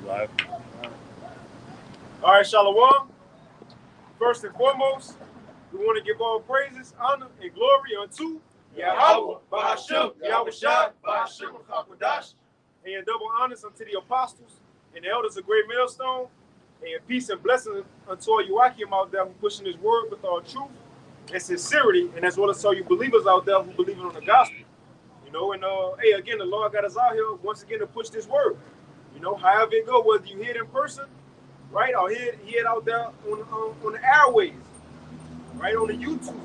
Live. All right, Shalom. First and foremost, we want to give all praises, honor, and glory unto Yahweh, Bahashem, Yahweh Shai, Bahashem, Hakwadash, and double honors unto the apostles and the elders of Great Millstone, and peace and blessings unto all you Akim out there who pushing this word with all truth and sincerity, and as well as all you believers out there who believe on the gospel. Hey, again, the Lord got us out here once again to push this word. However it go, whether you hear it in person, right, or hear it out there on the airways, right, on the YouTube,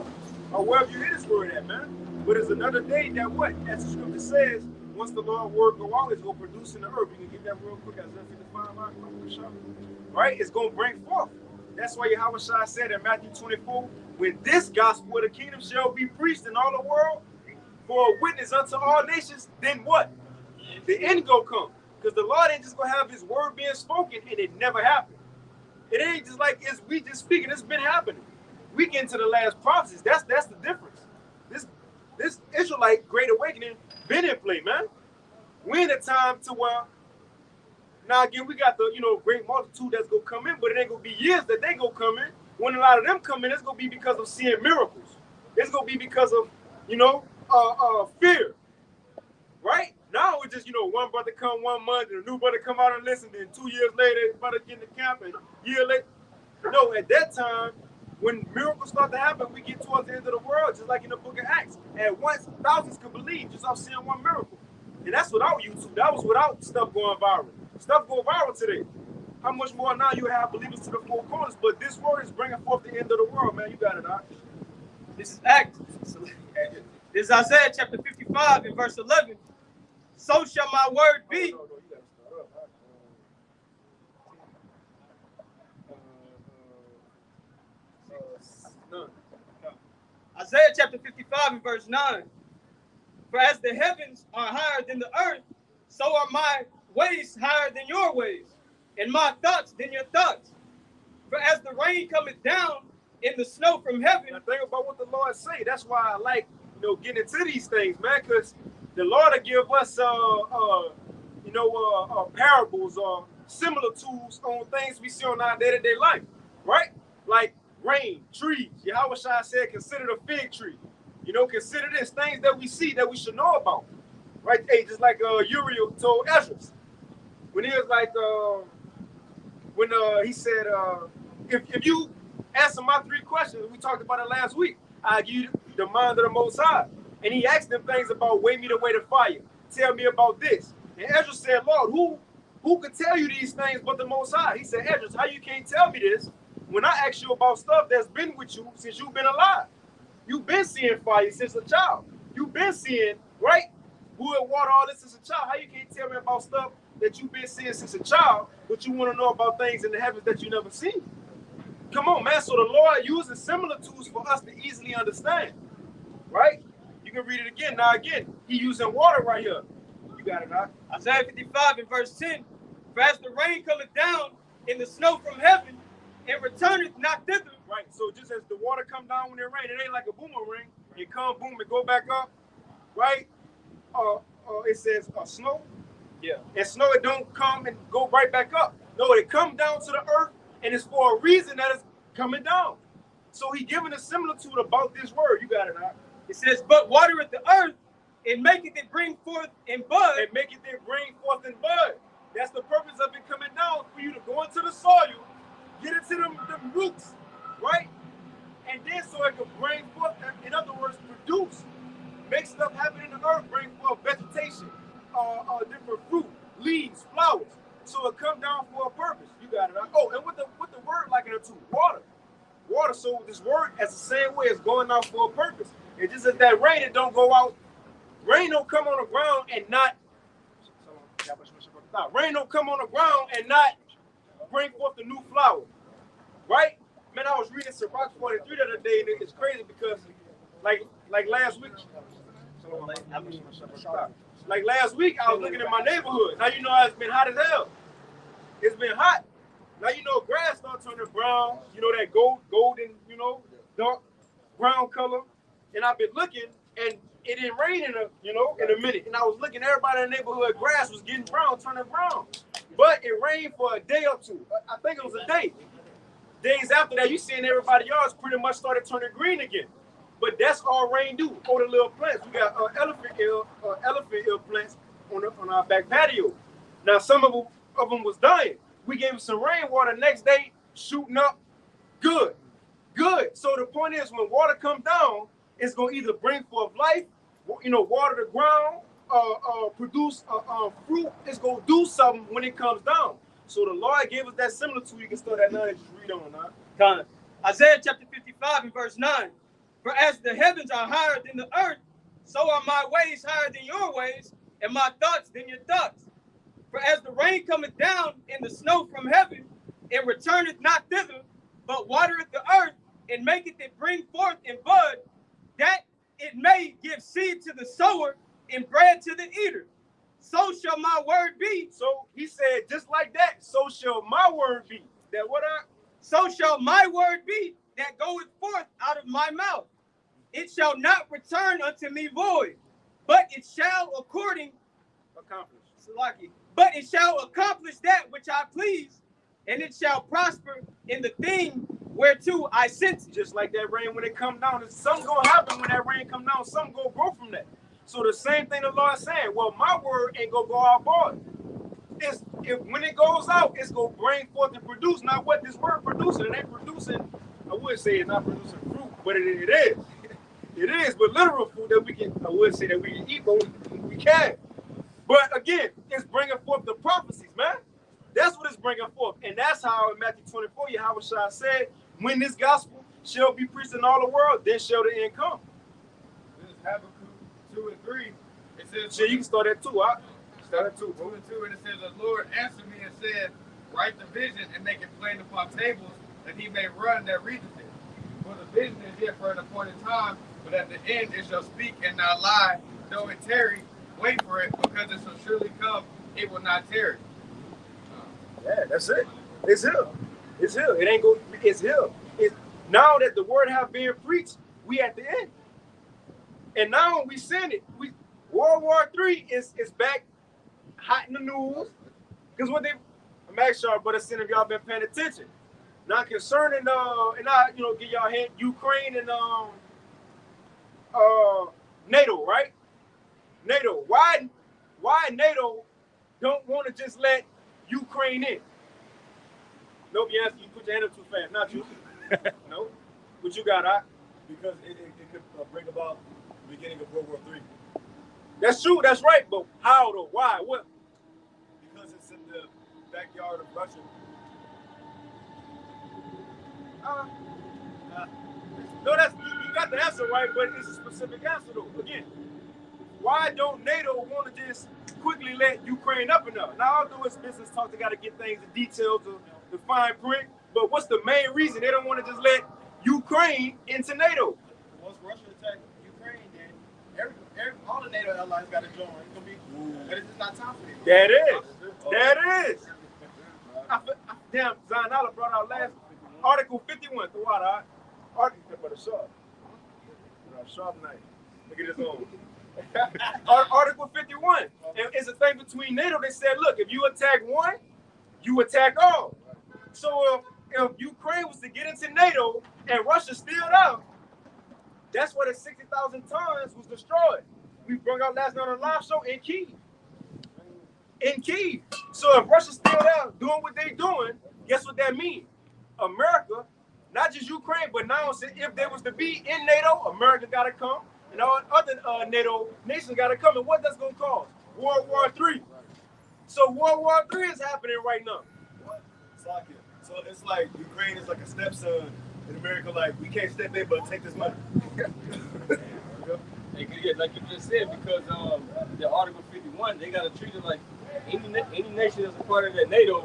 or wherever you hear this word at, man. But it's another day that what? As the scripture says, once the Lord's word go out, it's going to produce in the earth. You can get that real quick, Isaiah 55, right? It's going to bring forth. That's why Yahweh Shai said in Matthew 24, when this gospel of the kingdom shall be preached in all the world for a witness unto all nations, then what? The end go come. Because the Lord ain't just going to have his word being spoken and it never happened. It ain't just like we just speaking. It's been happening. We get into the last prophecies. That's the difference. This Israelite Great Awakening been in play, man. We in a time to where now again we got the great multitude that's gonna come in, but it ain't gonna be years that they gonna come in. When a lot of them come in, it's gonna be because of seeing miracles. It's gonna be because of fear. Right? Now it's just one brother come 1 month and a new brother come out and listen, then 2 years later brother get in the camp and a year later. No, at that time, when miracles start to happen, we get towards the end of the world, just like in the book of Acts. At once, thousands could believe just off seeing one miracle. And that's without YouTube. That was without stuff going viral. Stuff go viral today. How much more now you have believers to the four corners? But this word is bringing forth the end of the world, man. You got it, Doc. This is Acts. This is Isaiah chapter 55 and verse 11. So shall my word be. Isaiah chapter 55 and verse 9. For as the heavens are higher than the earth, so are my ways higher than your ways, and my thoughts than your thoughts. For as the rain cometh down and the snow from heaven. Now think about what the Lord say. That's why I like getting into these things, man, because the Lord will give us parables or similitudes on things we see on our day-to-day life, right? Like rain, trees. Yahweh Shai said, consider the fig tree. Consider this, things that we see that we should know about, right? Hey, just like Uriel told Ezra, when he was like, he said, if you answer my 3 questions, we talked about it last week, I'll give you the mind of the Most High. And he asked them things about weigh me the way to fire. Tell me about this. And Ezra said, Lord, who could tell you these things but the Most High? He said, Ezra, how you can't tell me this when I ask you about stuff that's been with you since you've been alive? You've been seeing fire since a child. You've been seeing, right, wood, water, all this since a child. How you can't tell me about stuff that you've been seeing since a child, but you want to know about things in the heavens that you never seen? Come on, man. So the Lord uses similar tools for us to easily understand, right? You can read it again. Now, again, he using water right here. You got it, huh? Isaiah 55 and verse 10. For as the rain cometh down and the snow from heaven, and returneth not thither. Right. So just as the water come down when it rains, it ain't like a boomerang. It come, boom, and go back up, right? It says snow. Yeah. And snow, it don't come and go right back up. No, it come down to the earth, and it's for a reason that it's coming down. So he giving a similitude about this word. You got it, huh? It says, but watereth the earth, and maketh it bring forth and bud. And maketh it bring forth and bud. That's the purpose of it coming down, for you to go into the soil, get into them roots, right? And then so it can bring forth, in other words, produce. Make stuff happen in the earth, bring forth vegetation, different fruit, leaves, flowers. So it come down for a purpose. You got it. Oh, and what the word like it to? Water. Water. So this word, as the same way, is going out for a purpose. It just as that rain, it don't go out. Rain don't come on the ground and not. Rain don't come on the ground and not bring forth the new flower, right? Man, I was reading Sirach 43 the other day, and it's crazy because, like last week, I was looking at my neighborhood. Now it's been hot as hell. It's been hot. Now grass starts turning brown. That golden, dark brown color. And I've been looking, and it didn't rain in a minute. And I was looking, everybody in the neighborhood, grass was getting brown, turning brown. But it rained for a day or two. I think it was a day. Days after that, you seeing everybody else pretty much started turning green again. But that's all rain do. All the little plants. We got elephant ear plants on our back patio. Now some of them was dying. We gave them some rainwater. Next day, shooting up, good. So the point is, when water comes down, it's gonna either bring forth life, water the ground, produce fruit. It's gonna do something when it comes down. So the Lord gave us that similitude. You can start that 9 and just read on, huh? Isaiah chapter 55 and verse 9. For as the heavens are higher than the earth, so are my ways higher than your ways, and my thoughts than your thoughts. For as the rain cometh down and the snow from heaven, it returneth not thither, but watereth the earth, and maketh it bring forth and bud, that it may give seed to the sower and bread to the eater. So shall my word be. So he said, just like that, so shall my word be. That what so shall my word be that goeth forth out of my mouth. It shall not return unto me void, but it shall But it shall accomplish that which I please, and it shall prosper in the thing whereto I sent it. Just like that rain when it come down, something's gonna happen when that rain come down. Something gonna grow from that. So the same thing the Lord saying. Well, my word ain't gonna go out void. When it goes out, it's gonna bring forth and produce. Not what this word producing. It ain't producing. I would say it's not producing fruit, but it is. It is, but literal food that we can. I would say that we can eat, but we can't. But again, it's bringing forth the prophecies, man. That's what it's bringing forth, and that's how in Matthew 24, Yahushua said, "When this gospel shall be preached in all the world, then shall the end come." This is Habakkuk 2 and 3. It says, "So you can start at 2. I start at 2. 2 and 2, and it says, "The Lord answered me and said, Write the vision and make it plain upon tables, that he may run that readeth it. For the vision is yet for an appointed time, but at the end it shall speak and not lie. Though it tarry, wait for it, because it shall surely come, it will not tarry." Yeah, that's it. It's here. It's here. It ain't go. It's here. Now that the word have been preached, we at the end. And now we send it. World War III is back hot in the news. Because what I'm asking y'all, but if y'all been paying attention. Now concerning and I give y'all a hint, Ukraine and NATO, right? NATO. Why NATO don't want to just let Ukraine in? Nope, you put your hand up too fast. Not you. No. What you got, Because it could bring about the beginning of World War III. That's true, that's right. But how though? Why? What? Because it's in the backyard of Russia. No, you got the answer right, but it's a specific answer though. Again, why don't NATO want to just quickly let Ukraine up and up? Now, although it's business talk, they got to get things in detail to the fine print. But what's the main reason they don't want to just let Ukraine into NATO? Once Russia attacked Ukraine, then all the NATO allies got to join. It's gonna be, but it's just not time for it. That is. Damn, Zainala brought out last Article 51. The water. Article for the sharp. Sharp knife. Look at this on. Article 51. And it's a thing between NATO. They said, look, if you attack one, you attack all. So if Ukraine was to get into NATO and Russia still out, that's where the 60,000 tons was destroyed. We brought out last night on a live show in Kyiv. So if Russia's still out doing what they're doing, guess what that means? America, not just Ukraine, but now if they was to be in NATO, America got to come. And all other NATO nations got to come. And what that's going to cause? World War III. So World War III is happening right now. So it's like Ukraine is like a stepson in America. Like, we can't step in, but take this money. Like you just said, because the Article 51, they got to treat it like any nation that's a part of that NATO.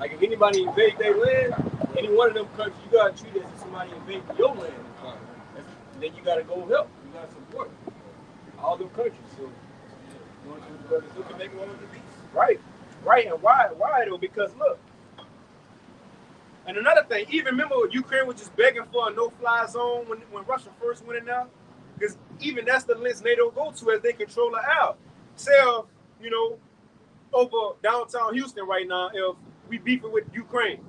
Like if anybody invade their land, any one of them countries, you got to treat it as if somebody invaded your land. Then you got to go help. You got to support all them countries. So You can make one of the beats. Right. And why though? Because look. And another thing, even remember Ukraine was just begging for a no-fly zone when Russia first went in there? Because even that's the list NATO go to as they control the out. Say, over downtown Houston right now if we beefing with Ukraine.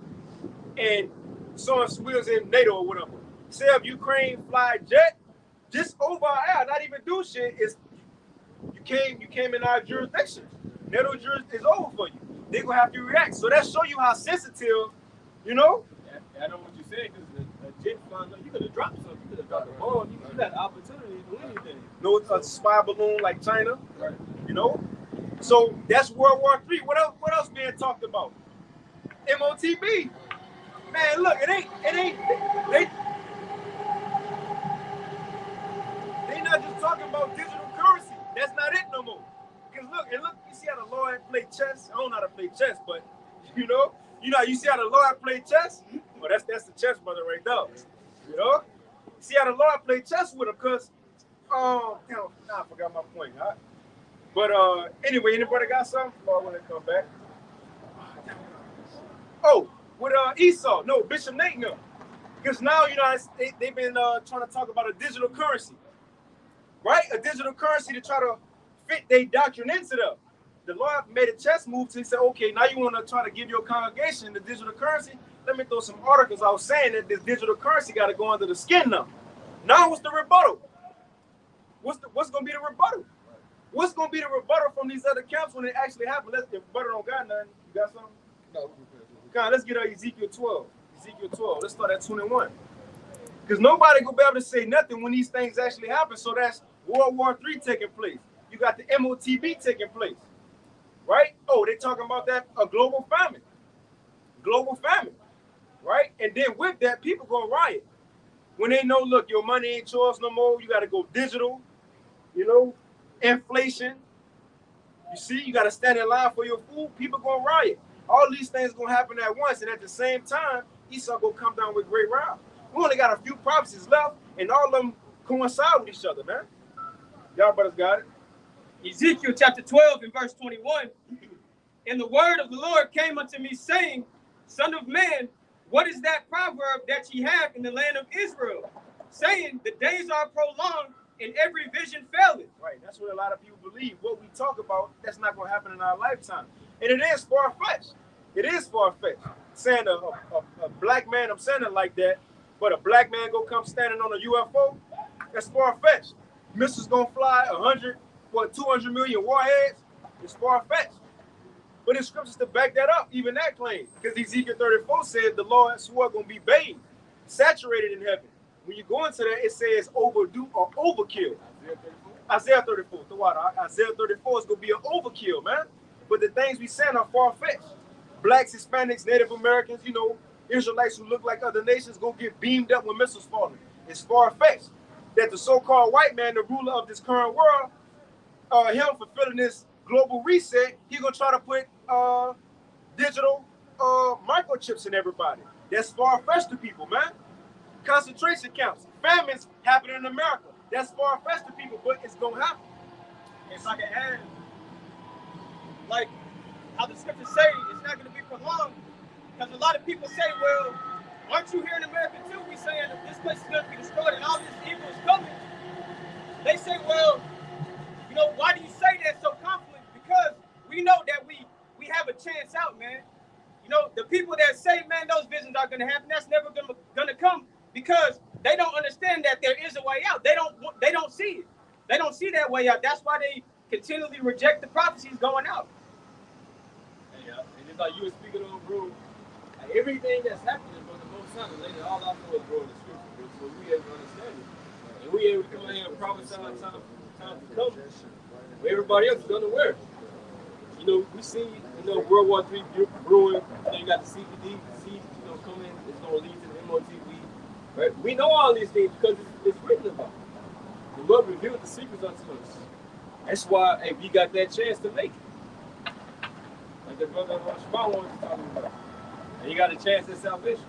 And so we was in NATO or whatever. Say if Ukraine fly a jet, just over our air, not even do shit, is you came in our jurisdiction. NATO jurisdiction is over for you. They gonna have to react. So that show you how sensitive, you know? I know what you said, because a jet flying, you could have dropped something, you could have dropped a bomb, you had the opportunity to do anything. No, a spy balloon like China, Right. you know? So that's World War III. What else being talked about? MOTB. Man, look, it ain't they not just talking about digital currency. That's not it no more. Because look, you see how the Lord play chess? I don't know how to play chess, but you see how the Lord play chess? Well, that's the chess brother right there. You know? See how the Lord play chess with him, because I forgot my point. Huh? But anyway, anybody got something? Lord, when they come back. Oh, with Esau, no, Bishop Nate, no. Because now, they've been trying to talk about a digital currency, right? A digital currency to try to fit their doctrine into them. The Lord made a chess move to say, okay, now you want to try to give your congregation the digital currency? Let me throw some articles out saying that this digital currency got to go under the skin now. Now what's the rebuttal? What's going to be the rebuttal? What's going to be the rebuttal from these other camps when it actually happens? If rebuttal don't got nothing, you got something? No. God, let's get Ezekiel 12. Ezekiel 12. Let's start at 21. Because nobody gonna be able to say nothing when these things actually happen. So that's World War III taking place. You got the MOTB taking place, right? Oh, they talking about that a global famine, right? And then with that, people gonna riot when they know, look, your money ain't yours no more. You got to go digital. Inflation. You see, you got to stand in line for your food. People gonna riot. All these things gonna happen at once, and at the same time, Esau gonna come down with great wrath. We only got a few prophecies left, and all of them coincide with each other, man. Y'all brothers got it? Ezekiel chapter 12 and verse 21. And the word of the Lord came unto me, saying, Son of man, what is that proverb that ye have in the land of Israel? Saying, the days are prolonged, and every vision faileth. Right, that's what a lot of people believe. What we talk about, that's not gonna happen in our lifetime. And it is far-fetched. It is far-fetched. Saying a black man, I'm saying it like that, but a black man go come standing on a UFO, that's far-fetched. Missiles gonna fly 200 million warheads, it's far-fetched. But there's scriptures to back that up, even that claim. Because Ezekiel 34 said the Lord swore gonna be bathed, saturated in heaven. When you go into that, it says overdue or overkill. Isaiah 34, the water. Isaiah 34 is gonna be an overkill, man. But the things we saying are far-fetched. Blacks, Hispanics, Native Americans, Israelites who look like other nations go get beamed up when missiles falling. It's far-fetched that the so-called white man, the ruler of this current world, him fulfilling this global reset, he gonna try to put digital microchips in everybody. That's far-fetched to people, man. Concentration camps, famines happening in America. That's far-fetched to people, but it's gonna happen. If I can add, like how the scriptures say, it's not going to be prolonged. Because a lot of people say, well, aren't you here in America too? We saying that this place is going to be destroyed and all this evil is coming. They say, well, why do you say that so confidently? Because we know that we have a chance out, man. The people that say, man, those visions are going to happen, that's never going to come, because they don't understand that there is a way out. They don't see it. They don't see that way out. That's why they continually reject the prophecies going out. And just like you were speaking on, bro, everything that's happening, bro, the most time later, all I know is, bro, the scripture, bro, so we able to understand it. And we able to come in here and prophesy time to come. Where everybody else is unaware. We see, World War III brewing. You got the CPD, coming. It's going to lead to the MOTB. Right? We know all these things because it's written about. The Lord revealed the secrets unto us. That's why we got that chance to make it. Like the brother Shema was talking about. And you got a chance at salvation.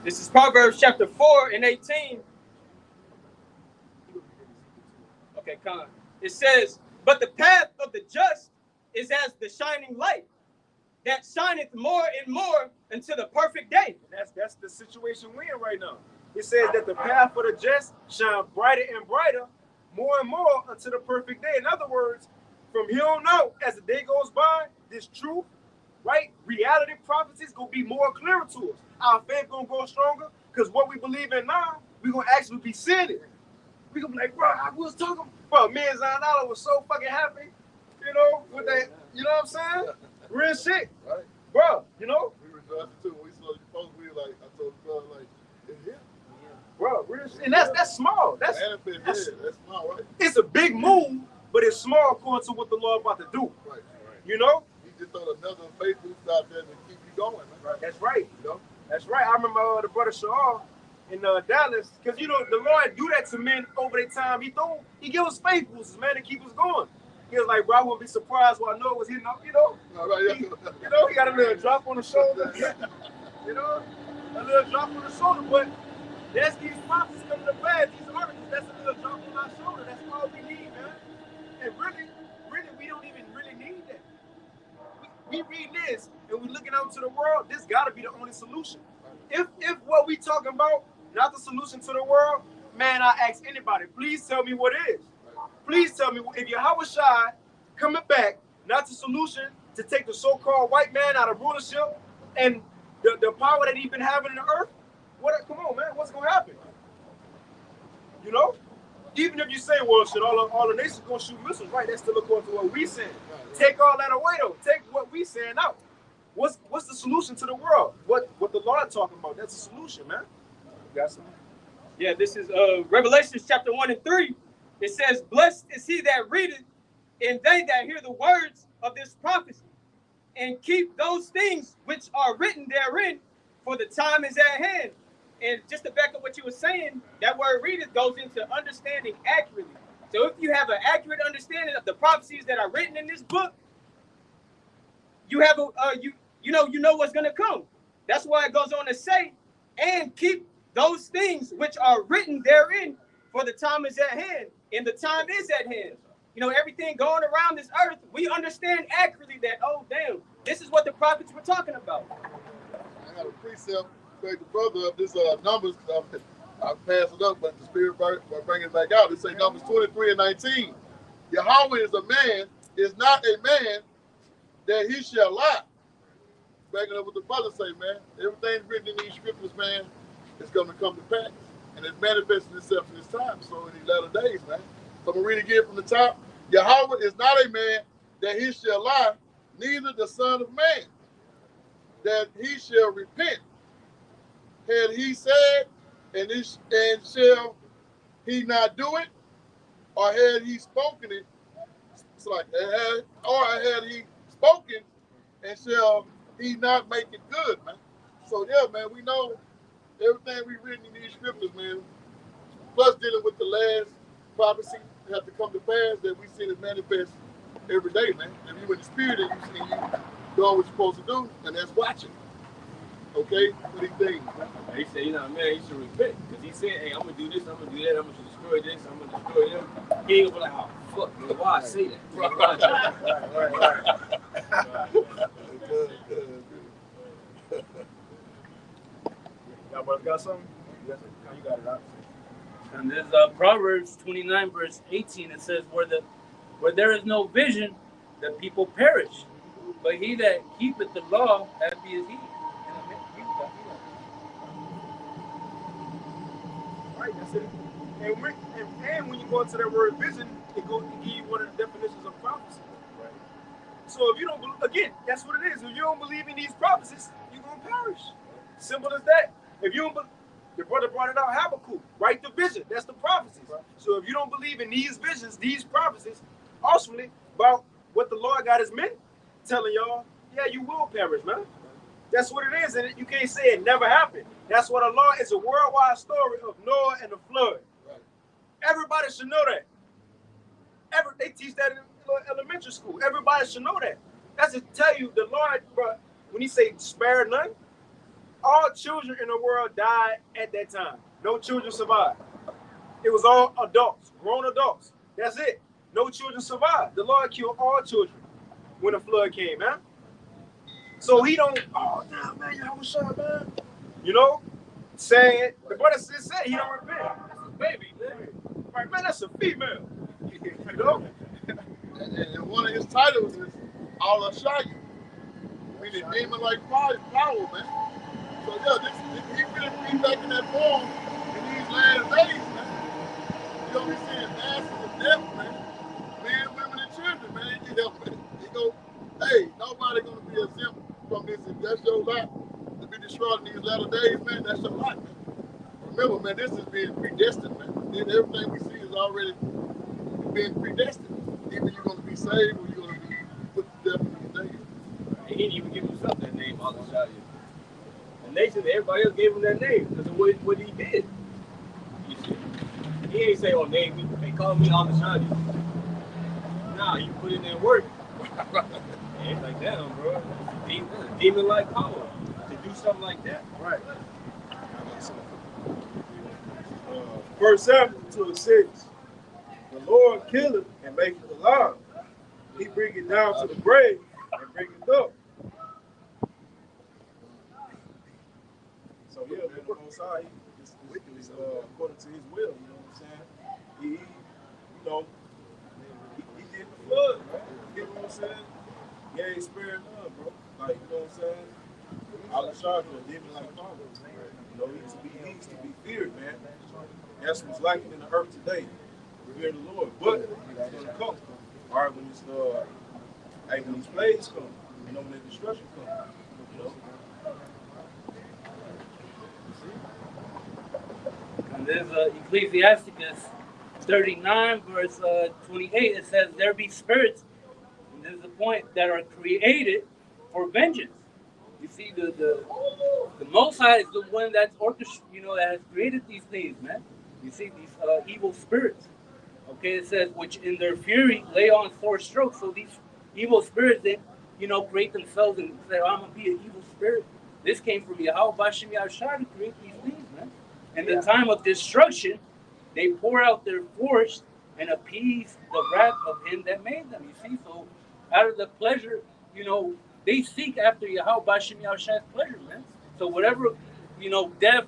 This is Proverbs chapter 4 and 18. Okay, come. It says, but the path of the just is as the shining light that shineth more and more until the perfect day. That's the situation we're in right now. It says that the path of the just shine brighter and brighter, more and more until the perfect day. In other words, from here on out, as the day goes by, this truth, right, reality, prophecies gonna be more clearer to us. Our faith gonna grow stronger because what we believe in now, we gonna actually be seeing it. We gonna be like, bro, I was talking, bro, me and Zaynala was so fucking happy, you know, with that, you know what I'm saying? Real shit, Right. bro, you know? We rejoiced too. When we saw you post, we were like, I told the brother, like, it's him. Bro, real shit. And that's small. That's That's small, right? it's a big move, but it's small according to what the Lord about to do. Right. You know? He just throw another faith boost out there to keep you going, man. Right. That's right. You know? That's right. I remember the brother Shaw in Dallas, because you know the Lord do that to men over the time. He give us faith boosts, man, to keep us going. He was like, bro, I wouldn't be surprised when I know it was hitting up, you know. All right, yeah. You know, he got a little drop on the shoulder. You know, a little drop on the shoulder, but that's these prophecies coming to pass, these articles, that's a little drop on our shoulder. That's all we need, man. And really, we don't even really need that. We read this and we looking out to the world, this gotta be the only solution. If what we talking about, not the solution to the world, man, I ask anybody, please tell me what it is. Please tell me if Yahweh Shai coming back, not the solution to take the so-called white man out of rulership and the power that he's been having in the earth. Come on, man, what's gonna happen? You know? Even if you say, well, shit, all the nations gonna shoot missiles, right? That's still according to what we saying. Take all that away though. Take what we saying out. What's the solution to the world? What the Lord talking about? That's a solution, man. You got something? Yeah, this is Revelation chapter 1 and 3. It says, blessed is he that readeth, and they that hear the words of this prophecy, and keep those things which are written therein, for the time is at hand. And just to back up what you were saying, that word readeth goes into understanding accurately. So if you have an accurate understanding of the prophecies that are written in this book, you have you know what's going to come. That's why it goes on to say, and keep those things which are written therein, for the time is at hand. And the time is at hand. You know, everything going around this earth, we understand accurately that, oh, damn, this is what the prophets were talking about. I got a precept, break the brother up this numbers, because I passed it up, but the Spirit bring it back out. It say Numbers 23 and 19. Yahweh is not a man that he shall lie. Backing up what the brother say, man. Everything written in these scriptures, man, is going to come to pass. And it's manifesting itself in this time, so in these latter days, man. So I'm going to read again from the top. Yahweh is not a man that he shall lie, neither the Son of Man that he shall repent. Had he said, and shall he not do it? Or had he spoken it? It's like, had he spoken, and shall he not make it good, man? So yeah, man, we know everything we written in these scriptures, man. Plus dealing with the last prophecy that have to come to pass that we see it manifest every day, man. If you in the spirit, and you see you doing what you're supposed to do, and that's watching. Okay? What do you think? He said, you know, man, he should repent. Because he said, hey, I'm going to do this, I'm going to do that, I'm going to destroy this, I'm going to destroy them. He ain't going to be like, oh, fuck, man, why I say that? Good. Y'all brothers got something? You got it out. And there's Proverbs 29, verse 18. It says, where there is no vision, the people perish. But he that keepeth the law, happy is he. Right, that's it. And when you go into that word vision, it give you one of the definitions of prophecy. Right. So if you don't believe, again, that's what it is. If you don't believe in these prophecies, you're going to perish. Simple as that. If you don't believe, the brother brought it out, Habakkuk, write the vision. That's the prophecies. Right. So if you don't believe in these visions, these prophecies, ultimately, about what the Lord got his men telling y'all, yeah, you will perish, man. That's what it is, and you can't say it never happened. That's what the Lord is, a worldwide story of Noah and the flood. Right. Everybody should know that. They teach that in elementary school. Everybody should know that. That's to tell you, the Lord, bro, when he say spare none, all children in the world died at that time. No children survived. It was all adults, grown adults. That's it. No children survived. The Lord killed all children when the flood came, man. So he don't, oh, damn, man, y'all was shot, man. You know? saying, the brother just said he don't repent. That's a baby, man. Right, man, that's a female. You know? And one of his titles is Al Shayu, meaning demon like power, man. So yeah, he really be back in that form in these last days, man. You don't be seeing masses of death, man. Men, women, and children, man. You know, man. You go, hey, nobody gonna be exempt from this. If that's your lot to be destroyed in these latter days, man, that's your lot, man. Remember, man, this is being predestined, man. Then everything we see is already being predestined. Either you're gonna be saved or you're gonna be put to death in these days. He didn't even give himself that name, Al-Shaddai. The nation, everybody else gave him that name because of what he did. You see? He ain't say, oh, name me. They call me Al-Shaddai. Nah, you put in that work. It's like, damn, bro. Demon-like power to do something like that. Right. 1 Samuel 2:6. The Lord killeth and maketh alive. He bring it down to the grave and bring it up. So yeah, man, the Most High, it's according to His will. You know what I'm saying? He did the flood, right? You know what I'm saying? Yeah, he spared none, bro. Like, you know what I'm saying? Al-Shaddai, demon like power. You know, he's to be feared, man. That's what's lacking in the earth today. Fear the Lord. But it's gonna come. All right, when when these plagues come, you know, when the destruction comes, you know. And there's Ecclesiasticus 39, verse 28. It says, "There be spirits," and this is the point, "that are created for vengeance." You see, the Most High is the one that's that has created these things, man. You see these evil spirits. Okay, it says, which in their fury lay on sore strokes. So these evil spirits, they, create themselves and say, I'm going to be an evil spirit. This came from Yahweh Bashem Yahshua to create these things, man. In the time of destruction, they pour out their force and appease the wrath of him that made them. You see, so out of the pleasure, they seek after Yahweh Bashem Yahshua's pleasure, man. So whatever, death,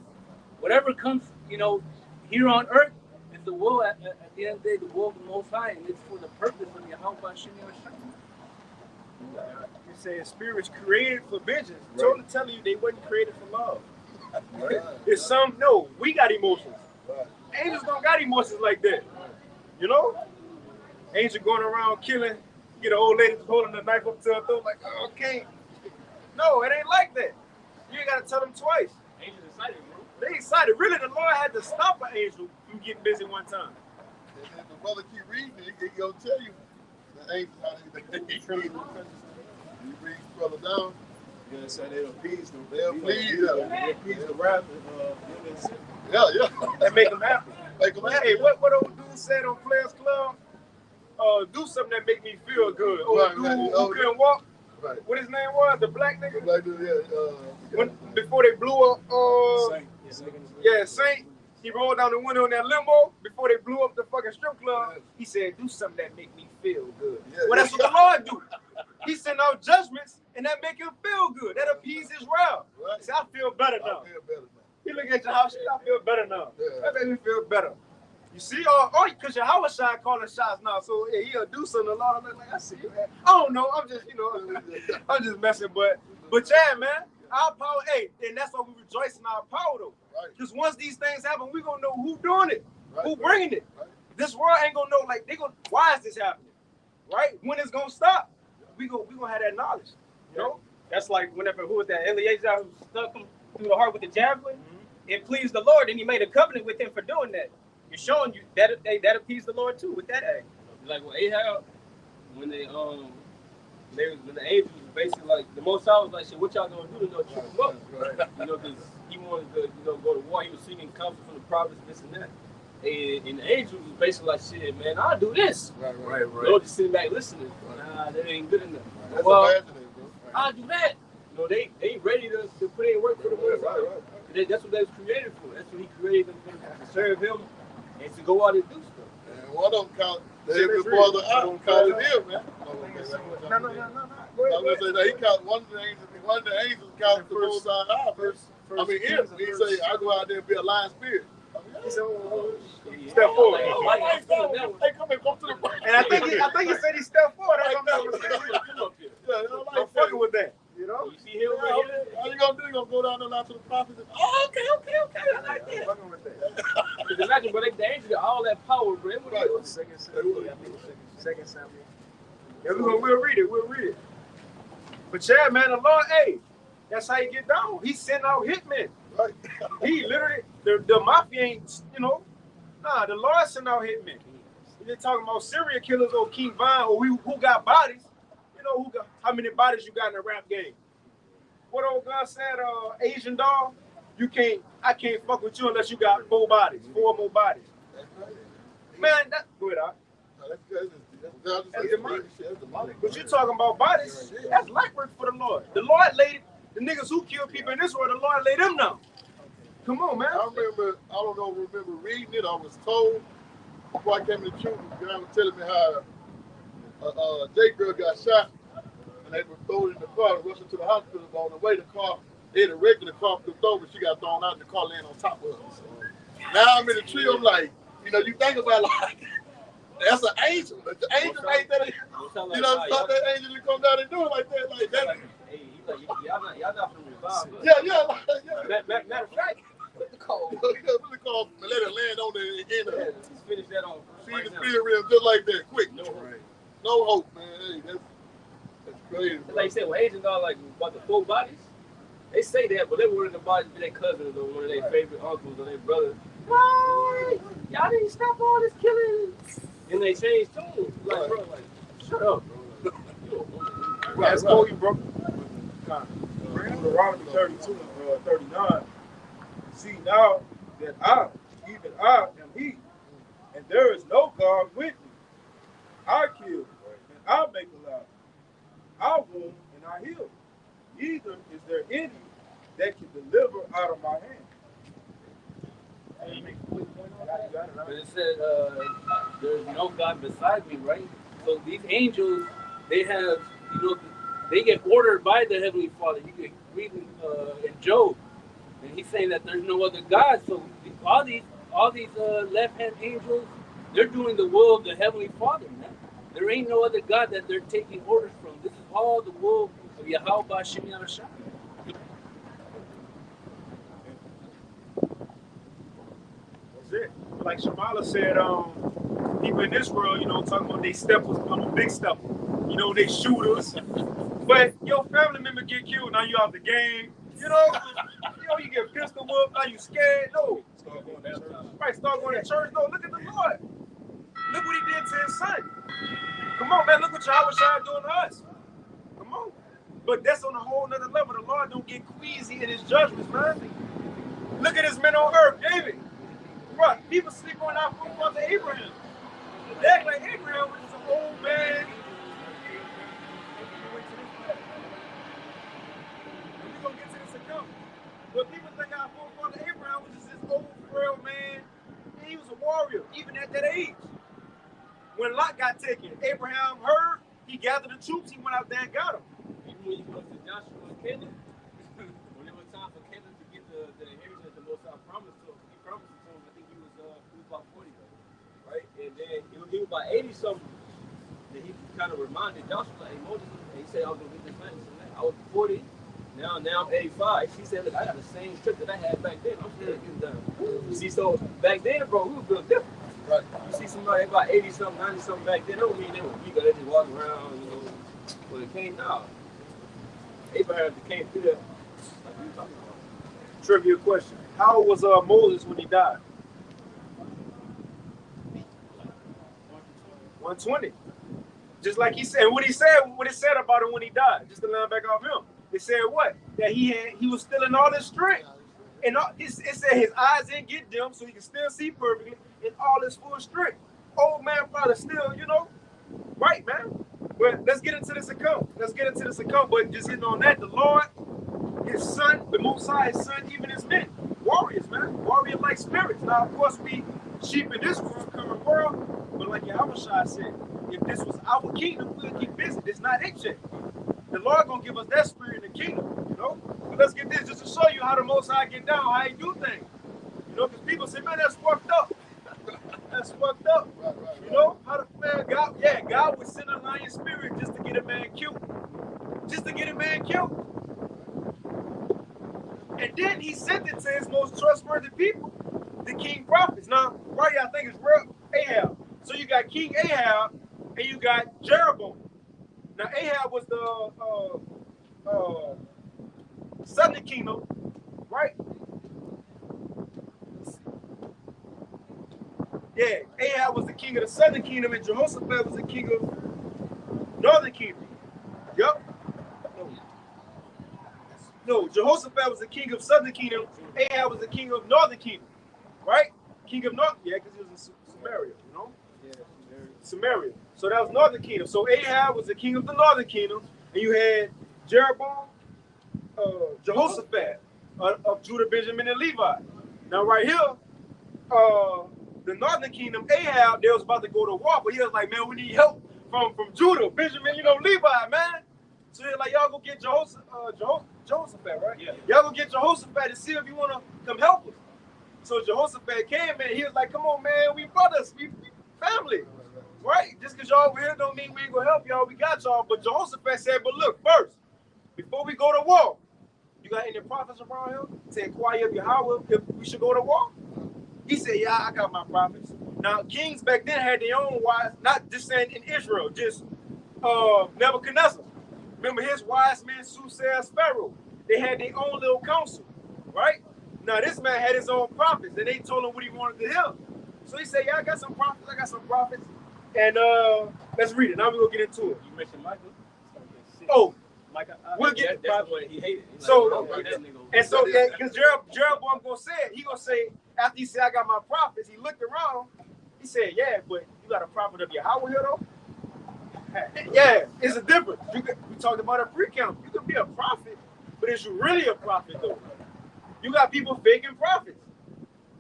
whatever comes, here on earth, is the will, at the end of the day, the will of the Most High, and it's for the purpose of Yahweh Bashem Yahshua. You say spirits created for vengeance. Right. I'm telling you, they wasn't created for love. Right. It's we got emotions. Right. Angels don't got emotions like that. You know? Angel going around killing, an old lady holding the knife up to her throat like, oh, okay. No, it ain't like that. You ain't got to tell them twice. Angels excited, bro. They excited. Really, the Lord had to stop an angel from getting busy one time. And if the brother keep reading, he's going to tell you the angels how they you read further down. Yeah, so they'll appease them. They'll appease the wrath of sin. Yeah. That make them happy. Hey, what old dude said on Players Club? Do something that make me feel good. Who couldn't walk. Right. What his name was? The black nigga? The black dude, yeah. Before they blew up, Saint. He rolled down the window in that limo before they blew up the fucking strip club. Yeah. He said, do something that make me feel good. Yeah, well, that's what the Lord do. He sent out judgments, and that make him feel good. That appease his wrath. Right. See, I feel better now. He look at your house, I feel better now. Yeah. That makes me feel better. You see, because your house shine calling shots now, so yeah, he'll do something a lot. I'm like, I see you, man. I don't know. I'm just, I'm just messing, but yeah, man. Our power, and that's why we rejoice in our power, though. Because once these things happen, we're going to know who doing it, who bringing it. Right. This world ain't going to know, why is this happening? Right? When it's going to stop? We gonna have that knowledge. You know? That's like who was that? Eliezer who stuck him through the heart with the javelin? Mm-hmm. It pleased the Lord, and he made a covenant with him for doing that. You're showing you that appeased the Lord, too, with that act. Like with Ahab, when the angels basically like, the Most High was like, shit, what y'all gonna do to go trip him up? Because he wanted to, go to war. He was seeking counsel from the prophets, this and that. And the angels was basically like, shit, man, I'll do this. Right. They're just sitting back listening. Nah, that ain't good enough. Well, I'll do that. They ain't ready to put in work for the Most High. That's what they was created for. That's what he created them for, to serve him and to go out and do stuff. And one of them called David's brother out, called it him, man. No. I was gonna say that he called one of the angels called the Most High out. I mean, here, he say, I go out there and be a lion spirit. He said, step forward. Hey, come to the front. And I think he said he stepped forward. Right I'm there. I'm fucking with that. You know? You see him right here? All you gonna do, you gonna go down there line to the prophets and, oh, okay, I like that. Fucking with that. Because imagine, bro, they angels got all that power, bro. What Right. Second Samuel. Yeah, we'll read it. But yeah, man, the Lord, hey, that's how you get down. He sent out hitmen. Right. He literally, the mafia ain't, the Lord sent out hitmen. They're talking about serial killers or King Von or who got bodies. How many bodies you got in the rap game? What old guy said, Asian dog, I can't fuck with you unless you got 4 more bodies. Man, go ahead, That's demonic. but you talking about bodies, that's light work for the Lord. The Lord laid the niggas who kill people in this world, the Lord laid them down. Come on, man. I remember reading it. I was told before I came to the truth, the guy was telling me how J girl got shot and they were thrown in the car and rushed into the hospital. But on the way, they had a regular car flipped over. She got thrown out and the car landed on top of her. So now I'm in the tree. I'm like, you think about like, that's an angel. The angel ain't that. Thought that angel to come down and do it like that. Like that. Hey, y'all not from revive. Yeah. Matter of fact, put the call. Let it land on the end of it. Let's finish that off. See the spirit realm just like that, quick. No hope, man. Hey, that's crazy. Like you said, when agents are like about the 4 bodies, they say that, but they were in the bodies be their cousins or one of their favorite uncles or their brothers. Why? Y'all didn't stop all this killing. And they changed tune. Like, bro, shut up, bro. That's Kobe, bro. Deuteronomy 32, 39. See now that I, even I, am He, and there is no God with me. I kill, and I make alive. I wound, and I heal. Neither is there any that can deliver out of my hand. But it said, there's no God beside me, right? So these angels, they have, they get ordered by the Heavenly Father. You can read in Job, and he's saying that there's no other God. So all these left-hand angels, they're doing the will of the Heavenly Father, man. There ain't no other God that they're taking orders from. This is all the will of Yahweh B'Shem Yahushua. That's it. Like Shamala said, people in this world, talking about they steppers, I'm a big stepper. They shooters. But your family member get killed, now you out the game. You get pistol whooped, now you scared. No. Start going to church. No, look at the Lord. Look what he did to his son. Come on, man. Look what Yahweh doing to us. Come on. But that's on a whole nother level. The Lord don't get queasy in his judgments, man. Look at his men on earth, David. Bro, people sleep on our football to Abraham. They act like Abraham was just an old man. We're going to get to this account. But people think our forefather Abraham was just this old, frail man. And he was a warrior, even at that age. When Lot got taken, Abraham heard, he gathered the troops, he went out there and got them. Even when you go to Joshua and Caleb, when it was time for Caleb to get the inheritance that the Most High promised to him, he promised it to him, I think he was about 40, right? And then he was about 80 something. Then he kind of reminded Joshua, like, hey, Moses, and he said, I was going to get this land. I was 40, now I'm 85. He said, look, I got the same trip that I had back then. I'm still getting done. You see, so back then, bro, we were built different. Right. You see somebody about 80 something, 90 something back then, don't mean they were weak, they just walk around, But it came now. Abraham came through that. Like we talking about. Trivia question. How old was Moses when he died? 120. Just like he said, what it said about him when he died, just to line back off him. It said what? That he was still in all his strength. And it said his eyes didn't get dim, so he can still see perfectly in all his full strength. Old man probably still, right, man. But let's get into this account. But just hitting on that, the Lord, his son, the Most High, his son, even his men, warriors, man, warrior-like spirits. Now, of course, we sheep in this world, current world, but like Yahushua said, if this was our kingdom, we'll keep busy. It's not it yet. The Lord gonna give us that spirit in the kingdom, But let's get this just to show you how the Most High get down, how he do things. You know, because people say, man, that's fucked up. That's fucked up. You know, how the man, God would send a lion spirit just to get a man killed. Just to get a man killed. And then he sent it to his most trustworthy people, the king prophets. Now, right here, I think it's Ahab. So you got King Ahab and you got Jeroboam. Now, Ahab was the southern kingdom, right? Yeah, Ahab was the king of the southern kingdom, and Jehoshaphat was the king of northern kingdom. Yup. No, Jehoshaphat was the king of southern kingdom. Ahab was the king of northern kingdom, right? King of north, yeah, because he was in Samaria, you know? Yeah, Samaria. So that was northern kingdom. So Ahab was the king of the northern kingdom, and you had Jeroboam, Jehoshaphat of Judah, Benjamin, and Levi. Now right here, the northern kingdom, Ahab, they was about to go to war, but he was like, man, we need help from Judah, Benjamin, you know, Levi, man. So they're like, y'all go get Jehoshaphat, right? Yeah. Y'all go get Jehoshaphat to see if you want to come help us. So Jehoshaphat came, man. He was like, come on, man, we brothers, we family, right? Just because y'all over here don't mean we ain't going to help y'all. We got y'all. But Jehoshaphat said, but look, first, before we go to war, you got any prophets around here to inquire of Yahweh if we should go to war? He said, yeah, I got my prophets. Now, kings back then had their own wise, not just saying in Israel, just Nebuchadnezzar. Remember his wise men, soothsayers, Pharaoh. They had their own little council, right? Now, this man had his own prophets, and they told him what he wanted to hear. So he said, yeah, I got some prophets, And let's read it. Now we're going to get into it. You mentioned Michael. Oh, Micah. We'll get that's what he hated. So, and so, because Jeroboam going to say it, he going to say, after he said, I got my prophets, he looked around, he said, yeah, but you got a prophet of Yahweh here, though? Yeah, it's a difference. We talked about a pre-count. You can be a prophet, but is you really a prophet, though? You got people faking prophets.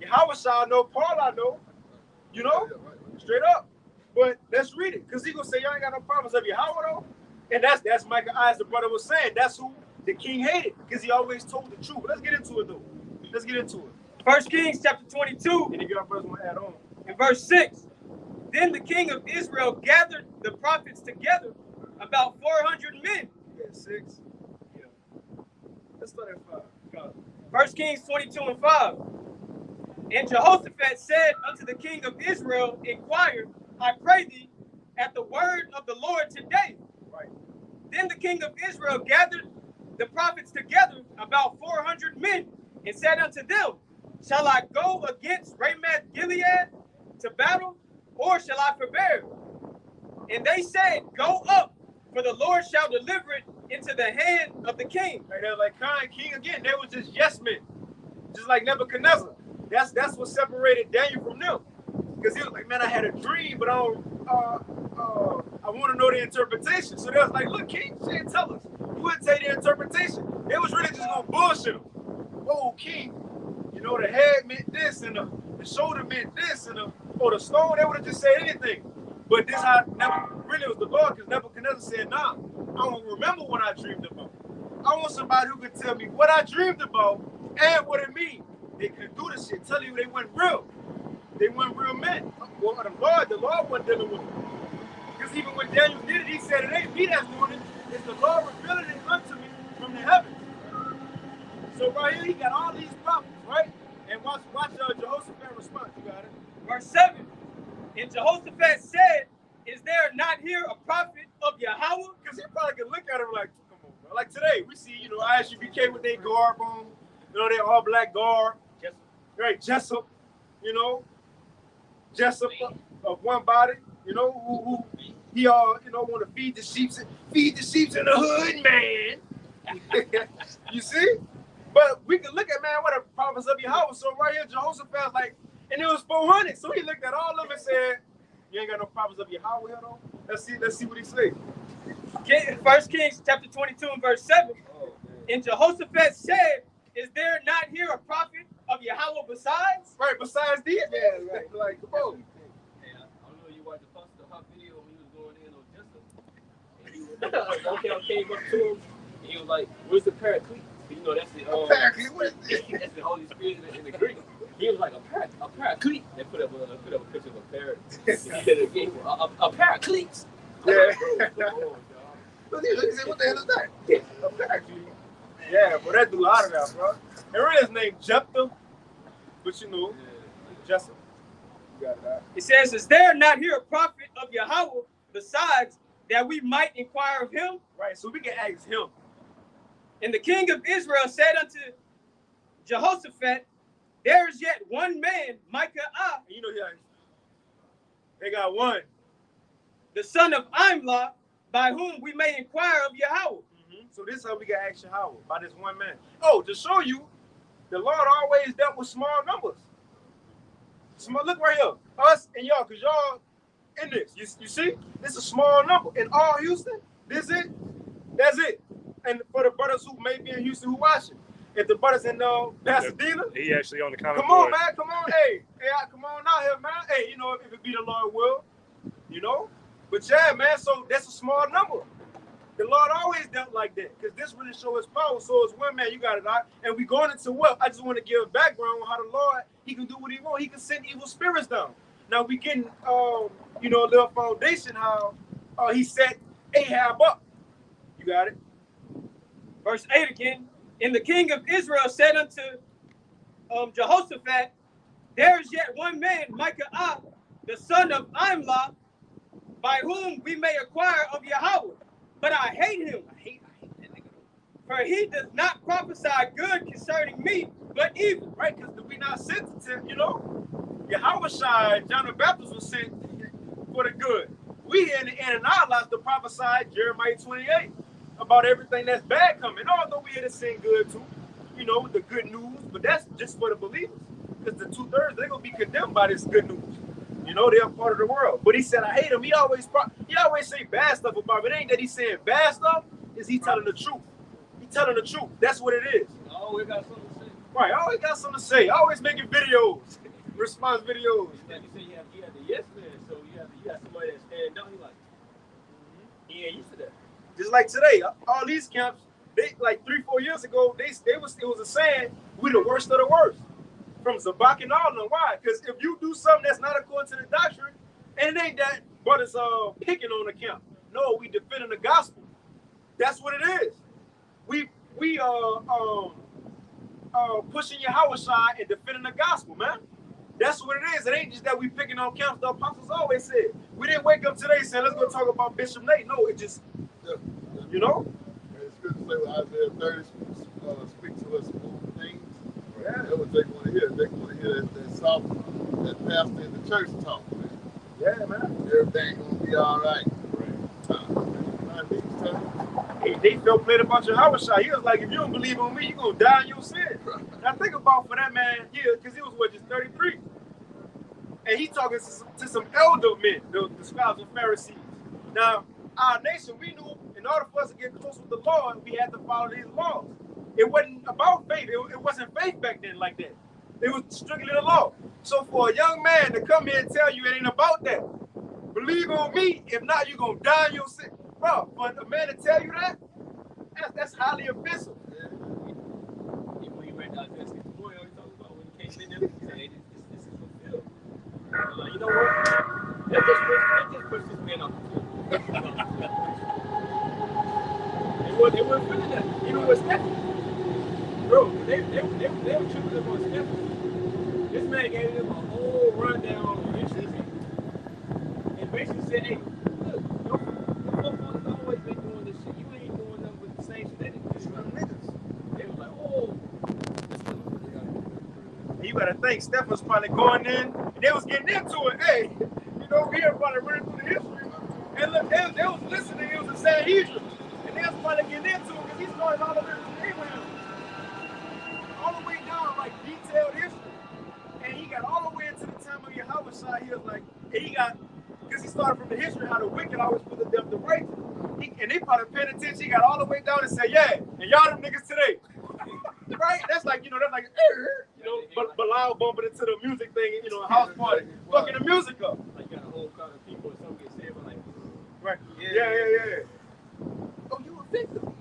Yahweh I know, Paul I know, you know, straight up. But let's read it, because he going to say, y'all ain't got no prophets of Yahweh, though? And that's Micah Eyes, the brother was saying. That's who the king hated, because he always told the truth. But let's get into it, though. Let's get into it. 1 Kings chapter 22. And if y'all brothers want to add on. In verse 6. Then the king of Israel gathered the prophets together, about 400 men. Yeah, 6. Yeah. Let's start at 5. 1 Kings 22 and 5. And Jehoshaphat said unto the king of Israel, inquire, I pray thee, at the word of the Lord today. Right. Then the king of Israel gathered the prophets together, about 400 men, and said unto them, shall I go against Ramoth Gilead to battle, or shall I forbear? And they said, go up, for the Lord shall deliver it into the hand of the king. And they're like, king again, they were just yes men, just like Nebuchadnezzar. That's what separated Daniel from them. Because he was like, man, I had a dream, but I want to know the interpretation. So they was like, look, king, she didn't tell us. You wouldn't say the interpretation. They was really just going to bullshit him. Oh, king, you know, the head meant this, and the shoulder meant this, and the stone, they would have just said anything. But this how really was the Lord, because Nebuchadnezzar said, nah, I don't remember what I dreamed about. I want somebody who could tell me what I dreamed about and what it means. They could do this shit, tell you they weren't real. They weren't real men. Well, the Lord wasn't dealing with them. Because even when Daniel did it, he said, it ain't me that's doing it. It's the Lord revealing it unto me from the heavens. So right here, he got all these prophets, right? And watch Jehoshaphat's response. You got it. Verse 7. And Jehoshaphat said, is there not here a prophet of Yahweh? Because he probably could look at him like, come on, bro. Like today, we see, you know, ISUBK with their garb on, you know, their all black garb. Right, Jessup, you know, Jessup of one body, you know, who he you know, want to feed the sheeps in the hood, man. You see? But we can look at, man, what a prophets of Yahweh. So right here, Jehoshaphat, like, and it was 400. So he looked at all of them and said, you ain't got no prophets of Yahweh here, though? Let's see what he said. 1 Kings chapter 22 and verse 7. And Jehoshaphat said, is there not here a prophet of Yahweh besides? Right, besides these? Yeah, right. Like, come on. Hey, I don't know, you watched the hot video when he was going in on Jessup. And he was okay, came up to him, and he was like, where's the paraclete? You know, that's the Apparently, what is this? that's the Holy Spirit in the Greek. He was like a paraclete. They put up a picture of a parrot. Instead of a paraclete. Yeah. Oh, Look, he said, what the hell is that? Apparently. Yeah, but that dude out of there, bro. And really his name Jephthah, but you know, Jessup. You got that. It says, is there not here a prophet of Yahweh besides that we might inquire of him? Right, so we can ask him. And the king of Israel said unto Jehoshaphat, there is yet one man, Micaiah, And you know, yeah, they got one. the son of Imlah, by whom we may inquire of Yahweh. So this is how we can ask Yahweh, by this one man. Oh, to show you, the Lord always dealt with small numbers. Look right here, us and y'all, because y'all in this. You see, this is a small number. In all Houston, this it. That's it. And for the brothers who may be in Houston who watching, if the brothers in Pasadena, He actually on the comment come on, board. man, come on, hey, come on out here, man. Hey, you know, if it be the Lord will, you know. But yeah, man, so that's a small number. The Lord always dealt like that, because this really shows his power. So it's one man, you got it out. And we going into what? I just want to give a background on how the Lord, he can do what he wants. He can send evil spirits down. Now we getting, you know, a little foundation how he set Ahab up. You got it? Verse 8 again. And the king of Israel said unto Jehoshaphat, there is yet one man, Micaiah, the son of Imlah, by whom we may acquire of Yahweh. But I hate him. I hate that nigga. For he does not prophesy good concerning me, but evil. Right, because we not sensitive, you know. Yahweh Shai, John the Baptist was sent for the good. We in our lives to prophesy Jeremiah 28 about everything that's bad coming. Although we here to sing good too, you know, the good news, but that's just for the believers. Because the 2/3, they're going to be condemned by this good news. You know, they're a part of the world. But he said, I hate him. He always say bad stuff about me. It ain't that he's saying bad stuff, is he telling the truth. He telling the truth. That's what it is. Oh, we got something to say. Right, always got something to say. Always making videos, response videos. Like you said, you had the yes man, so you had somebody that stand up. He like, he ain't used to that. Just like today, all these camps, they like 3-4 years ago, it was a saying, we the worst of the worst. From Zabak and all of them. Why? Because if you do something that's not according to the doctrine, and it ain't that brothers picking on the camp. No, we defending the gospel. That's what it is. We pushing Yahweh Shai and defending the gospel, man. That's what it is. It ain't just that we picking on camps. The apostles always said. We didn't wake up today and say, let's go talk about Bishop Nate. No, it just, you know. It's good to say what Isaiah 30 speak to us smooth things. Yeah. That's what they want to hear. They want to hear that soft, that pastor in the church talk, man. Yeah, man. Everything gonna be all right. They felt played a bunch of Yahweh Shai. He was like, if you don't believe on me, you're going to die in your sin. Now think about for that man here, because he was, what, just 33? And he talking to some elder men, the scribes and Pharisees. Now, our nation, we knew in order for us to get close with the Lord, we had to follow these laws. It wasn't about faith. It wasn't faith back then like that. It was strictly the law. So for a young man to come here and tell you it ain't about that, believe on me, if not, you're going to die in your sin. Bro, for a man to tell you that, that's highly offensive. When he read Isaiah 64, he always talks about when he came in there, he said, hey, this is fulfilled. Like, you know what? Let's just push this man off the cliff. They weren't feeling that. Even with Stephen. Bro, they were tripping up on Stephen. This man gave them a whole rundown on history. And basically said, hey, look, your forefathers always been doing this shit. You ain't doing nothing with the same shit. They didn't just run niggas. They was like, oh. You got to think, Steph was probably going in, and they was getting into it. Hey, you know, we everybody running through the history. And look, they was listening. It was a Sanhedrin. And they was probably getting into it because he started all the way from Abraham. All the way down, like, detailed history. And he got all the way into the time of Yahweh Shai. He was like, and he got, because he started from the history how the wicked always put the death to right. And they probably paid attention. He got all the way down and said, yeah, and y'all them niggas today. Right? That's like, you know, you know, but Bilal bumping into the music thing, you know, a house party, fucking the music up. Like, you got a whole crowd of people and some get saved, but like, right. Yeah. Oh, you a victim.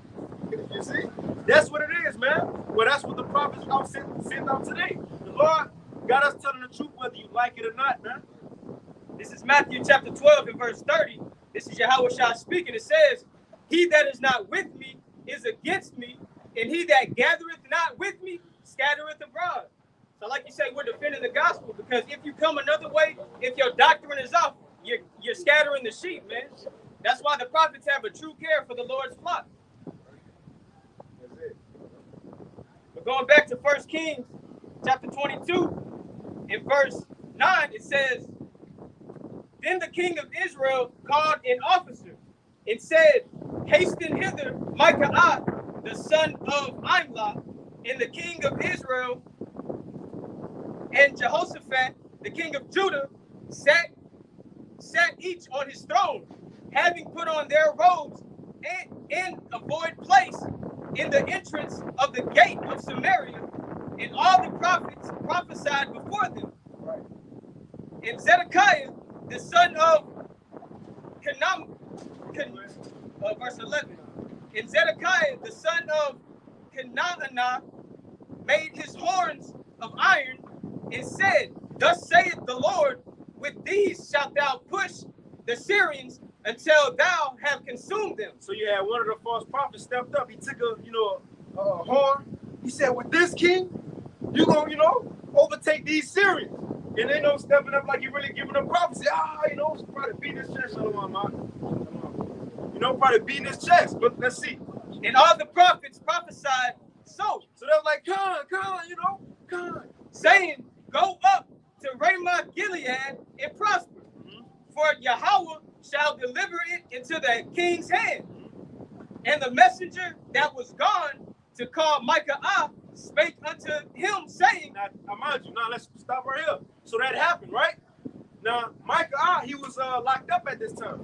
You see? That's what it is, man. Well, that's what the prophets out sent out today. The Lord got us telling the truth whether you like it or not, man. This is Matthew chapter 12 and verse 30. This is Yahushua speaking. It says, he that is not with me is against me, and he that gathereth not with me scattereth abroad. So like you say, we're defending the gospel, because if you come another way, if your doctrine is off, you're scattering the sheep, man. That's why the prophets have a true care for the Lord's flock. That's it. But going back to 1 Kings chapter 22, in verse 9, it says, then the king of Israel called an officer and said, hasten hither Micaiah, the son of Imlah, and the king of Israel, and Jehoshaphat, the king of Judah, sat each on his throne, having put on their robes, and in a void place in the entrance of the gate of Samaria, and all the prophets prophesied before them. And Zedekiah, the son of verse 11, and Zedekiah, the son of Kenanah, made his horns of iron, and said, thus saith the Lord, with these shalt thou push the Syrians until thou have consumed them. So you had one of the false prophets stepped up. He took a horn. He said, with this king, you're going to, overtake these Syrians. And they know stepping up like he really giving them prophecy. Probably beating his chest. Probably beating his chest. But let's see. And all the prophets prophesied so. So they was like, come, saying, go up to Ramoth Gilead and prosper. For Yahweh shall deliver it into the king's hand. And the messenger that was gone to call Micaiah spake unto him, saying, now mind you, now let's stop right here. So that happened, right? Now, Micaiah, he was locked up at this time.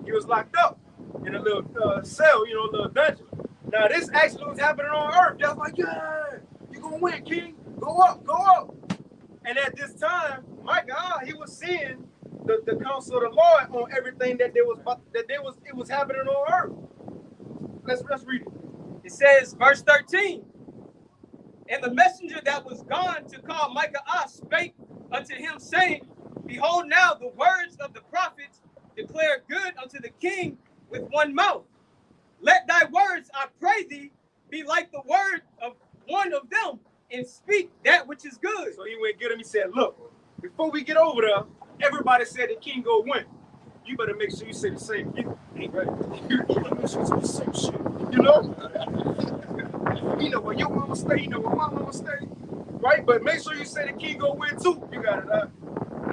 He was locked up in a little cell, a little dungeon. Now, this actually was happening on earth. They was like, yeah, you gonna win, king. Go up. And at this time, Micaiah, he was seeing the counsel of the Lord on everything it was happening on earth. Let's read it. It says, verse 13, and the messenger that was gone to call Micaiah spake unto him, saying, behold, now the words of the prophets declare good unto the king with one mouth. Let thy words, I pray thee, be like the word of one of them, and speak that which is good. So he went get him. He said, look, before we get over there, everybody said the king go win. You better make sure you say the same. You better make sure you say the same shit. You know where your mama stay. You know where my mama stay. Right? But make sure you say the king go win too. You got it, huh?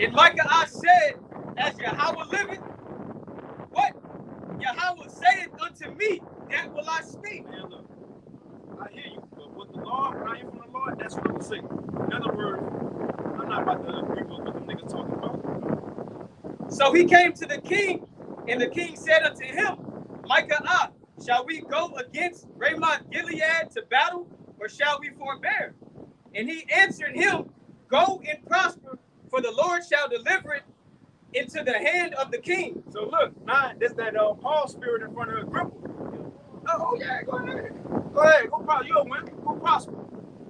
And Micaiah said, as Yahweh liveth, what Yahweh saith unto me, that will I speak. Man, look, I hear you, but what the Lord, when I hear from the Lord, that's what I'm saying. In other words, I'm not about to agree with what the niggas talking about. So he came to the king, and the king said unto him, Micaiah, shall we go against Ramoth Gilead to battle, or shall we forbear? And he answered him, go and prosper, for the Lord shall deliver it into the hand of the king. So look, now this that Paul spirit in front of Agrippa. Oh yeah, go ahead. Go prosper. You'll win. Go prosper.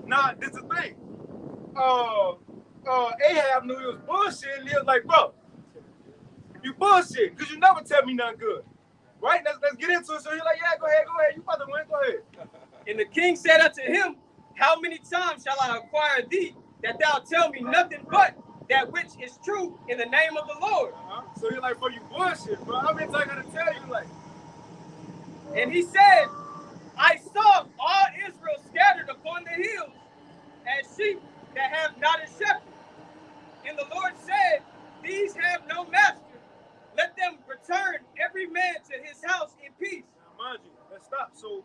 Now this is the thing. Ahab knew he was bullshit, and he was like, bro, you bullshit, because you never tell me nothing good. Right? Let's get into it. So he's like, yeah, go ahead. You about to win. Go ahead. And the king said unto him, how many times shall I acquire thee, that thou tell me nothing but that which is true in the name of the Lord? So he's like, bro, you bullshit, bro. How many times I gotta tell you, like? And he said, I saw all Israel scattered upon the hills as sheep that have not a shepherd. And the Lord said, these have no master. Let them return every man to his house in peace. Now, mind you, let's stop. So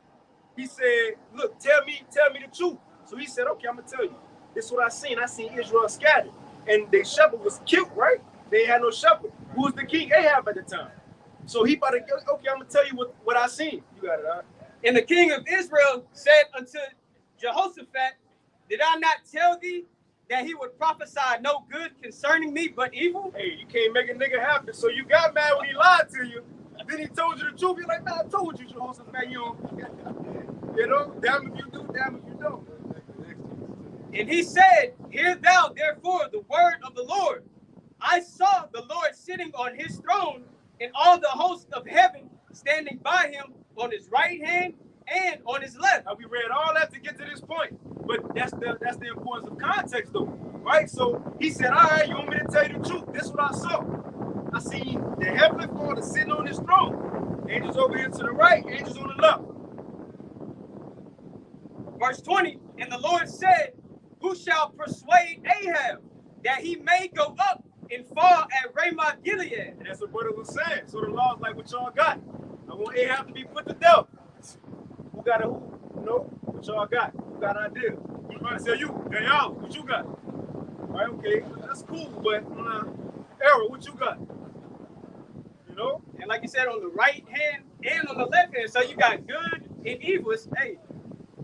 he said, look, tell me the truth. So he said, okay, I'm gonna tell you. This is what I seen. I seen Israel scattered. And their shepherd was killed, right? They had no shepherd. Who was the king? Ahab at the time. So he about to, okay, I'm gonna tell you what I seen. You got it, all right? And the king of Israel said unto Jehoshaphat, did I not tell thee that he would prophesy no good concerning me, but evil? Hey, you can't make a nigga happen. So you got mad when he lied to you. Then he told you the truth. You're like, man, I told you, Jehoshaphat, you don't. You know, damn if you do, damn if you don't. And he said, Hear thou therefore the word of the Lord. I saw the Lord sitting on his throne, and all the hosts of heaven standing by him on his right hand and on his left. Now we read all that to get to this point, but that's the importance of context, though, right? So he said, "All right, you want me to tell you the truth? This is what I saw. I seen the heavenly Father sitting on his throne. Angels over here to the right, angels on the left." Verse 20, and the Lord said, Who shall persuade Ahab that he may go up and fall at Ramoth Gilead? And that's what brother was saying. So the law's like, what y'all got? I want Ahab to be put to death. Who got a who? You know, what y'all got? Who got an idea? Who's trying to tell you? Hey, y'all, what you got? All right, okay, that's cool, but Errol, what you got? You know? And like you said, on the right hand and on the left hand. So you got good and evil. Hey,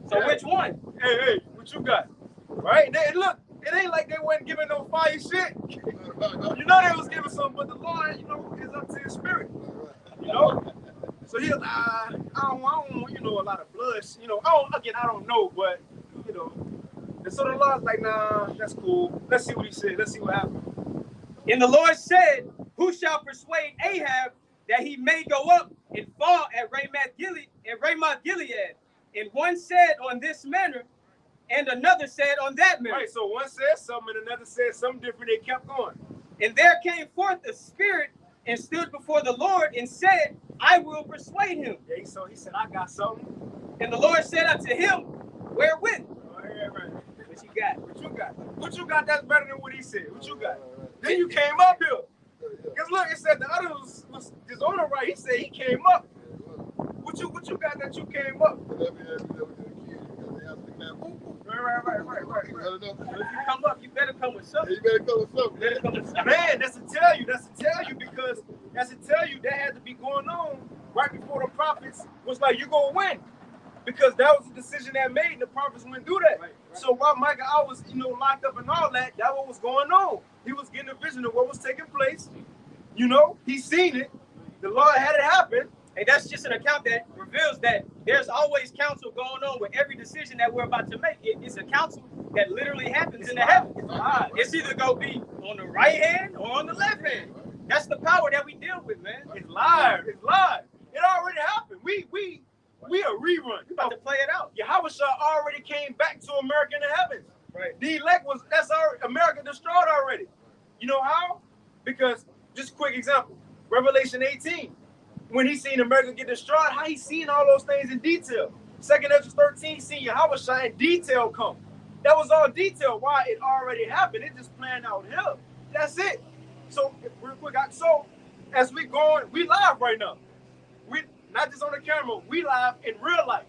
so which one? Hey, what you got? Right? And look, it ain't like they wasn't giving no fire shit. You know they was giving something, but the Lord, you know, is up to his spirit. You know? So he was like, I don't want, you know, a lot of blood. You know, I don't know, but, you know. And so the Lord's like, nah, that's cool. Let's see what he said. Let's see what happens. And the Lord said, Who shall persuade Ahab that he may go up and fall at Ramoth Gilead? And one said on this manner, and another said on that manner. Right, so one said something and another said something different. They kept going. And there came forth a spirit and stood before the Lord and said, I will persuade him. Yeah, so he said, I got something. And the Lord said unto him, Wherewith? Oh, yeah, right. What you got? What you got? What you got that's better than what he said? What you got? Then you came up here. Because look, it said the other was just on the right. He said he came up. What you got that you came up? Right. If you come up, you better come with something. You better come with something. Man, that's to tell you because that's to tell you that had to be going on right before the prophets was like, you're going to win. Because that was the decision that made, and the prophets wouldn't do that. Right. So while Micah, I was, you know, locked up and all that, that what was going on. He was getting a vision of what was taking place. You know, he seen it. The Lord had it happen. And that's just an account that reveals that there's always counsel going on with every decision that we're about to make. It's a counsel that literally happens in the heavens. It's either going to be on the right hand or on the left hand. That's the power that we deal with, man. It's live. It's live. It already happened. We a rerun. You about to play it out. Yahweh already came back to America in the heavens. Right. The elect that's already America destroyed already. You know how? Because just a quick example, Revelation 18. When he seen America get destroyed, how he seen all those things in detail. 2nd Ezra 13, seen Yahweh in detail come. That was all detail. Why? It already happened. It just planned out here. That's it. So real quick, so as we going, we live right now. We not just on the camera, we live in real life.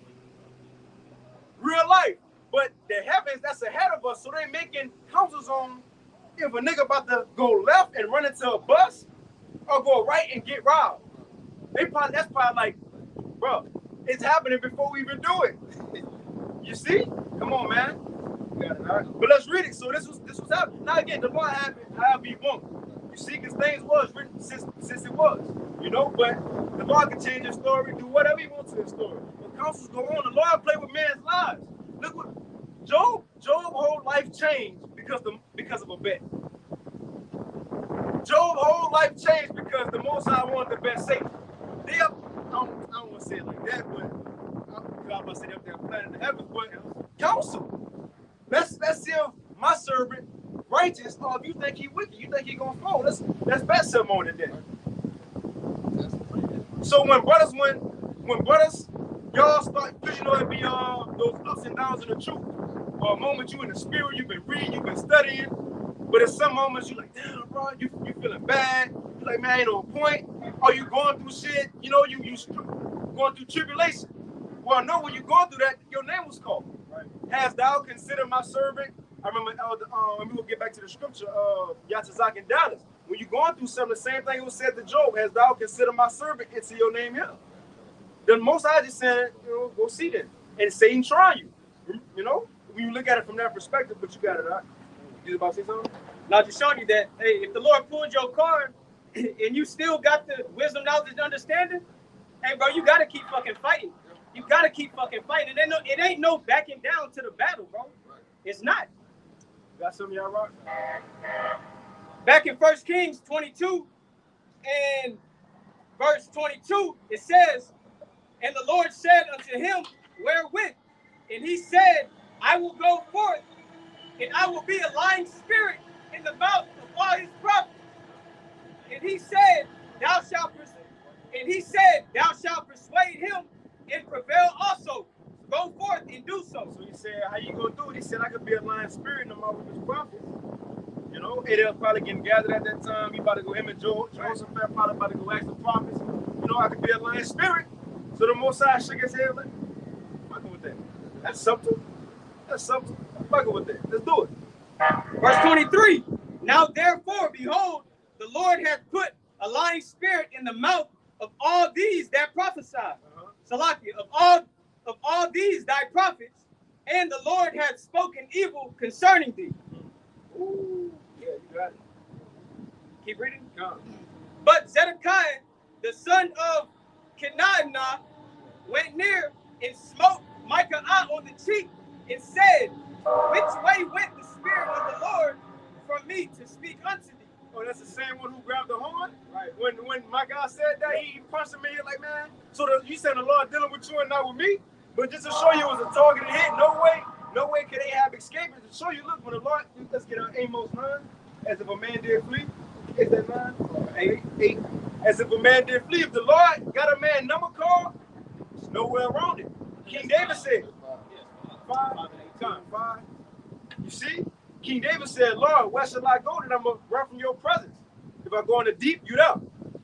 Real life. But the heavens that's ahead of us, so they making counsels on if a nigga about to go left and run into a bus or go right and get robbed. That's probably like, bro, it's happening before we even do it. You see? Come on, man. But let's read it. So this was happening. Now again, the Lord had it however he want. You see, because things was written since it was. You know, but the Lord can change his story, do whatever he wants to his story. But counsels go on. The Lord play with man's lives. Look what Job's whole life changed because of a bet. Job's whole life changed because the Most High wanted the best Satan. I don't want to say it like that, but I'm about to say up there planning the heavens, but counsel. Let's see if my servant righteous, or if you think he wicked, you think he gonna fall. Let's bet some more than that. So when brothers, y'all start, because you know it be those ups and downs in the truth. Or a moment you in the spirit, you've been reading, you've been studying, but at some moments you like, damn, bro, you feeling bad. You like, man, ain't on point. Or you going through shit, you know, you going through tribulation. Well, no, when you going through that, your name was called. Right. Hast thou considered my servant? I remember, we will get back to the scripture of Yatazak and Dallas. When you're going through something, the same thing was said to Job, hast thou considered my servant, and see your name here. The Most High just said, you know, go see them. And Satan try you. You know, when you look at it from that perspective, but you got it out. You about to say something? Now, just showing you that, hey, if the Lord pulled your card and you still got the wisdom, knowledge, and understanding, hey, bro, you got to keep fucking fighting. You gotta keep fucking fighting. It ain't no backing down to the battle, bro. It's not. Got some of y'all rock? Back in 1 Kings 22 and verse 22, it says, and the Lord said unto him, wherewith? And he said, I will go forth, and I will be a lying spirit in the mouth of all his prophets. And he said, thou shalt persuade him and prevail also. Go forth and do so. So he said, how you gonna do it? He said, I could be a lying spirit in the mouth of his prophets. You know, they'll probably getting gathered at that time. He about to go, him and Jehoshaphat probably about to go ask the prophets. You know, I could be a lying spirit. So the Most High shook his head like, fucking with that. That's something. That's something. Fucking with that. Let's do it. Verse 23. Now therefore, behold, the Lord hath put a lying spirit in the mouth of all these that prophesy. Salakia, of all these thy prophets, and the Lord hath spoken evil concerning thee. Ooh, yeah, you got it. Keep reading. But Zedekiah, the son of Kenana, went near and smote Micaiah on the cheek and said, which way went the spirit of the Lord from me to speak unto thee? Oh, that's the same one who grabbed the horn? Right. When my guy said that, he punched him in here like, man, so you said the Lord dealing with you and not with me? But just to show you it was a targeted hit, no way could Ahab escape it. To show you, look, when the Lord, let's get on Amos 9, as if a man did flee. Is that 9? 8. As if a man did flee. If the Lord got a man number card, there's nowhere around it. King David said, 5. You see? King David said, Lord, where shall I go that I'm going to run from your presence? If I go in the deep, you there.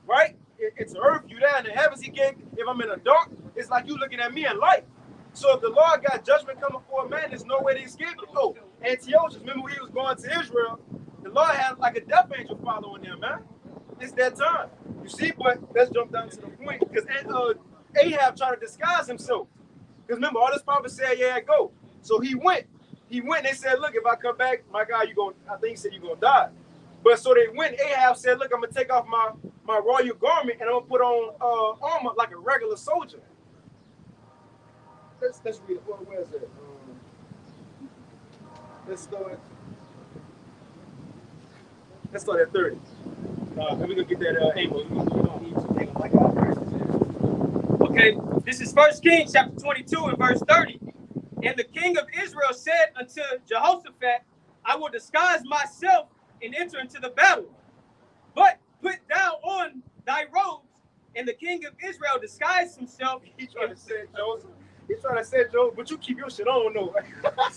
Right? It's earth, you there. In the heavens, he gave. If I'm in the dark, it's like you looking at me in light. So if the Lord got judgment coming for a man, there's no way to escape it. Oh, Antiochus, remember when he was going to Israel, the Lord had like a death angel following him, man. It's that time. You see, but let's jump down to the point. Because Ahab tried to disguise himself. Because remember, all this prophet said, yeah, go. So he went. He went and they said, look, if I come back, my God, I think he said you're going to die. But so they went. Ahab said, look, I'm going to take off my royal garment and I'm going to put on armor like a regular soldier. Let's read it. Where is it? Let's start at 30. And we're going to get that Amos. Okay, this is 1 Kings chapter 22 and verse 30. And the king of Israel said unto Jehoshaphat, I will disguise myself and enter into the battle. But put thou on thy robes. And the king of Israel disguised himself. He tried to say Joseph. He's trying to say Joseph, but you keep your shit on, though.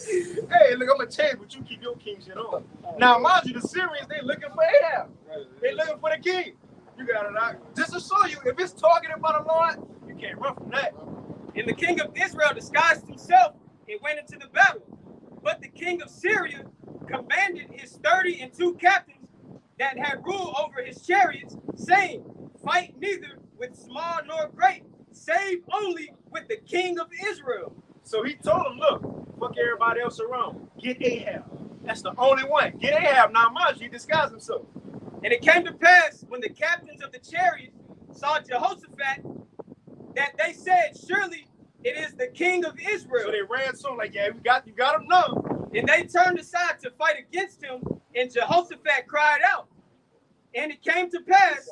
Hey, look, I'm going to change, but you keep your king shit on. Now, mind you, the Syrians, they looking for Ahab. They looking for the king. You got it out. Just to show you, if it's targeted by the Lord, you can't run from that. And the king of Israel disguised himself and went into the battle. But the king of Syria commanded his 32 captains that had rule over his chariots, saying, fight neither with small nor great, save only with the king of Israel. So he told them, look, fuck everybody else around. Get Ahab. That's the only one. Get Ahab. Now, mind you, he disguised himself. And it came to pass, when the captains of the chariots saw Jehoshaphat, that they said, surely it is the king of Israel. So they ran to him like, yeah, you got him now. And they turned aside to fight against him, and Jehoshaphat cried out. And it came to pass,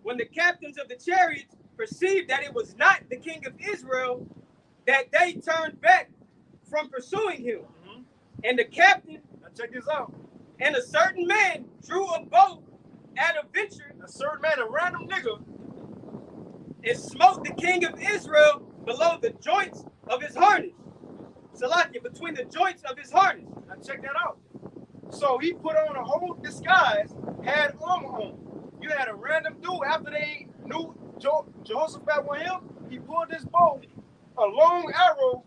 when the captains of the chariots perceived that it was not the king of Israel, that they turned back from pursuing him. And the captain, now check this out. And a certain man drew a bow at a venture. A certain man, a random nigga, and smote the king of Israel below the joints of his harness. Salakia, between the joints of his harness. Now check that out. So he put on a whole disguise, had armor on. You had a random dude, after they knew Jehoshaphat was him, he pulled this bow, a long arrow.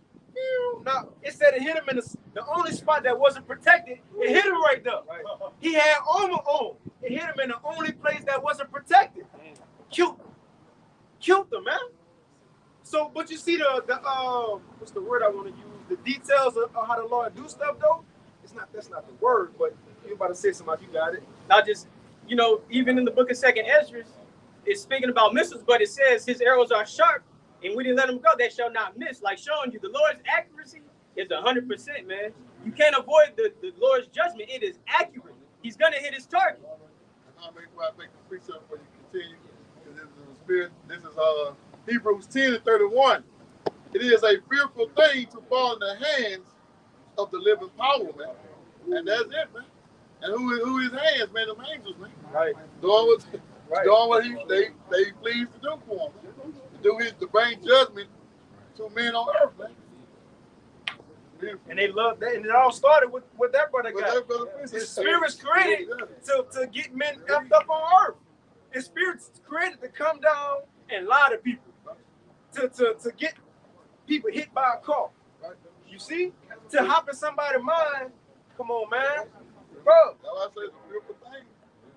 Now, it said it hit him in the only spot that wasn't protected. It hit him right there. Right. He had armor on. It hit him in the only place that wasn't protected. Killed them, man. So, but you see the what's the word I want to use? The details of how the Lord do stuff, though. That's not the word, but you about to say something. You got it. Not just, even in the book of 2nd Esdras, it's speaking about missiles, but it says his arrows are sharp, and when he let them go, they shall not miss. Like showing you the Lord's accuracy is 100%, man. You can't avoid the Lord's judgment. It is accurate. He's gonna hit his target. I'll make the precept before you continue. Because this is the spirit. This is Hebrews 10:31. It is a fearful thing to fall in the hands of the living power, man. And that's it, man. And who his hands, man? Them angels, man. Right. Doing Right. what they pleased to do for him. To bring judgment to men on earth, man. Beautiful. And they love that. And it all started with what that brother But got. that brother Chris The is- spirit's created to get men effed up on earth. The spirit's created to come down and lie to people. To get people hit by a car. Right. You see? To hop in somebody's mind. Come on, man. Bro. That's why I say it's a beautiful thing.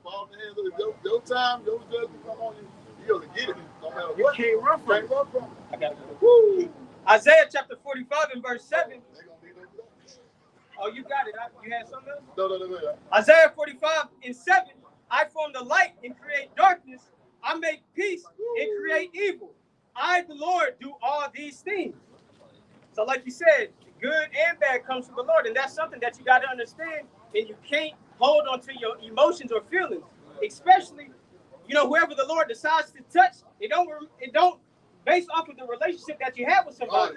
Fall in the hands of your time, your judgment come on you. You gotta get it. No matter You what. can't run from Can't it. run from it. I got it. Woo. Isaiah chapter 45 and verse 7. They gonna need them. Oh, you got it. You had something else? No. Isaiah 45 and 7. I form the light and create darkness. I make peace and create evil. I, the Lord, do all these things. So like you said, good and bad comes from the Lord. And that's something that you got to understand. And you can't hold on to your emotions or feelings. Especially, whoever the Lord decides to touch, it don't based off of the relationship that you have with somebody.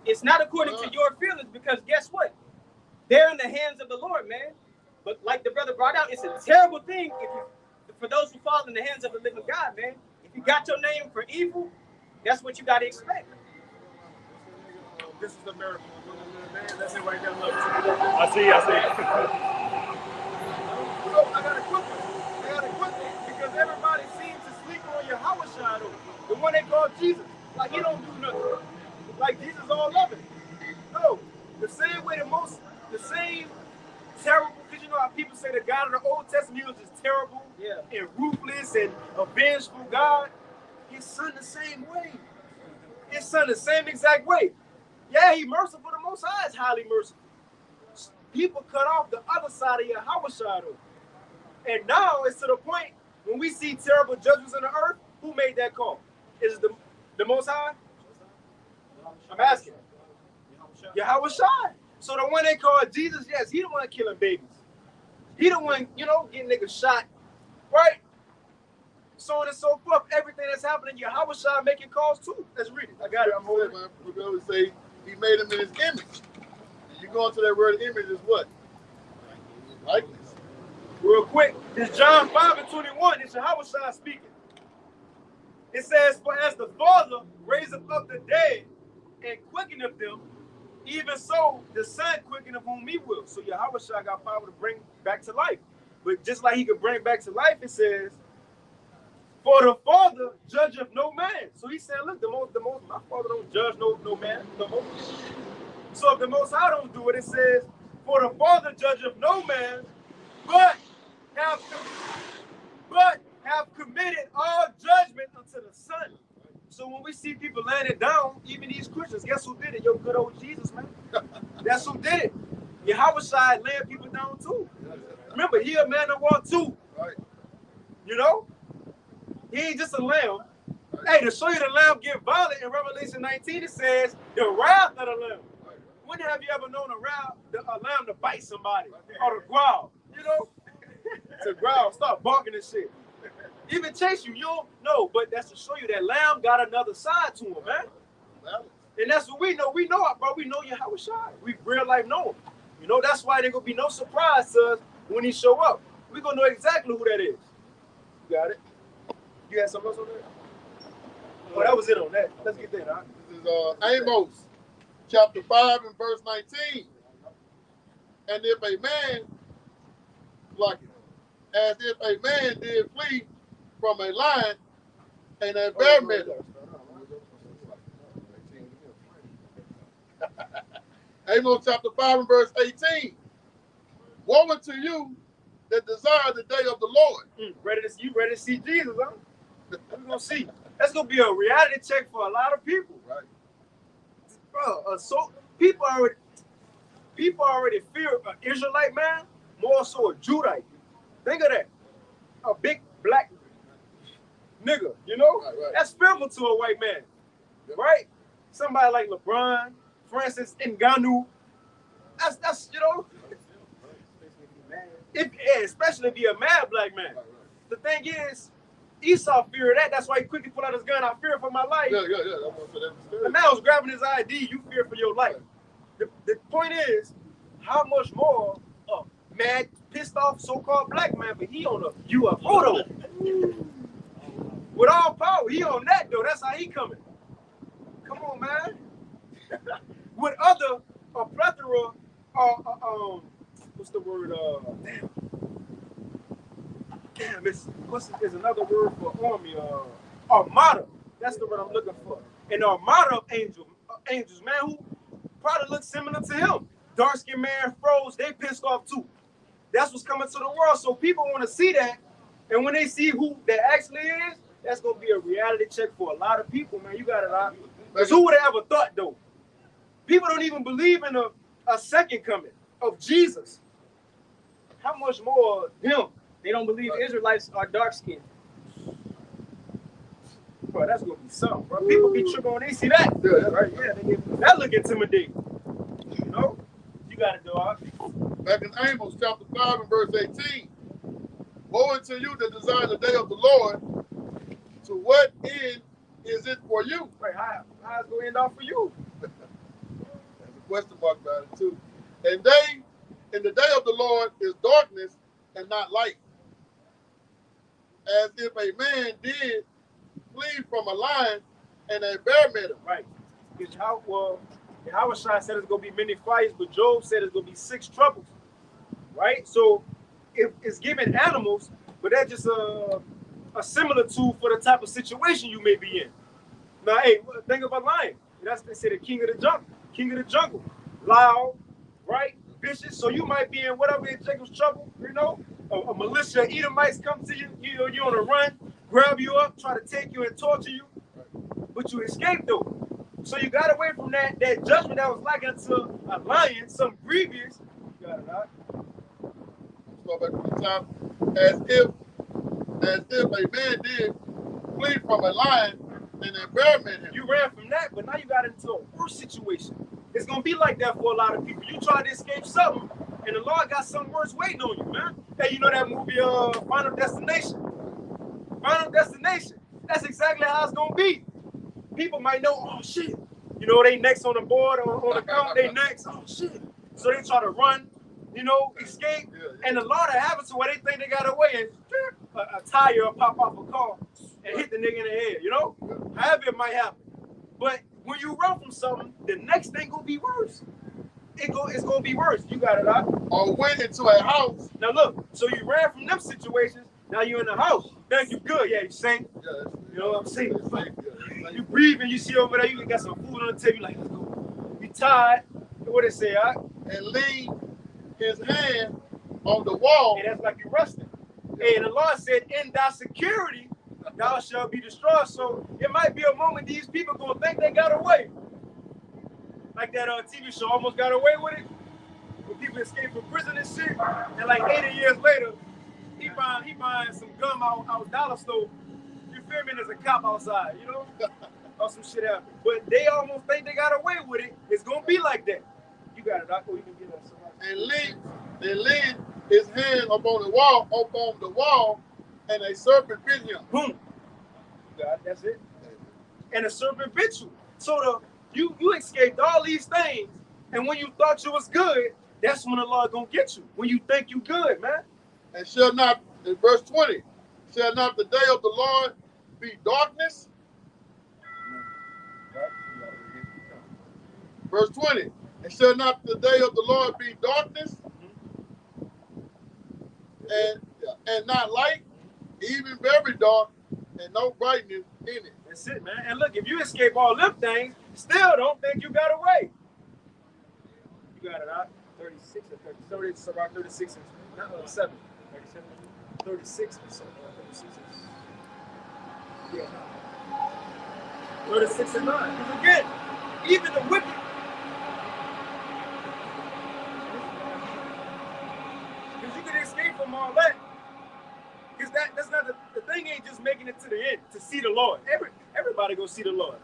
It's not according to your feelings, because guess what? They're in the hands of the Lord, man. But like the brother brought out, it's a terrible thing for those who fall in the hands of the living God, man. If you got your name for evil, that's what you got to expect. This is the miracle. Man, that's it right there. Look. I see. So I got a quick one. Because everybody seems to sleep on Yahweh Shadow, the one they call Jesus. Like he don't do nothing. Like Jesus all loving. No, the same way the same terrible, because you know how people say the God of the Old Testament, he was just terrible and ruthless and a vengeful God. His son the same way. His son the same exact way. Yeah, he merciful. The Most High is highly merciful. People cut off the other side of Yahweh Shadow. And now it's to the point when we see terrible judgments in the earth, who made that call? Is it the Most High? I'm asking. Yahweh Shai. So the one they call Jesus, yes, he the one killing babies. He the one, getting niggas shot. Right? So on and so forth. Everything that's happening, Yahweh Shai making calls too. Let's read it. I got it. I'm holding it. We always say he made him in his image. You go into that word image is what? Likeness. Real quick, it's John 5:21. It's Yahweh Shai speaking. It says, "For as the Father raiseth up the dead and quickeneth them, even so the Son quickeneth whom he will." So Yahweh Shai got power to bring back to life. But just like he could bring back to life, it says, "For the Father judgeth no man." So he said, look, the most, my Father don't judge no man no more. So if the Most High don't do it, it says, "For the Father judgeth no man, but have committed all judgment unto the Son." So when we see people laying it down, even these Christians, guess who did it? Your good old Jesus, man. That's who did it. Yahweh Shai laying people down too. Remember, he a man of war too. Right. He ain't just a lamb. Hey, to show you the lamb get violent in Revelation 19, it says the wrath of the lamb. When have you ever known a lamb to bite somebody or to growl? To growl, start barking and shit. Even chase you, you don't know, but that's to show you that lamb got another side to him, man. And that's what we know. We know it, bro. We know Yahweh Shai. We real life know him. That's why there gonna be no surprise to us when he show up. We gonna know exactly who that is. You got it? You had something else on that? Oh, that was it on that. Let's get that, all right? This is Amos, chapter 5 and verse 19. And if a man, as if a man did flee from a lion and a bear met him. Amos chapter 5 and verse 18. Woe unto you that desire the day of the Lord. You ready to see Jesus, huh? We're gonna see. That's gonna be a reality check for a lot of people. Right. Bro, so people already fear an Israelite man more so a Judite. Think of that. A big black nigga, you know? Right. That's fearful to a white man, right? Somebody like LeBron, Francis Ngannou, that's you know, especially if you're a mad black man. The thing is, Esau feared that. That's why he quickly pulled out his gun. I fear for my life. Yeah. The man was grabbing his ID. You fear for your life. The point is, how much more a mad, pissed off, so-called black man, but he on a UFO though. With all power, he on that though. That's how he coming. Come on, man. With other, a plethora, what's the word? There's another word for army. Armada. That's the word I'm looking for. An armada of angels, man, who probably look similar to him. Dark skinned man, froze, they pissed off too. That's what's coming to the world. So people want to see that. And when they see who that actually is, that's going to be a reality check for a lot of people, man. You got it out. Because who would have ever thought, though? People don't even believe in a second coming of Jesus. How much more him? They don't believe Israelites are dark skinned. Bro, that's going to be something, bro. People be tripping when they see that. Yeah. Right? Yeah, that look intimidating. You know? You got it, dog. Back in Amos chapter 5 and verse 18. Woe unto you that desire the day of the Lord. To what end is it for you? Right, how's it going to end off for you? There's a question mark about it too. And they, in the day of the Lord, is darkness and not light. As if a man did flee from a lion and a bear met him. Right. Because Yahweh said it's going to be many fires, but Job said it's going to be 6 troubles. Right? So it's giving animals, but that's just a similar tool for the type of situation you may be in. Now, hey, think of a lion. That's they say the king of the jungle. Loud, right? Vicious. So you might be in whatever in Jacob's trouble, you know? A militia of Edomites come to you, you're on a run, grab you up, try to take you and torture you, but you escaped though. So you got away from that judgment that was likened to a lion, some grievous. You got it out. Go back to the top. As if a man did flee from a lion and a bear met him. You ran from that, but now you got into a worse situation. It's gonna be like that for a lot of people. You try to escape something, and the Lord got something worse waiting on you, man. Hey, you know that movie, Final Destination? Final Destination. That's exactly how it's gonna be. People might know, oh shit. You know, they next on the board, on the count, they next. Oh shit. So they try to run, you know, escape. And the Lord that happens to where they think they got away, and a tire will pop off a car and hit the nigga in the head, you know? However it might happen. But when you run from something, the next thing gonna be worse. It's gonna be worse. You got it out. Or went into a house. Now look, so you ran from them situations, now you're in the house. Think you good, yeah, you sing. Yeah, you know what I'm saying? You breathing, you see over there, you got some food on the table, you like, let's go. You tired, what it say, all right? And lean his hand on the wall. And that's like you resting. And the Lord said, in thy security, thou shalt be destroyed. So it might be a moment these people gonna think they got away. Like that TV show Almost Got Away With It. When people escape from prison and shit. And like 80 years later, he buying some gum out dollar store. You feel me? There's a cop outside, you know? Or some shit happened. But they almost think they got away with it. It's gonna be like that. You got it, Doc. You can get that. And lean his hand up on the wall, and a serpent bit him. Boom. You got it. That's it. And a serpent bit you. So you escaped all these things, and when you thought you was good, that's when the Lord gonna get you. When you think you good, man. And shall not, in verse 20, shall not the day of the Lord be darkness? Verse 20, and shall not the day of the Lord be darkness? And not light, even very dark, and no brightness in it. That's it, man. And look, if you escape all them things, still don't think you got away. You got it out. 36 or 30. It's around 36 and not 7. 37. 36 or so. 36 is, yeah. 36 and 9. Because again, even the wicked. Because you can escape from all that. Because that's not the thing. Ain't just making it to the end to see the Lord. Everybody gonna see the Lord.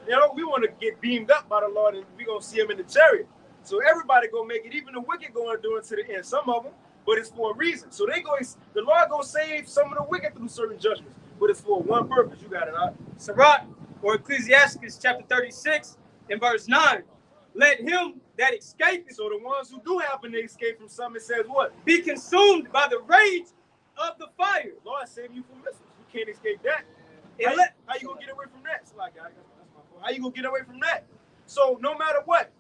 You know, we want to get beamed up by the Lord, and we gonna see Him in the chariot. So everybody gonna make it. Even the wicked gonna do it to the end. Some of them, but it's for a reason. So the Lord gonna save some of the wicked through certain judgments, but it's for one purpose. You got it, right? Sirach, or Ecclesiastes chapter 36 and verse 9. Let him that escapeth. So the ones who do happen to escape from something, it says what? Be consumed by the rage of the fire. Lord save you from missiles. You can't escape that. How you gonna get away from that? It's like, how you gonna get away from that? So no matter what,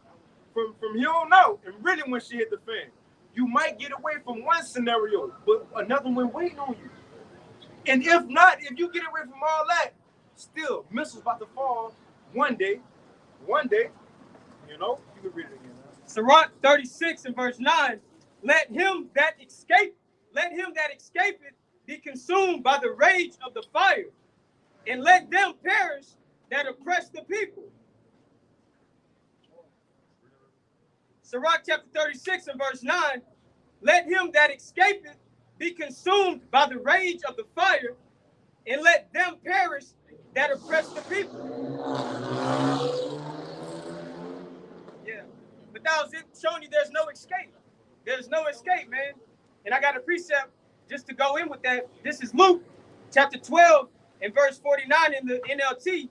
from here on out, and really when she hit the fan, you might get away from one scenario, but another one waiting on you. And if not, if you get away from all that, still missiles about to fall one day, you know. You can read it again. Sirach 36 and verse 9. Let him that escapeth be consumed by the rage of the fire, and let them perish that oppress the people. Sirach chapter 36 and verse 9. Let him that escapeth be consumed by the rage of the fire, and let them perish that oppress the people. Yeah. But that was it, showing you there's no escape. There's no escape, man. And I got a precept just to go in with that. This is Luke chapter 12 and verse 49 in the NLT.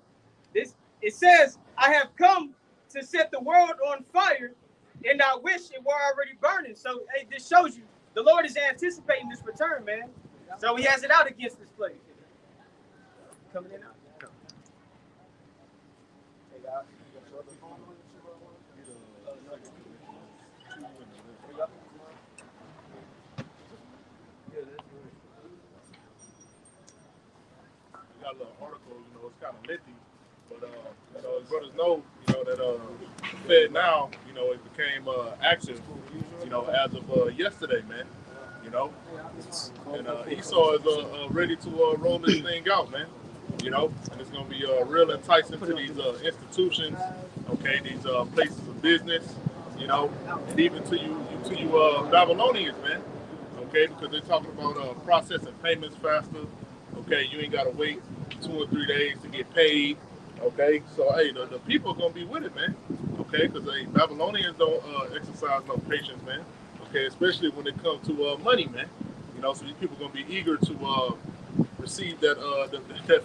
It says, I have come to set the world on fire, and I wish it were already burning. So hey, this shows you the Lord is anticipating this return, man. So He has it out against this place. Coming in out. Got a little article, you know, it's kind of lengthy, but you know, as brothers know, you know that Fed now, you know, it became active, you know, as of yesterday, man. You know, and Esau is ready to roll this thing out, man. You know, and it's gonna be real enticing to these institutions, okay, these places of business, you know, and even to you Babylonians, man. Okay, because they're talking about processing payments faster. Okay, you ain't gotta wait 2 or 3 days to get paid. Okay, so hey, the people are gonna be with it, man. Okay, because Babylonians don't exercise no patience, man. Okay, especially when it comes to money, man. You know, so these people are gonna be eager to receive that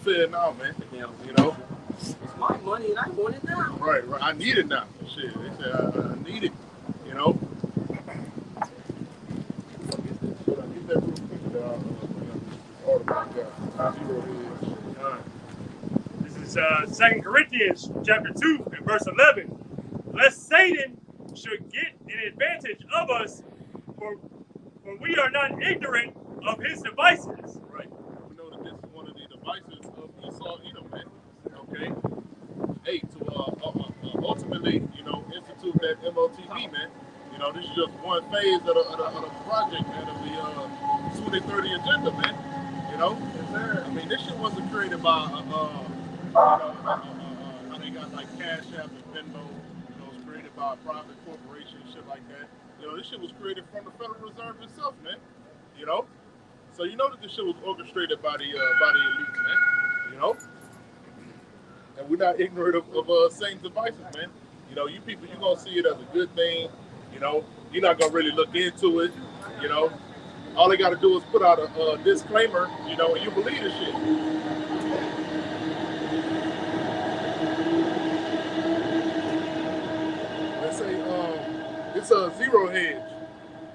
Fed now, man. You know, It's my money and I want it now. right. I need it now. Shit, they say I need it. You know. This is 2 Corinthians chapter 2 and verse 11. Lest Satan should get an advantage of us, for we are not ignorant of his devices. Right. We know that this is one of the devices of Esau Edom, man. Okay. Hey, to ultimately, you know, institute that MOTV, man. You know, this is just one phase of the project, man, of the 2030 agenda, man. You know, I mean, this shit wasn't created by, how they got like Cash App and Venmo. You know, it was created by a private corporation, shit like that. You know, this shit was created from the Federal Reserve itself, man. You know, so you know that this shit was orchestrated by the elites, man. You know, and we're not ignorant of Satan's devices, man. You know, you people, you're gonna see it as a good thing. You know, you're not gonna really look into it. You know, all they gotta do is put out a disclaimer. You know, and you believe this shit. Let's say it's a zero hedge.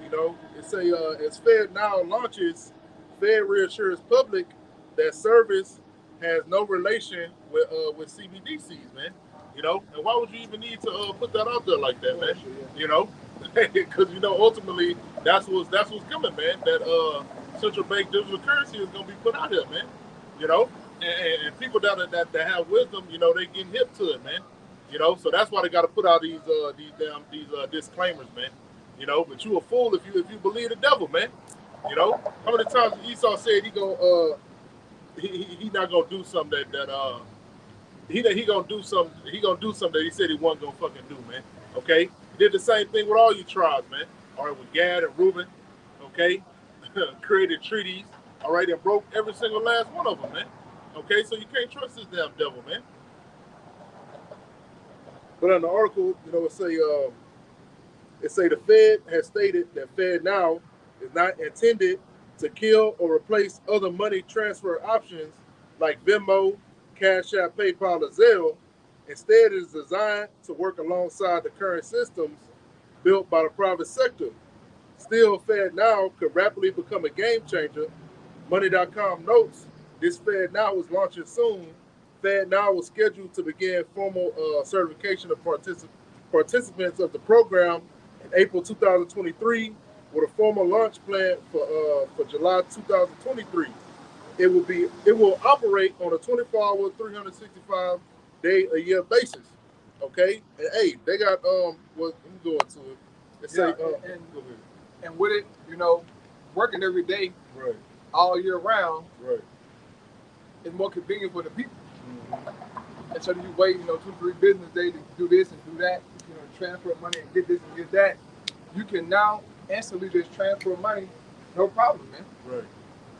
You know, it say as Fed now launches, Fed reassures public that service has no relation with CBDCs, man. You know, and why would you even need to put that out there like that, man? You know, because you know ultimately that's what's coming, man. That central bank digital currency is gonna be put out here, man. You know, and people that have wisdom, you know, they getting hip to it, man. You know, so that's why they got to put out these disclaimers, man. You know, but you a fool if you believe the devil, man. You know, how many times Esau said he not gonna do something he gonna do something that he said he wasn't gonna fucking do, man. Okay, he did the same thing with all you tribes, man. All right, with Gad and Reuben, okay, created treaties, all right, and broke every single last one of them, man. Okay, so you can't trust this damn devil, man. But in the article, it say the Fed has stated that FedNow is not intended to kill or replace other money transfer options like Venmo, Cash App, PayPal, or Zelle. Instead, it is designed to work alongside the current systems built by the private sector. Still, FedNow could rapidly become a game changer. Money.com notes this FedNow is launching soon. FedNow was scheduled to begin formal certification of participants of the program in April 2023, with a formal launch plan for July 2023. It will operate on a 24-hour, 365-day-a-year basis. Okay, and hey, they got what I'm going to it. It say, and with it, working every day, right, all year round, right, is more convenient for the people. And so you wait, 2-3 business days to do this and do that, transfer money and get this and get that. You can now instantly just transfer money, no problem, man. right.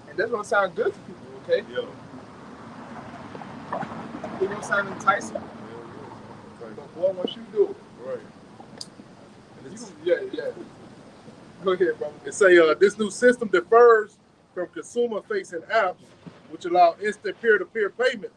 And that's gonna sound good to people, okay? Yeah. It's gonna sound enticing. But boy, once you do it, Right. yeah. Go ahead, bro. It say this new system differs from consumer-facing apps, which allow instant peer-to-peer payments.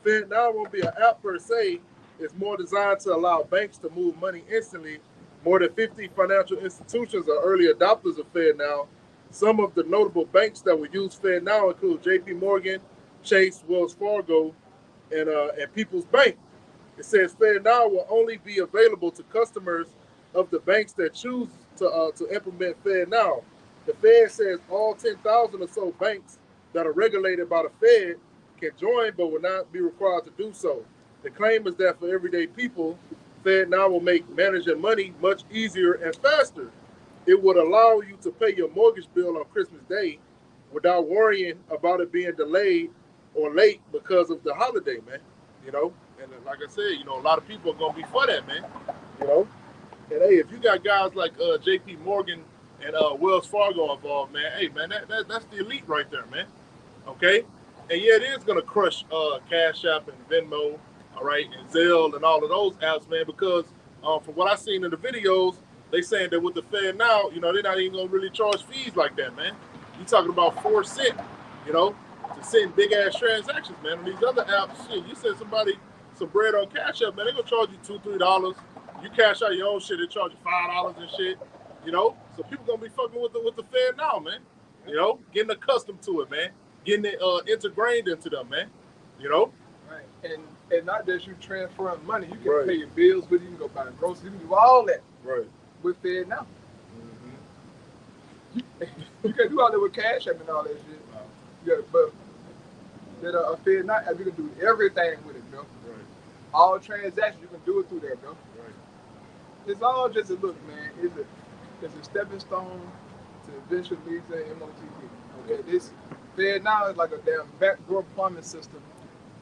FedNow won't be an app per se. It's more designed to allow banks to move money instantly. More than 50 financial institutions are early adopters of FedNow. Some of the notable banks that will use FedNow include J.P. Morgan, Chase, Wells Fargo, and People's Bank. It says FedNow will only be available to customers of the banks that choose to implement FedNow. The Fed says all 10,000 or so banks that are regulated by the Fed can join, but will not be required to do so. The claim is that for everyday people, FedNow will make managing money much easier and faster. It would allow you to pay your mortgage bill on Christmas Day without worrying about it being delayed or late because of the holiday, man. And like I said, a lot of people are gonna be for that, man. And hey, if you got guys like J.P. Morgan and Wells Fargo involved, man, hey, man, that's the elite right there, man. Okay, and yeah, it is gonna crush Cash App and Venmo, all right, and Zelle and all of those apps, man, because from what I seen in the videos, they saying that with the FedNow, they're not even gonna really charge fees like that, man. You talking about 4 cents, to send big ass transactions, man. On these other apps, shit, you send somebody some bread on Cash App, man, they gonna charge you $2-3. You cash out your own shit, they charge you $5 and shit. So people gonna be fucking with the FedNow, man. Getting accustomed to it, man. Getting it integrated into them, man. Right. And not just you transferring money, you can pay your bills with it, you can go buy groceries, you can do all that. Right. With FedNow. You can do all that with Cash App and all that shit. Wow. Yeah, but that FedNow app, you can do everything with it, bro. Right. All transactions, you can do it through there, bro. Right. It's all just a look, man. It's a stepping stone to eventually lead to MOTP. Okay, this FedNow is like a damn backdoor plumbing system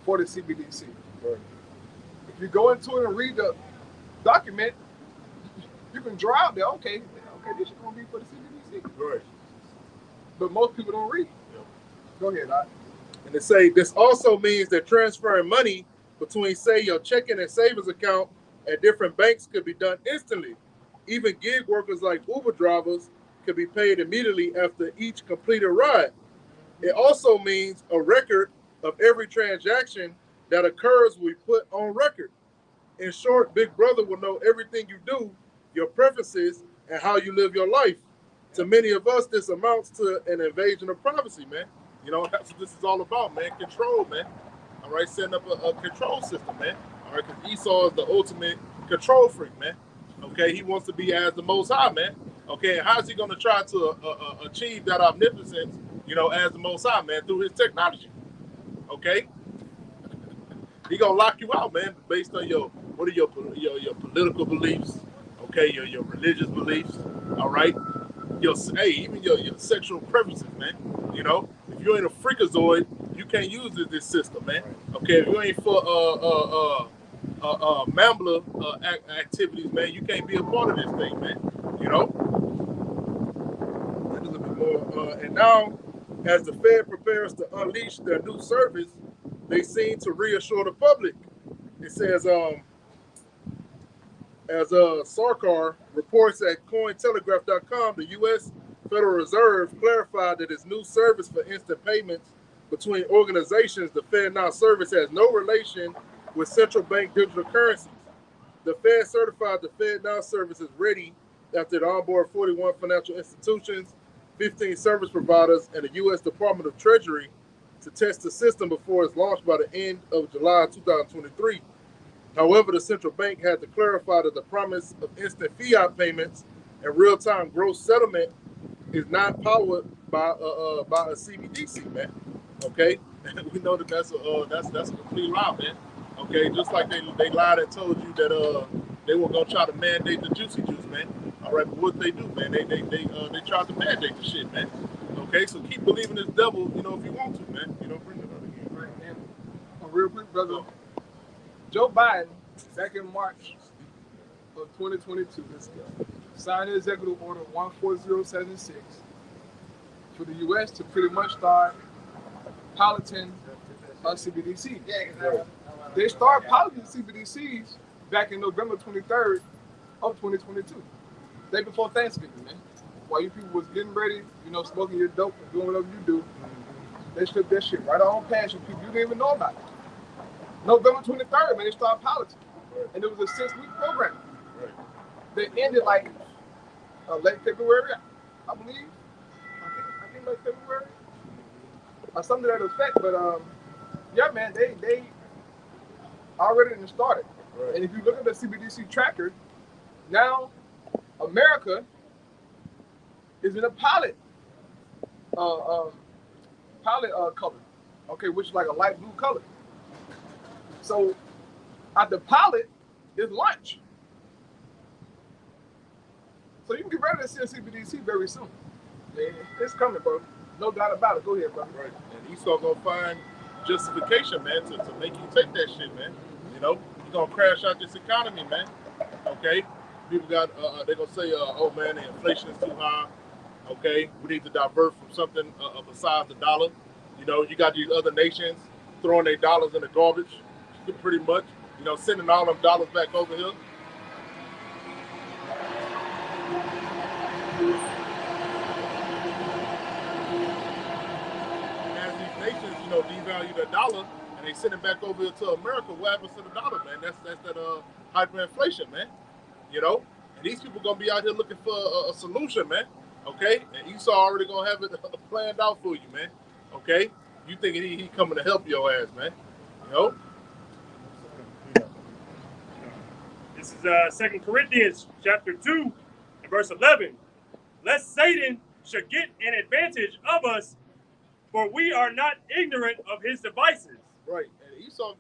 for the CBDC. Right. If you go into it and read the document, you can draw out there, okay, this is gonna be for the CBDC. Right. But most people don't read. Yep. Go ahead, Doc. And they say this also means that transferring money between, say, your checking and savings account at different banks could be done instantly. Even gig workers like Uber drivers could be paid immediately after each completed ride. It also means a record of every transaction that occurs will be put on record. In short, Big Brother will know everything you do, your preferences, and how you live your life. To many of us, this amounts to an invasion of privacy, man. That's what this is all about, man. Control, man. All right, setting up a control system, man. All right, because Esau is the ultimate control freak, man. Okay, he wants to be as the Most High, man. Okay, and how's he going to try to achieve that omnipotence, as the Most High, man, through his technology? Okay, he gonna lock you out, man, based on your political beliefs. Okay, your religious beliefs. All right, even your sexual preferences, man. If you ain't a freakazoid, you can't use this system, man. Okay, if you ain't for Mambler activities, man, you can't be a part of this thing, man. A little bit more. And now As the Fed prepares to unleash their new service, they seem to reassure the public. It says, as Sarkar reports at Cointelegraph.com, the U.S. Federal Reserve clarified that its new service for instant payments between organizations, the FedNow service, has no relation with central bank digital currencies. The Fed certified the FedNow service is ready after it onboarded 41 financial institutions, 15 service providers, and the U.S. Department of Treasury to test the system before it's launched by the end of July 2023. However, the central bank had to clarify that the promise of instant fiat payments and real-time gross settlement is not powered by a CBDC, man. Okay, we know that that's a complete lie, man. Okay, just like they lied and told you that they were gonna try to mandate the juicy juice, man. All right, but what they do, man? They tried to mandate the shit, man. Okay, so keep believing this devil, you know, if you want to, man. You know, bring it up again. Right, and real quick, brother. Joe Biden, back in March of 2022, signed the Executive Order 14076 for the U.S. to pretty much start piloting CBDC. They started piloting CBDCs back in November 23rd of 2022, day before Thanksgiving, man. While you people was getting ready, you know, smoking your dope and doing whatever you do, they slipped that shit right on past you people. You didn't even know about it. November 23rd, man, they started piloting. And it was a 6-week program. They ended like late February, I believe. I think late February. Or something to that effect. But yeah, man, they already started. Right. And if you look at the CBDC tracker, now America is in a pilot color, okay, which is like a light blue color. So at the pilot is lunch. So you can get ready to see a CBDC very soon. It's coming, bro. No doubt about it. Go ahead, bro. Right. And Esau gonna find justification, man, to make you take that shit, man. You know, you're gonna crash out this economy, man. Okay? People got they're gonna say, oh man, the inflation is too high. Okay, we need to divert from something besides the dollar. You know, you got these other nations throwing their dollars in the garbage, pretty much. You know, sending all them dollars back over here. As these nations, you know, devalue the dollar and they send it back over here to America, what happens to the dollar, man? That's that hyperinflation, man. You know, and these people gonna be out here looking for a solution, man. Okay, and Esau already gonna have it planned out for you, man. Okay, you thinking he coming to help your ass, man? You know. This is 2 Corinthians chapter 2 and verse 11. Lest Satan should get an advantage of us, for we are not ignorant of his devices. Right, and Esau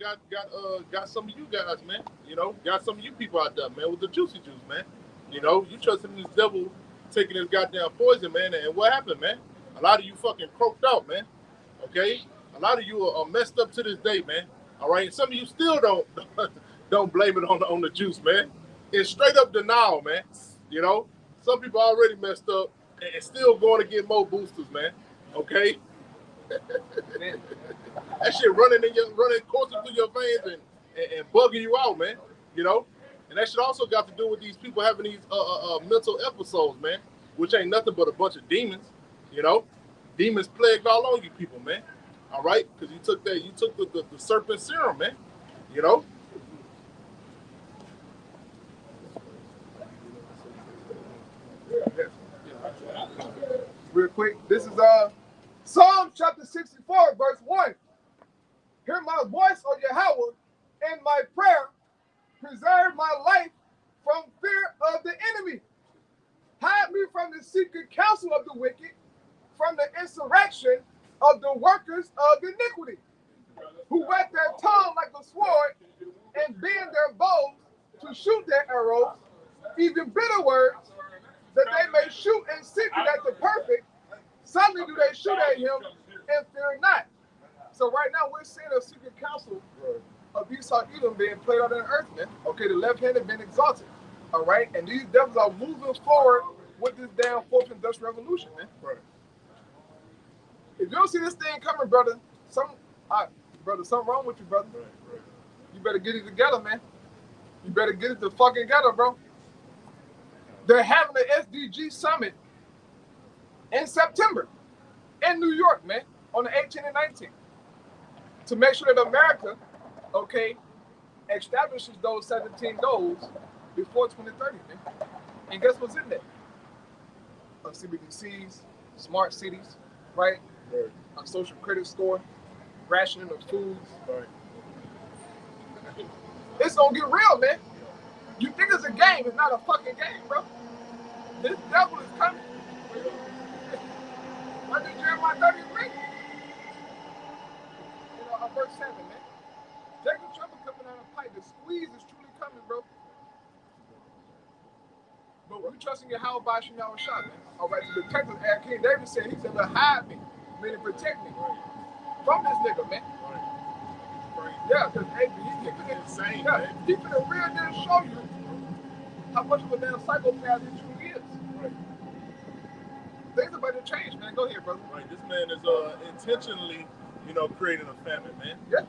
got some of you guys, man. You know, got some of you people out there, man, with the juicy juice, man. You know, you trusting this devil taking this goddamn poison, man, and what happened, man? A lot of you fucking croaked out, man. Okay, a lot of you are messed up to this day, man. All right, and some of you still don't blame it on the juice, man. It's straight up denial, man. You know, some people already messed up and still going to get more boosters, man. Okay, that shit running coursing through your veins and bugging you out, man. You know. And that shit also got to do with these people having these mental episodes, man, which ain't nothing but a bunch of demons, you know. Demons plagued all on you people, man. All right, because you took the serpent serum, man. You know. Real quick, this is Psalm chapter 64, verse 1. Hear my voice, O Yahweh, and my prayer. Preserve my life from fear of the enemy. Hide me from the secret counsel of the wicked, from the insurrection of the workers of iniquity, who whet their tongue like a sword and bend their bows to shoot their arrows, even bitter words, that they may shoot in secret at the perfect. Suddenly do they shoot at him and fear not. So right now we're seeing a secret counsel of Esau Edom being played out on the earth, man. Okay, the left hand has been exalted. All right, and these devils are moving forward with this damn fourth industrial revolution, man. Right. If you don't see this thing coming, brother, something wrong with you, brother. Right. You better get it together, man. You better get it to fucking together, bro. They're having the SDG summit in September in New York, man, on the 18th and 19th, to make sure that America, okay, establishes those 17 goals before 2030, man. And guess what's in there? CBDCs, smart cities, right? A social credit score, rationing of foods. Right. It's gonna get real, man. You think it's a game, it's not a fucking game, bro. This devil is coming. What did Jeremiah 33? Verse 7, man. Jacob Trouble coming out of the pipe. The squeeze is truly coming, bro. But we trusting your how by Shem Yahushua, man. All right, so the text of King David said, he said, hide me, meaning protect me from this nigga, man. Right. Yeah, because He's insane, yeah, man. he finna real deal show you how much of a damn psychopath he truly is. Right. Things about to change, man. Go ahead, brother. Right. This man is intentionally, creating a famine, man. Yeah.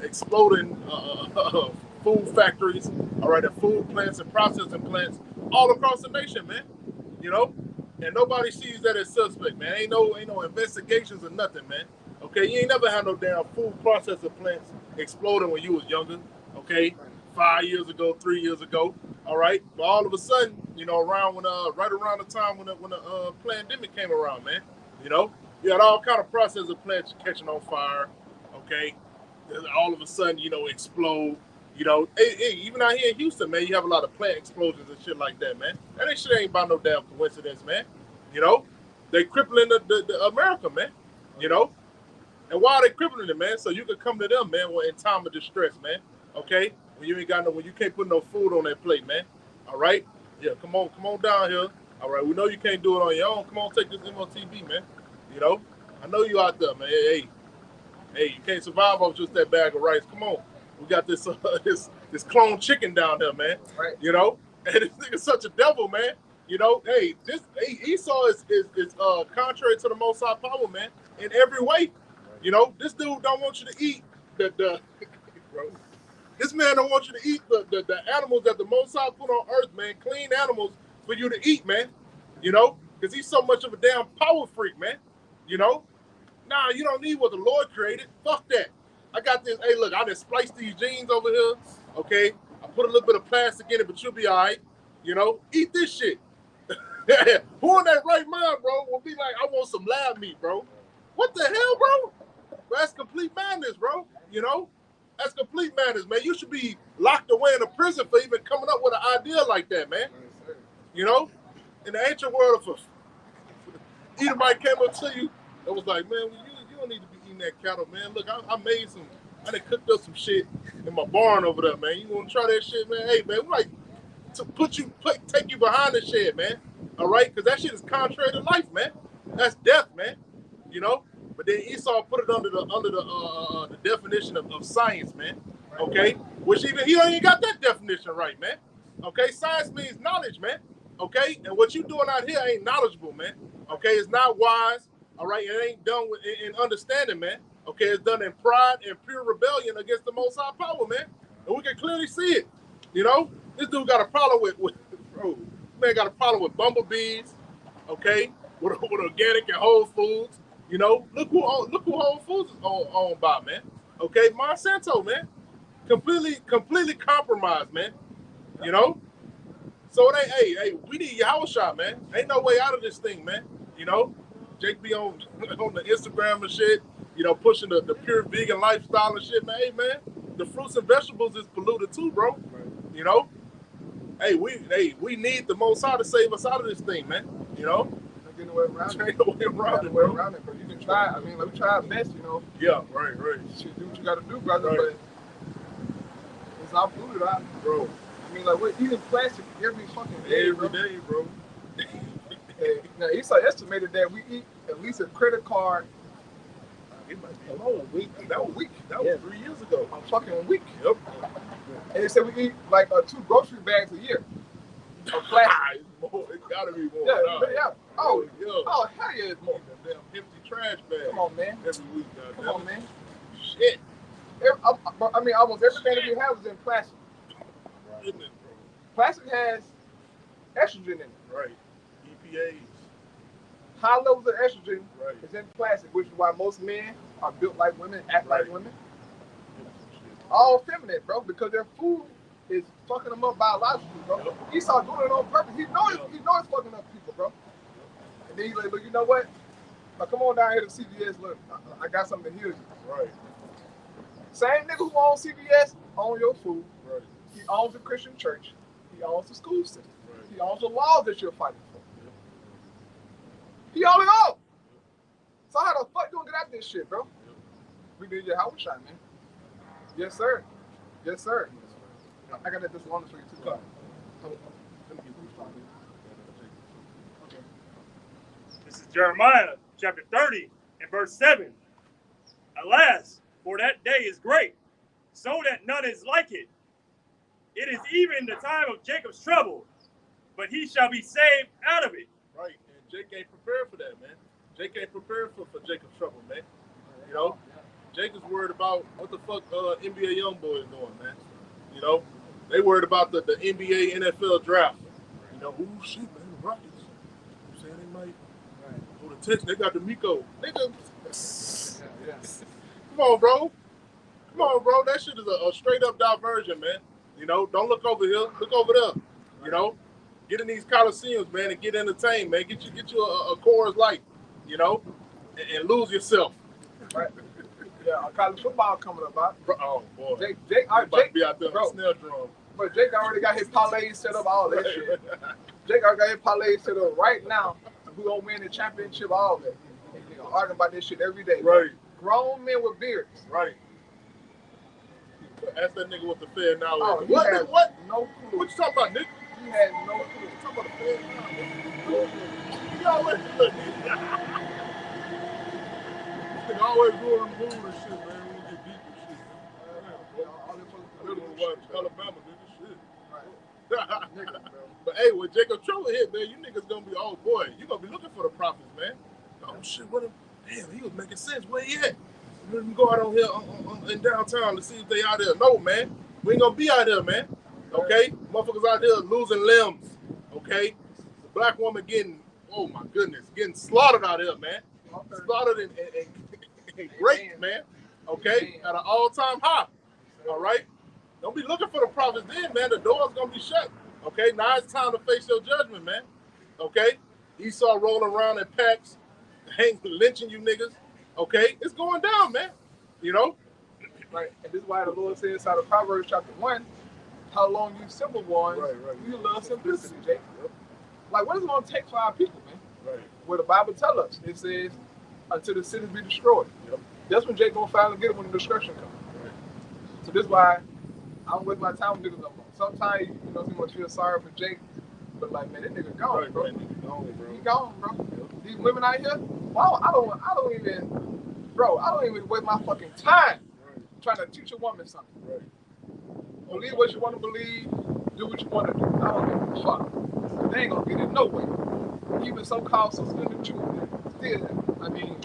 Exploding food factories, all right, and food plants and processing plants all across the nation, man. And nobody sees that as suspect, man. Ain't no investigations or nothing, man. Okay, you ain't never had no damn food processing plants exploding when you was younger. Okay, 5 years ago, 3 years ago. All right, but all of a sudden, right around the time when the pandemic came around, man. You had all kind of processing plants catching on fire. Okay, all of a sudden, explode. Even out here in Houston, man, you have a lot of plant explosions and shit like that, man. And that shit ain't about no damn coincidence, man. They crippling the America, man. And why are they crippling it, man? So you can come to them, man, in time of distress, man. Okay, when you can't put no food on that plate, man. All right, yeah, come on down here. All right, we know you can't do it on your own. Come on, take this MOTB, man. I know you out there, man. Hey, you can't survive off just that bag of rice. Come on. We got this this clone chicken down there, man. Right. And this nigga's such a devil, man. Hey, Esau is contrary to the Most High power, man, in every way. This dude don't want you to eat this man don't want you to eat the animals that the Most High put on earth, man. Clean animals for you to eat, man. Because he's so much of a damn power freak, man. Nah, you don't need what the Lord created. Fuck that. I got this. Hey, look, I just spliced these jeans over here. Okay, I put a little bit of plastic in it, but you'll be all right. Eat this shit. Who in that right mind, bro, will be like, I want some lab meat, bro. What the hell, bro? That's complete madness, bro. That's complete madness, man. You should be locked away in a prison for even coming up with an idea like that, man. In the ancient world, if Edomite came up to you and was like, man, you don't need to be eating that cattle, man. Look, I done cooked up some shit in my barn over there, man. You want to try that shit, man? Hey, man, we like to take you behind the shed, man. All right? Because that shit is contrary to life, man. That's death, man. But then Esau put it under the definition of science, man. Okay? Which he don't even got that definition right, man. Okay? Science means knowledge, man. Okay? And what you doing out here ain't knowledgeable, man. Okay? It's not wise. All right? It ain't done in understanding, man. Okay? It's done in pride and pure rebellion against the Most High power, man. And we can clearly see it. This dude got a problem with bro. Man got a problem with bumblebees. Okay? With organic and Whole Foods. Look who Whole Foods is owned by, man. Okay? Monsanto, man. Completely compromised, man. So it ain't, hey, we need Yahushua, man. Ain't no way out of this thing, man. Jake be on the Instagram and shit, pushing the pure vegan lifestyle and shit, man. Hey, man, the fruits and vegetables is polluted too, bro. Hey, we need the Most High to save us out of this thing, man. Ain't no way around it, bro. You can try. I mean, we try our best, Yeah, right. Shit, do what you gotta do, brother. Right. But it's all polluted out, bro. I mean, like, we're eating plastic every fucking day, Every day, bro. Now, Esau estimated that we eat at least a credit card. It might be a week. That was 3 years ago. A fucking week. Yep. And they said we eat like 2 grocery bags a year of plastic. more. It gotta be more. Yeah, Nah. yeah. Oh, yeah. oh, hell yeah, it's more. Damn empty trash bag. Come on, man. Every week, goddamn. Come on, man. Shit. I mean, almost everything that we have is in plastic. Right. Isn't it, bro? Plastic has estrogen in it. Right. EPAs. High levels of estrogen Right. is in plastic, which is why most men are built like women, act Right. like women. All feminine, bro, because their food is fucking them up biologically, bro. Yep. Esau doing it on purpose. He knows it's fucking up people, bro. And then he's like, look, you know what? Now, come on down here to CVS. Look, I got something to heal you. Right. Same nigga who owns CVS own your food. Right. He owns the Christian church. He owns the school system. Right. He owns the laws that you're fighting for. He only owns. So how the fuck you gonna get out this shit, bro? We need your house shot, man. Yes, sir. Yes, sir. I got that this one for you too. Come. This is Jeremiah chapter 30 and verse 7. Alas, for that day is great, so that none is like it. It is even the time of Jacob's trouble, but he shall be saved out of it. Right. And Jake ain't prepared for that, man. Jake ain't prepared for Jacob's trouble, man. You know? Jake is worried about what the fuck NBA YoungBoy is doing, man. You know? They worried about the NBA NFL draft. You know, oh shit, man, the Rockets. You saying they might go to Texas. They got the Miko. Nigga. Come on, bro. Come on, bro. That shit is a straight up diversion, man. You know, don't look over here. Look over there. You know? Get in these coliseums, man, and get entertained, man. Get you a Coors Light, you know, and lose yourself. Right. Yeah, college football coming up, bro. Oh boy. Jake about to be out there bro. on the snare drum. But Jake already got his parlays set up, all that shit. Jake already got his parlays set up right now. Who gonna win the championship, all that. And you know, arguing about this shit every day. Right. Grown men with beards. Right. Ask that nigga what the Fed now is. Oh, What? has What? No clue. What you talking about, nigga? He had no clue. Talk about the Fed now, nigga. You always look. Nigga always going on the moon and shit, man. We get deep and shit. I really want to watch Alabama, nigga. Shit. But hey, when Jacob Trouble hit, man, you niggas gonna be, oh boy, you gonna be looking for the prophets, man. Oh shit, damn, he was making sense. Where he at? Let me go out on here in downtown to see if they out there. No, man, we ain't gonna be out there, man. Okay, motherfuckers out there losing limbs. Okay, the black woman getting, oh my goodness, getting slaughtered out here, man. Slaughtered and raped, man. Okay, at an all-time high. All right, don't be looking for the prophets then, man. The door's gonna be shut. Okay, now it's time to face your judgment, man. Okay, Esau rolling around in packs, lynching you niggas. Okay, it's going down, man. You know? Right, and this is why the Lord says inside of Proverbs chapter 1, how long you simple ones, Right. you love simplicity, Jake. Yep. Like, what is it going to take for our people, man? Right. What the Bible tells us, it says, until the cities be destroyed. Yep. That's when Jake going to finally get it when the destruction comes. Right. So this is why I don't waste my time with niggas no more. Sometimes, you know, you feel sorry for Jake, but like, man, that nigga gone, Right, bro. right, nigga gone, bro. He gone, bro. Yep. These women out here, wow, I don't even waste my fucking time trying to teach a woman something. Right. Believe what you want to believe, do what you want to do. I don't give a fuck. They ain't gonna get it no way. Even so-called suspended children, still, I mean,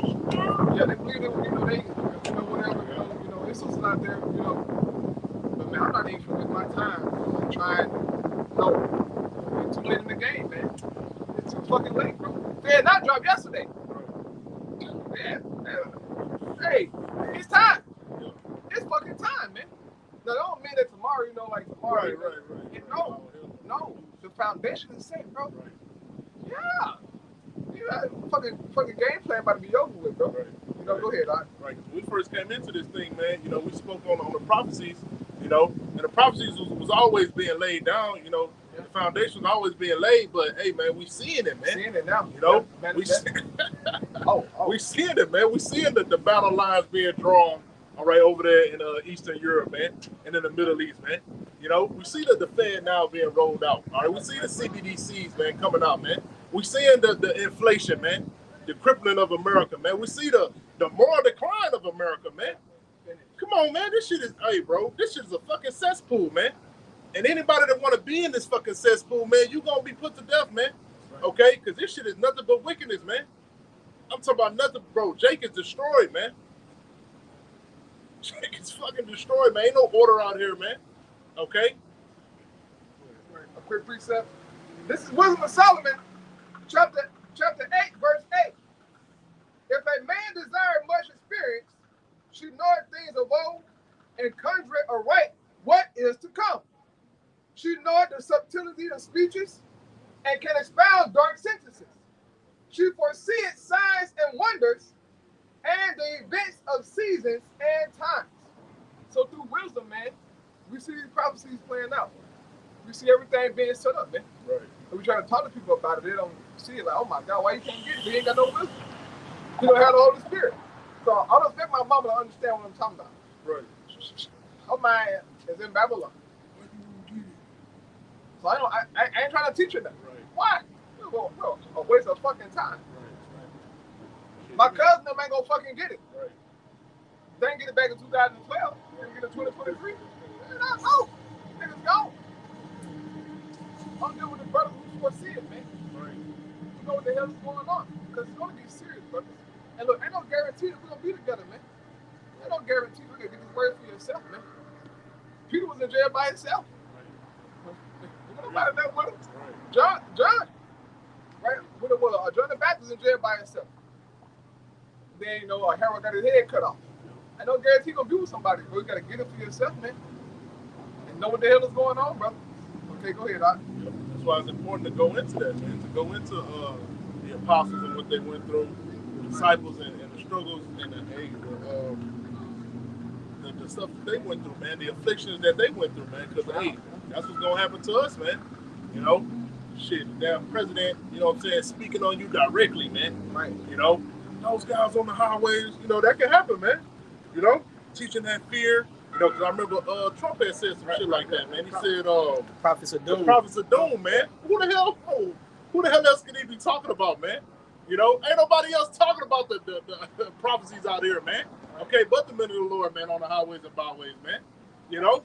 yeah, they believe that, you know, they, you know, whatever, you know, it's something out there, you know. But man, I'm not even gonna waste my time trying. No, it's too late in the game, man. It's too fucking late, bro. Fed not dropped yesterday. Man, hey, it's time. It's fucking time, man. Now, that don't mean that tomorrow, you know, like tomorrow. Right. No. The foundation is set, bro. Yeah. Fucking game plan about to be over with, bro. Right. You know, go ahead, all right. Right. When we first came into this thing, man, you know, we spoke on the prophecies, you know, and the prophecies was always being laid down, you know. The foundation was always being laid, but hey, man, we seeing it, man. Seeing it now. You know, man, we we seeing it, man. We seeing the battle lines being drawn, all right, over there in Eastern Europe, man, and in the Middle East, man. You know, we see the Fed now being rolled out. All right, we see the CBDCs, man, coming out, man. We seeing the inflation, man, the crippling of America, man. We see the moral decline of America, man. Come on, man. This shit is, hey, bro, this shit is a fucking cesspool, man. And anybody that want to be in this fucking cesspool, man, you gonna be put to death, man. Okay? Because this shit is nothing but wickedness, man. I'm talking about nothing, bro. Jake is destroyed, man. Jake is fucking destroyed, man. Ain't no order out here, man. Okay? A quick precept. This is Wisdom of Solomon, chapter 8, verse 8. If a man desire much experience, she knoweth things of old, and conjureth aright what is to come. She knoweth the subtlety of speeches, and can expound dark sentences. She foreseeth signs and wonders, and the events of seasons and times. So through wisdom, man, we see these prophecies playing out. We see everything being set up, man. Right. And we try to talk to people about it. They don't see it like, oh my God, why you can't get it? He ain't got no wisdom. He don't have the Holy Spirit. So I don't expect my mama to understand what I'm talking about. Right. Her mind is in Babylon. So I ain't trying to teach her that. Right. Why? Well, a waste of fucking time. My cousin them ain't gonna fucking get it. Right. They didn't get it back in 2012. They didn't get it in 2023. They're not out. Niggas gone. I'm dealing with the brothers who foresee it, man. Right. You know what the hell is going on. Because it's gonna be serious, brothers. And look, ain't no guarantee that we're gonna be together, man. Ain't no guarantee you're gonna get this word for yourself, man. Peter was in jail by himself. Nobody know with him. John, right? When it was John the Baptist in jail by himself. Then you know Harold got his head cut off. I don't guarantee you're gonna be with somebody, but you gotta get it for yourself, man. And know what the hell is going on, brother. Okay, go ahead, Doc. That's why it's important to go into that, man. To go into the apostles and what they went through, the disciples and the struggles and the stuff that they went through, man. The afflictions that they went through, man. Because hey, that's what's gonna happen to us, man. You know, shit, the damn president, you know what I'm saying, speaking on you directly, man. Right. You know, those guys on the highways, you know, that can happen, man. You know, teaching that fear. You know, because I remember Trump had said some shit like that, man. He said, Prophets of doom. the prophets of doom, man. Who the hell else can he be talking about, man? You know, ain't nobody else talking about the prophecies out here, man. Okay, but the men of the Lord, man, on the highways and byways, man. You know,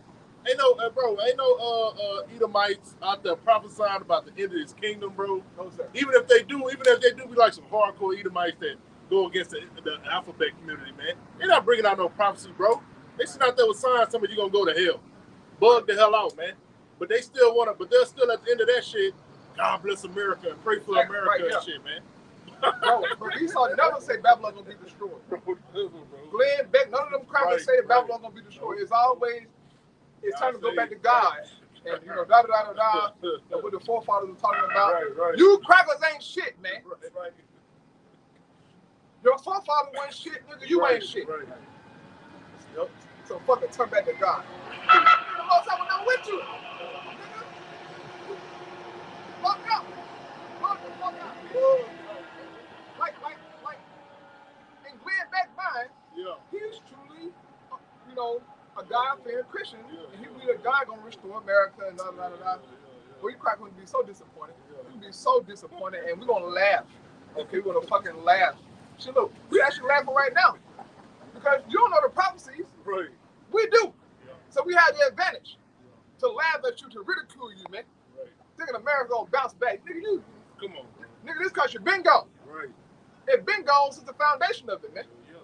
ain't no Edomites out there prophesying about the end of his kingdom, bro. No, sir. Even if they do be like some hardcore Edomites that go against the alphabet community, man. They're not bringing out no prophecy, bro. They sit out there with signs, some of you gonna go to hell. Bug the hell out, man. But they still want to, but they're still at the end of that shit. God bless America and pray for America and shit, man. Bro, Esau never say Babylon gonna be destroyed. Glenn Beck, none of them crackers say that Babylon gonna be destroyed. It's always, it's time to go back to God. And you know, what the forefathers were talking about. Right. You crackers ain't shit, man. Right. Your forefather wasn't shit, nigga. You ain't shit. Right. Yep. So fucking turn back to God. The most I was not with you. Nigga. Fuck up. Fuck the fuck out. Like, in Glenn Beck's mind, Yeah. he's truly, you know, a God-fearing Christian, Yeah. and he believe that God gonna restore America and da. Well, you crack would be so disappointed. We'd be so disappointed, and we're gonna laugh. Okay, we're gonna fucking laugh. Shit, look, we actually laughing right now because you don't know the prophecies. Right. We do. Yeah. So we have the advantage to laugh at you, to ridicule you, man. Right. Thinking America gonna bounce back, nigga. You, Come on, bro. nigga, this country been gone. Right. It been gone since the foundation of it, man. Yeah.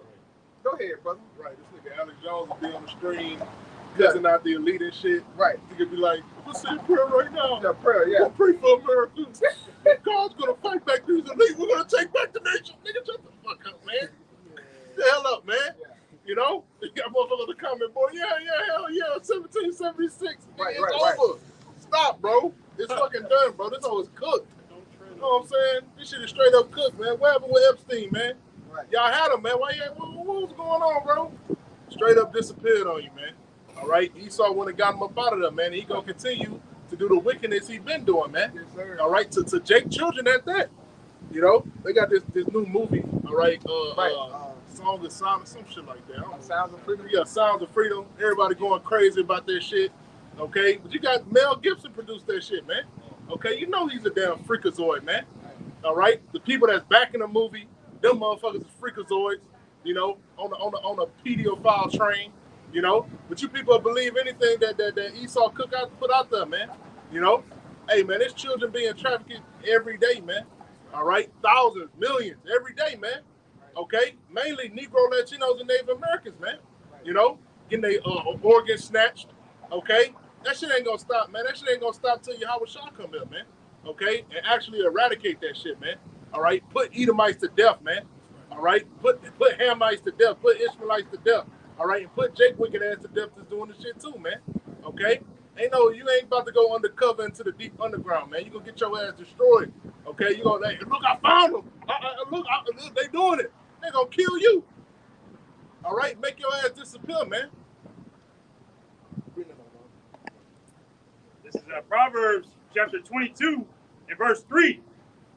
Go ahead, brother. Right. This nigga Alex Jones will be on the stream, cussing out the elite and shit. Right. He could be like, "What's in prayer right now? Yeah, prayer, yeah. We'll pray for America. God's gonna fight back these elite. We're gonna take back the nation." Nigga, shut the fuck up, man. The hell up, man. Yeah. You know? You got motherfuckers in the comment, boy. Yeah, hell yeah. 1776. Right, It's right. over. Stop, bro. It's fucking done, bro. This hoe is cooked. You know what I'm saying? This shit is straight up cooked, man. What happened with Epstein, man? Right. Y'all had him, man. What was going on, bro? Straight up disappeared on you, man. All right? Esau went and got him up out of there, man. He gonna continue to do the wickedness he been doing, man. Yes, sir. All right? To Jake children at that. You know? They got this new movie, all right? Song of Silence, some shit like that. I don't know. Sounds of freedom. Yeah, Sounds of Freedom. Everybody going crazy about that shit. Okay? But you got Mel Gibson produced that shit, man. Okay? You know he's a damn freakazoid, man. All right? The people that's backing the movie, them motherfuckers is freakazoids, you know, on a pedophile train. you know. But you people believe anything that Esau put out there, man. You know, hey man, there's children being trafficked every day, man. All right, thousands, millions every day, man. Okay, mainly Negro, Latinos, and Native Americans, man. You know, getting their organs snatched. Okay, that shit ain't gonna stop, man. That shit ain't gonna stop till Yahweh Shah come here, man. Okay, and actually eradicate that shit, man. All right, put Edomites to death, man. All right, put Hamites to death, put Ishmaelites to death. All right, and put Jake wicked ass to death that's doing the shit too, man. Okay, you ain't about to go undercover into the deep underground, man. You gonna get your ass destroyed. Okay, you gonna look, I found them. Look, they doing it. They gonna kill you. All right, make your ass disappear, man. This is Proverbs chapter 22 and verse 3.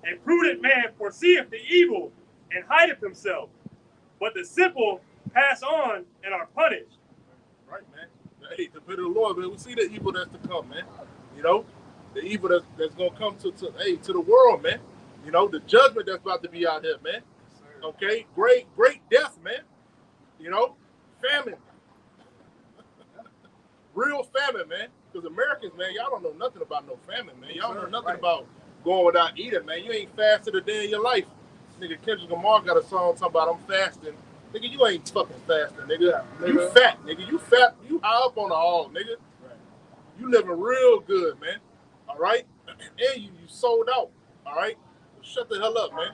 A prudent man foreseeth the evil and hideth himself, but the simple pass on and are punished. Right, man. Hey, the bit of the Lord, man. We see the evil that's to come, man. You know, the evil that's gonna come to the world, man. You know, the judgment that's about to be out here, man. Okay, great death, man. You know, famine, real famine, man. Because Americans, man, y'all don't know nothing about no famine, man. Y'all know nothing about going without eating, man. You ain't fasted a day in your life. Nigga, Kendrick Lamar got a song talking about I'm fasting. Nigga, you ain't fucking fasting, nigga. You fat, nigga. You fat. You high up on the hall, nigga. You living real good, man. All right? And you sold out. All right? Shut the hell up, man.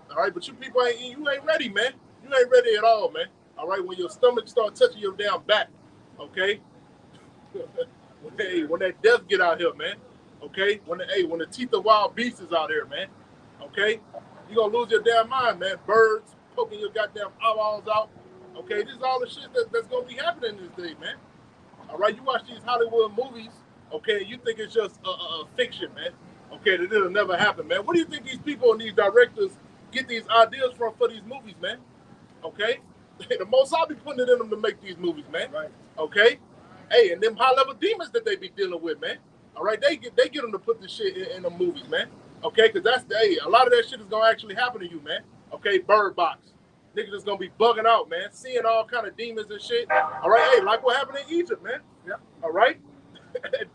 All right? But you people you ain't ready, man. You ain't ready at all, man. All right? When your stomach start touching your damn back, okay? When that death get out here, man. Okay? When the teeth of wild beasts is out here, man. Okay? You gonna lose your damn mind, man. Birds poking your goddamn eyeballs out. Okay? This is all the shit that's gonna be happening this day, man. All right? You watch these Hollywood movies, okay, and you think it's just a fiction, man. Okay, that it'll never happen, man. What do you think these people and these directors get these ideas from for these movies, man? Okay? The most I'll be putting it in them to make these movies, man. Right. Okay? Hey, and them high-level demons that they be dealing with, man. All right, they get them to put this shit in the movies, man. Okay, because a lot of that shit is gonna actually happen to you, man. Okay, Bird Box. Niggas is gonna be bugging out, man, seeing all kind of demons and shit. All right, hey, like what happened in Egypt, man. Yeah. All right,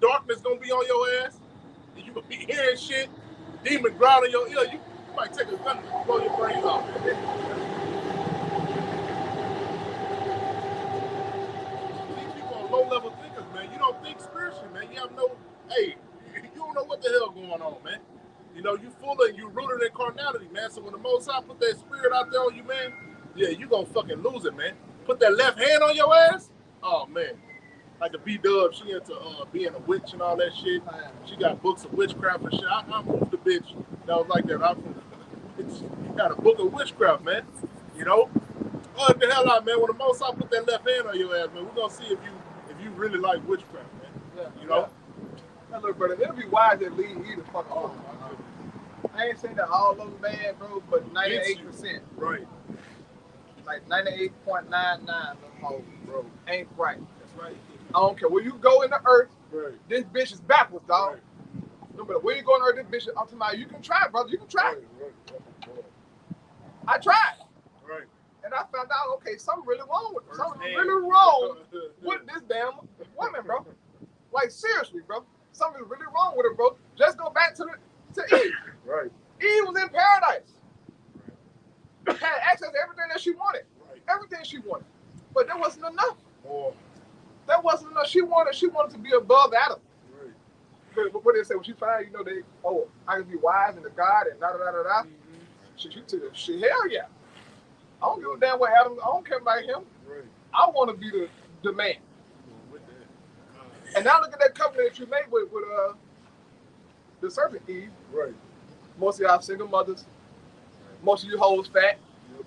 darkness gonna be on your ass. You gonna be hearing shit, demon growling in your ear. You might take a gun and blow your brains off. These people are low-level thinkers, man. You don't think spiritually, man. You have you don't know what the hell going on, man. You know, you full of, you rooted in carnality, man. So when the Most High put that spirit out there on you, man, yeah, you gonna fucking lose it, man. Put that left hand on your ass, oh man. Like the B-Dub, she into being a witch and all that shit. She got books of witchcraft and shit. I moved the bitch that was like that. She got a book of witchcraft, man. You know? Fuck the hell out, man. When the Most High put that left hand on your ass, man, we're gonna see if you really like witchcraft, man. Yeah, you know? Now look, brother, it'll be wise to leave you the fuck alone. I ain't saying that all of them bad, bro, but 98%. Right. Like 98.99 of them hoes, bro, ain't right. That's right. I don't care where you go in the earth. Right. This bitch is backwards, dog. Right. No matter where you go in the earth, this bitch is, I'm talking about, you can try, brother. You can try. Right. I tried. Right. And I found out, okay, something really wrong with her. Something really wrong with this damn woman, bro. Like, seriously, bro. Something's really wrong with her, bro. Just go back to Eve. Right. Eve was in paradise. Right. Had access to everything that she wanted. Right. Everything she wanted. But that wasn't enough. Oh. That wasn't enough. She wanted to be above Adam. Right. But what they say, when she find, I can be wise in the God and da-da-da-da-da. Mm-hmm. She took it. Hell yeah. I don't give a damn what Adam, I don't care about him. Right. I want to be the man. And now look at that covenant that you made with the serpent Eve. Right. Most of y'all single mothers. Most of you hoes fat. Yep.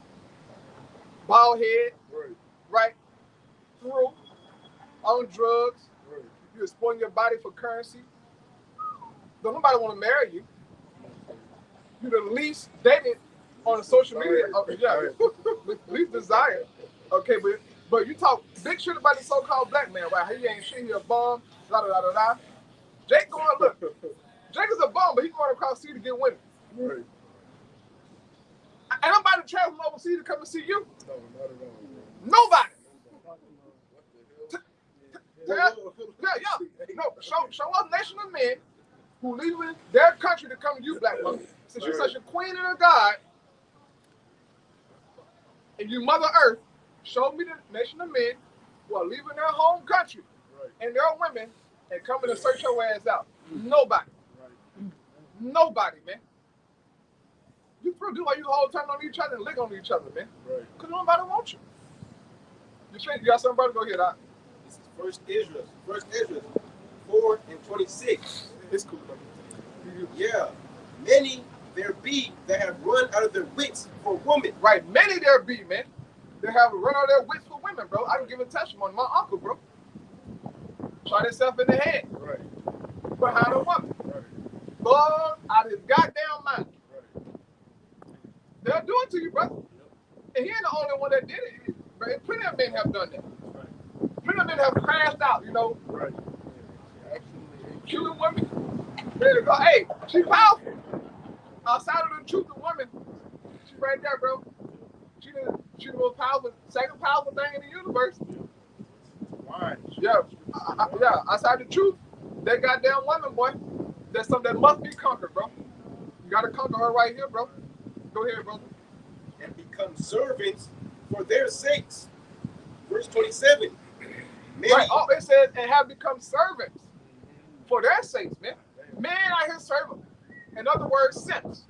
Bald head. Right. Through. On drugs. Right. You're exploiting your body for currency. Don't nobody want to marry you. You're the least dated on social media. Least desired. Okay, but you talk big shit about the so-called black man, right? He ain't shit, he a bum, da-da-da-da-da. Jake going, look, Jake is a bum, but he going across the sea to get women. Right. And I'm about to travel from overseas to come and see you. No, not at all. Nobody. Show us nation of men who leaving their country to come to you, black woman. Since you're such a queen and a god, and you Mother Earth, show me the nation of men who are leaving their home country and their women and coming to search your ass out. Nobody. Nobody, man. You do why you the whole time on each other and lick on each other, man. Because nobody wants you. You got something, brother? Go ahead, Doc. This is First Ezra 4:26. It's cool, brother. Yeah. Many there be that have run out of their wits for women. Right, many there be, man. They have run out of their wits for women, bro. I can give a testimony. My uncle, bro, shot himself in the head behind a woman. Bug out of his goddamn mind. They'll do it to you, brother. And he ain't the only one that did it. But plenty of men have done that. Plenty of men have crashed out, you know. Shooting women. Ready to go. Hey, she powerful. Outside of the truth of women, she right there, bro. She the most powerful, second powerful thing in the universe. Yeah. Outside the truth, that goddamn woman, boy, that's something that must be conquered, bro. You gotta conquer her right here, bro. Go ahead, brother. And become servants for their sakes. Verse 27. Right. Oh, it says, and have become servants for their sakes, man. Men out here serving. In other words, simps.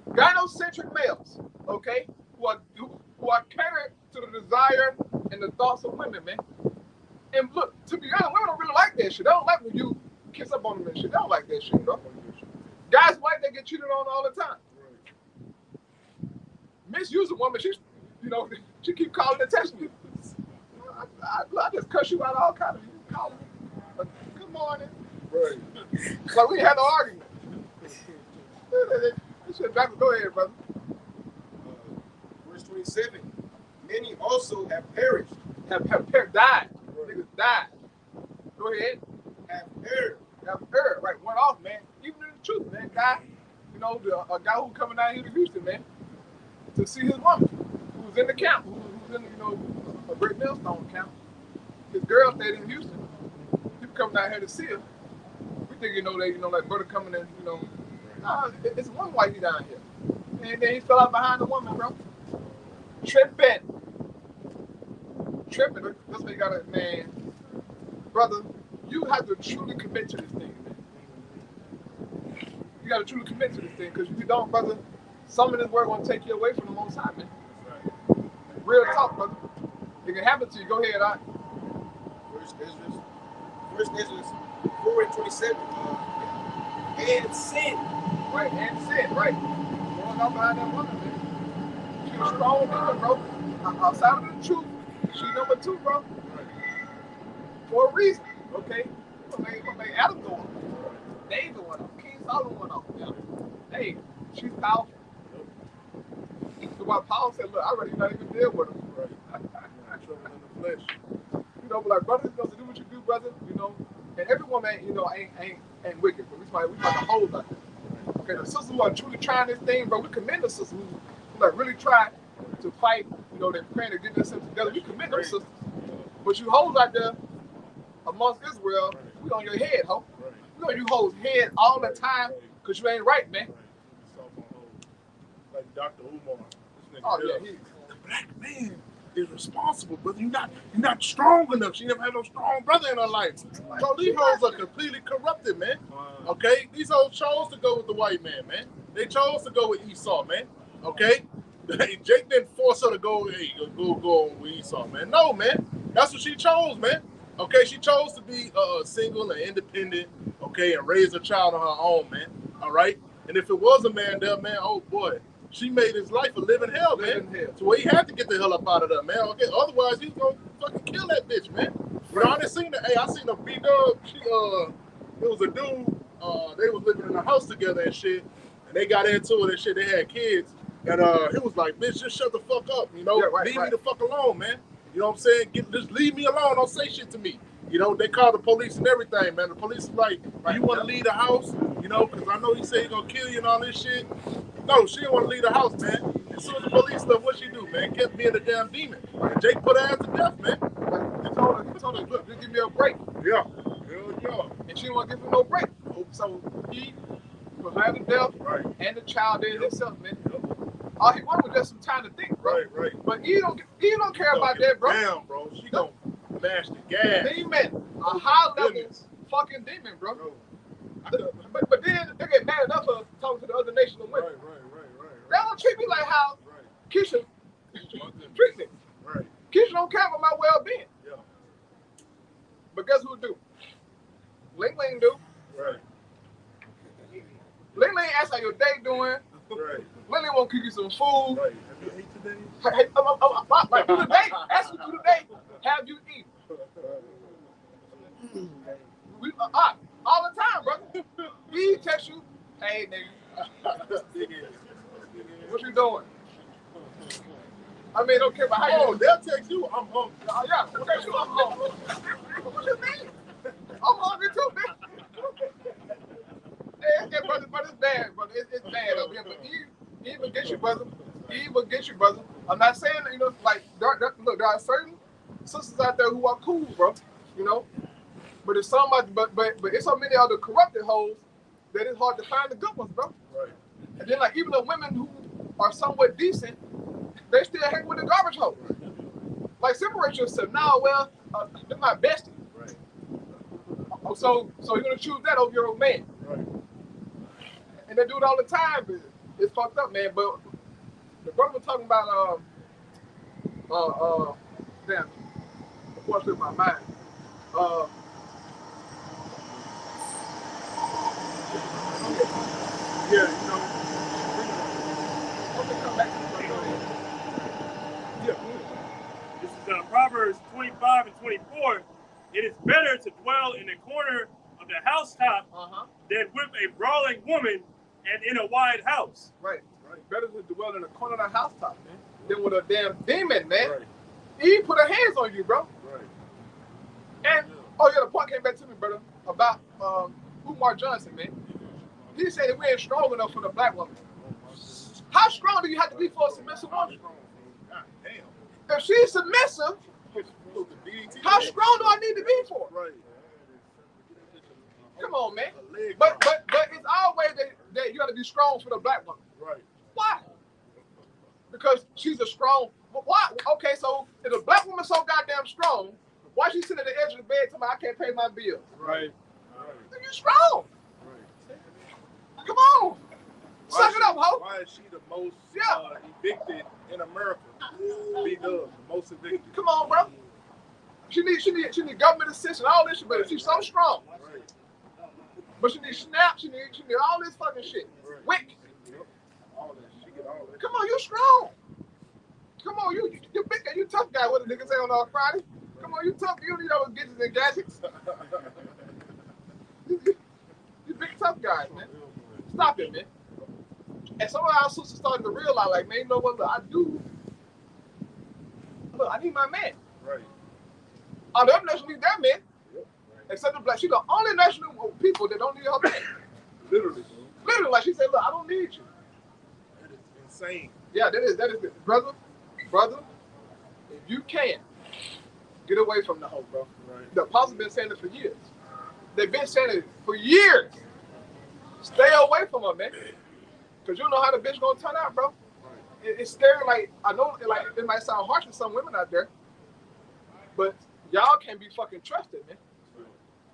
Gynocentric males, okay, who are catered to the desire and the thoughts of women, man. And look, to be honest, women don't really like that shit. They don't like when you kiss up on them and shit. They don't like that shit, bro. Guys like they get cheated on all the time. Misuse a woman, she keep calling attention. I just cuss you out all kind of you call me. Good morning. Right. Like we had no argument. Go ahead, brother. Verse 27. Many also have perished. Have died. Niggas died. Go ahead. Have erred. Right. Went off, man. Even in the truth, man. Guy, a guy who coming down here to Houston, man, to see his woman, who was in the camp, who's in, a Great Millstone camp. His girl stayed in Houston. He coming down here to see her. We think, like brother coming in, it's one white down here. And then he fell out behind the woman, bro. Tripping. That's why you gotta, man. Brother, you have to truly commit to this thing, man. You gotta truly commit to this thing, because if you don't, brother, some of this work gonna take you away from the Most High, man. Real talk, brother. It can happen to you. Go ahead, all right. First Ezra 4:27. And sin. Right, and sin, right. Going out behind that woman, man. She was strong woman, bro. Outside of the truth, she number 2, bro. For a reason, okay? What made Adam go off? David went off. King Solomon went off. Yeah. Hey, she's powerful. So why Paul said, look, I'd rather not even deal with her. Trouble in the flesh. But like, brother, you do what you do, brother, and every woman, ain't wicked, but we try to hold like that. Okay, the sisters who are truly trying this thing, bro, we commend the sisters who like really try to fight, they're praying to get themselves together. We commend those sisters. But you hoes out there amongst Israel, we on your head, ho. We on you hoes' head all the time, because you ain't right, man. Like Dr. Umar. Oh, yeah, the black man is responsible, brother. You're not strong enough. She never had no strong brother in her life. So these hoes are completely corrupted, man. Okay? These hoes chose to go with the white man, man. They chose to go with Esau, man. Okay? Jake didn't force her to go, hey, go with Esau, man. No, man. That's what she chose, man. Okay? She chose to be single and independent, okay, and raise a child on her own, man. All right? And if it was a man there, man, oh boy, she made his life a living hell, man. So he had to get the hell up out of there, man. Okay, otherwise he's gonna fucking kill that bitch, man. I didn't seen that. Hey, I seen a B-Dub. It was a dude. They was living in a house together and shit, and they got into it and shit. They had kids, and he was like, "Bitch, just shut the fuck up, leave me the fuck alone, man. You know what I'm saying? Just leave me alone. Don't say shit to me." They called the police and everything, man. The police was like, "You want to leave the house?" Because I know he said he's gonna kill you and all this shit. No, she didn't want to leave the house, man. As soon as the police left, what she do, man? Kept being a damn demon. And Jake put her ass to death, man. He told her, look, just give me a break. Yeah. Hell yeah. And she didn't want to give him no break. So he put her to death Right. and the child there himself, man. All he wanted was just some time to think, bro. Right. But he don't care about that, bro. Damn, bro. She gonna mash the gas. Demon, a high level fucking demon, bro. But then they get mad enough for talking to the other nations of women. Right. They don't treat me like how Keisha treat me. Right. Keisha don't care about my well-being. Yeah. But guess who do? Ling Ling do. Right. Ling Ling asks how your day doing. Right. Ling Ling won't cook you some food. Right. Have you ate today? Hey, like through the day, ask you through the day, have you eaten? We, all the time, brother. He text you, hey nigga, what you doing? I mean, don't care about how you. Oh, they'll text you. I'm hungry. Yeah, they'll text you. I'm hungry. What you mean? I'm hungry too, man. Yeah, brother, but it's bad, brother. It's bad up here. But he even get you, brother. He even get you, brother. I'm not saying that, you know, like look, there are certain sisters out there who are cool, bro. You know, but it's so much, but it's so many other corrupted hoes that it's hard to find the good ones, bro. Right. And then like even the women who are somewhat decent, they still hang with the garbage hoes. Like separate yourself. Now, well, they're my bestie. Right. So you're gonna choose that over your old man. Right. And they do it all the time. But it's fucked up, man. But the brother was talking about damn, of course in my mind. Yeah, you know. Yeah. This is Proverbs 25 and 24. It is better to dwell in the corner of the housetop than with a brawling woman and in a wide house. Right. Better to dwell in the corner of the housetop, man, than with a damn demon, man. Right. He put her hands on you, bro. Right. And oh yeah, the point came back to me, brother, about Umar Johnson, man. He said that we ain't strong enough for the black woman. How strong do you have to be for a submissive woman? God damn. If she's submissive, how strong do I need to be for her? Right. Come on, man. But it's always that you got to be strong for the black woman. Right. Why? Because she's a strong. Why? Okay, so if the black woman's so goddamn strong, why she sitting at the edge of the bed telling me I can't pay my bills? Right. You strong. Right. Come on. Suck it up, ho. Why is she the most Yeah. evicted in America? B-Dub, the most evicted. Come on, bro. She need government assistance, all this shit, but she's so strong. Right. But she need SNAP, she need all this fucking shit. Right. WIC. Yep. All that. She get all that. Come on, you strong. Come on, you big guy, you tough guy. What the nigga say on Friday? Come on, you tough. You don't need all the gadgets and gadgets. You big tough guys, man. Stop it, man. And some of our sisters started to realize, like, man, you know what? Look, I need my man. Right. All the other nations need their men. Except the black. She's the only nation of people that don't need her man. Literally. Literally, like she said, look, I don't need you. That is insane. Yeah, that is brother, if you can, get away from the hoe, bro. Right. The apostles been saying it for years. They've been saying it for years. Stay away from her, man. Cause you don't know how the bitch gonna turn out, bro. It's scary. Like I know, like it might sound harsh to some women out there, but y'all can't be fucking trusted, man.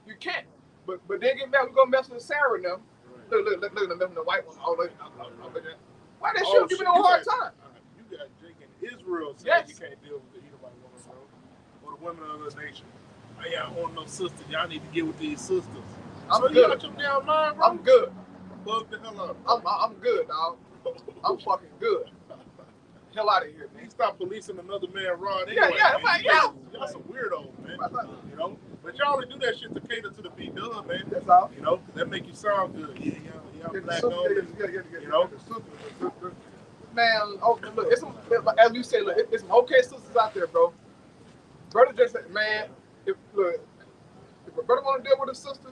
You can't. But then get mad. We gonna mess with Sarah now. Look at them messing with the white one. Why that shit give me no hard time? You got Jake in Israel saying Yes. you can't deal with the Edomite woman, bro. Or the women of the nation. Hey, y'all want no sisters. Y'all need to get with these sisters. I'm so good. you got your damn mind, bro? I'm good. Bug the hell up. I'm good, dog. I'm fucking good. Hell out of here, man. You stop policing another man, Rod. Yeah, Anyway, yeah, man. like, yeah. Y'all some weirdos, man. You know? But y'all only do that shit to cater to the B-Dub, man. That's all. You know? That make you sound good. Yeah, y'all Get the black sister, on. You know? Man, oh, look, it's some, as you say, look, it's some okay sisters out there, bro. Brother just said, man, if a brother want to deal with a sister,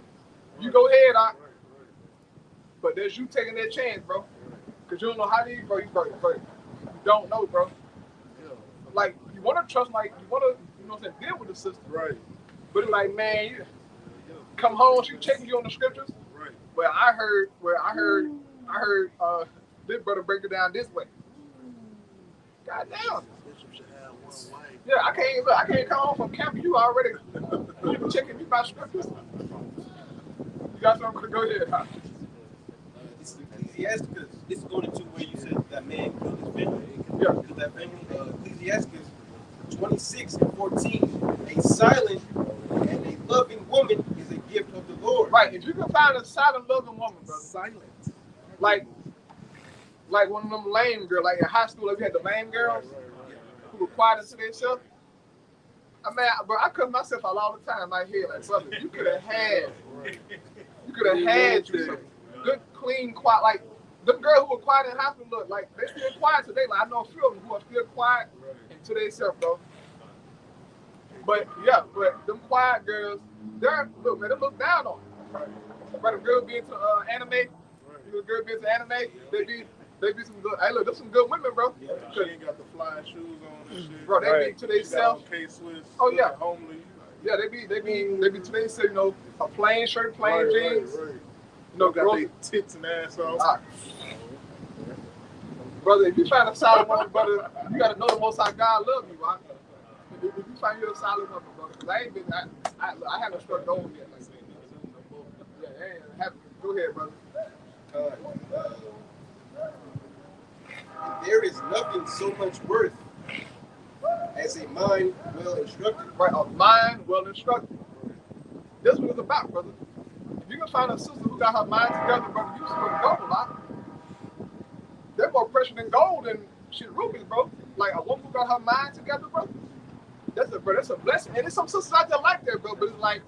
you go ahead, but there's you taking that chance, bro. Because you don't know how to eat, bro. You don't know, bro. Like, you want to trust, like, you want to you know what I'm saying, deal with the sister. Right. But it's like, man, you come home, she checking you on the scriptures. Right. Well, I heard this brother break it down this way. God damn. Yeah, I can't come home from camp. You already checking me by scriptures. You got something? Go ahead. This is Ecclesiasticus. This is going into where you said that man killed his family. Yeah. That family, Ecclesiasticus 26:14. A silent and a loving woman is a gift of the Lord. Right. If you can find a silent, loving woman, brother, Silent. like one of them lame girls, like in high school, if you had the lame girls who were quiet into themselves. I mean, bro, I cut myself out all the time. Like, here, like, brother, you could have had you some good, clean, quiet, like them girls who were quiet in high school. Look, like they still quiet today. Like I know a few of them who are still quiet into themselves, bro. But yeah, but them quiet girls, they're look, man, they look down on. But the girl be into anime, the girl be into anime, they be some good. Hey, look, there's some good women, bro. Yeah, she ain't got the fly shoes on and shit. Bro, they be to themselves. Oh yeah, homely. Yeah, they be to themselves. You know, a plain shirt, plain jeans. Right. You know, Got their tits and ass off. Brother, if you find a solid woman, brother, you gotta know the Most High God love you, right? If you find you a solid woman, brother, because I haven't struck gold yet. Like, yeah, go ahead, brother. There is nothing so much worth as a mind well instructed. Right, a mind well instructed. That's what it's about, brother. If you can find a sister who got her mind together, brother, you see what gold a lot. They're more precious than gold and shit rubies, bro. Like a woman who got her mind together, bro. That's a blessing. And there's some sisters out there like that, bro. But it's like,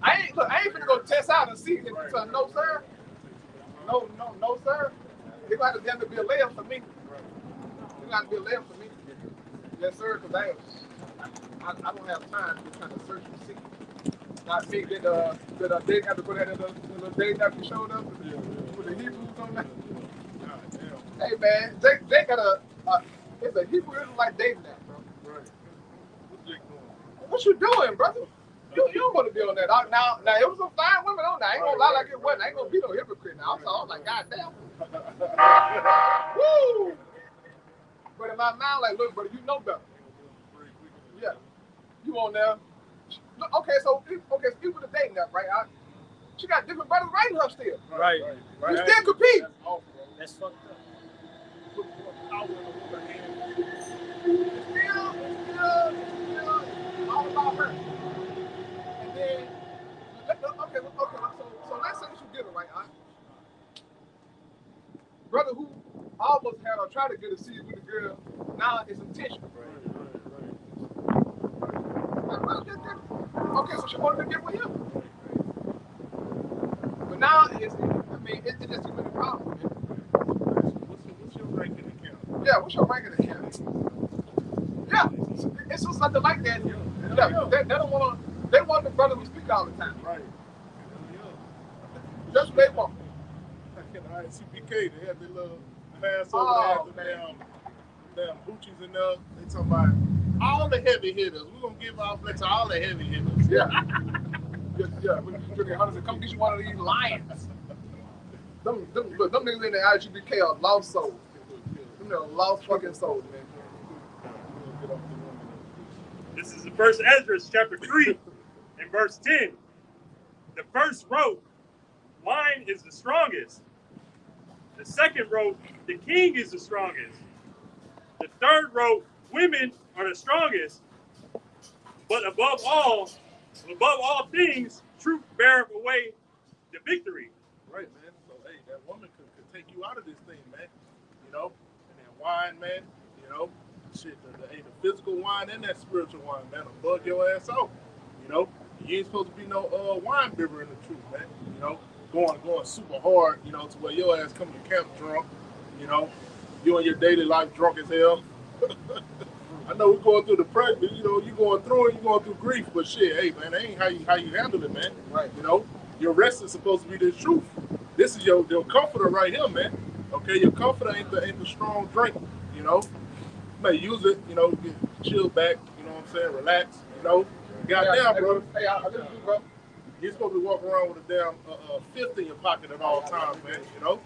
I ain't finna go test out and see if it's a no, sir. No, sir. It got to damn to be a layup for me. It got to be a layup for me. Yes, sir, because I don't have time to be trying to search and see. Not me that they have to put that in the day that you showed up with the Hebrews on that. Hey man, they got it's a Hebrew Israelite dating that, bro. Right. What's Jake doing? What you doing, brother? You don't want to be on that. Now it was some fine women on that. I ain't gonna lie like it wasn't. I ain't gonna be no hypocrite now. I'm like, God damn. Woo! But in my mind, like, look, brother, you know better. Yeah. You on there. Look, okay, so you with a dating that, right? She got different brothers writing her still. Right. You still compete. That's fucked up. It's still all about her. And then, okay, so let's say you get her, right? Brother who almost had or tried to get a seat with the girl, now it's intentional. Okay, so she wanted to get with him. But now it's just too many problems. What's your rank in the count? Yeah, what's your rank in the count? Yeah, it's just something like that. Yeah, they don't want to. They want the brother who speak all the time. Right. That's what they want. In the ICPK, they had their little pass over there, damn Hoochies in there. They talking about all the heavy hitters. We're gonna give our flex to all the heavy hitters. Yeah. Yeah. When you drinking hunters, come get you one of these lions. Them niggas in the IGBK are lost souls. Them are lost fucking souls, man. This is the first Ezra, chapter 3, and verse 10. The first wrote, wine is the strongest. The second wrote, the king is the strongest. The third wrote, women are the strongest. But above all things, truth beareth away the victory. Right, man. So, hey, that woman could take you out of this thing, man. You know? And that wine, man, you know? Shit, the physical wine and that spiritual wine, man, will bug your ass out. You know? You ain't supposed to be no wine bibber in the truth, man. You know? Going super hard, you know, to where your ass come to camp drunk, you know? You in your daily life drunk as hell. I know we're going through depression, you know, you're going through it, you're going through grief, but shit, hey, man, that ain't how you handle it, man. Right. You know? Your rest is supposed to be the truth. This is your comforter right here, man. Okay, your comforter ain't the strong drink, you know? You may use it, you know, get chill back, you know what I'm saying? Relax, you know? Goddamn, bro. Hey, I listen to you, bro. You're supposed to be walking around with a damn fifth in your pocket at all times, man, you know?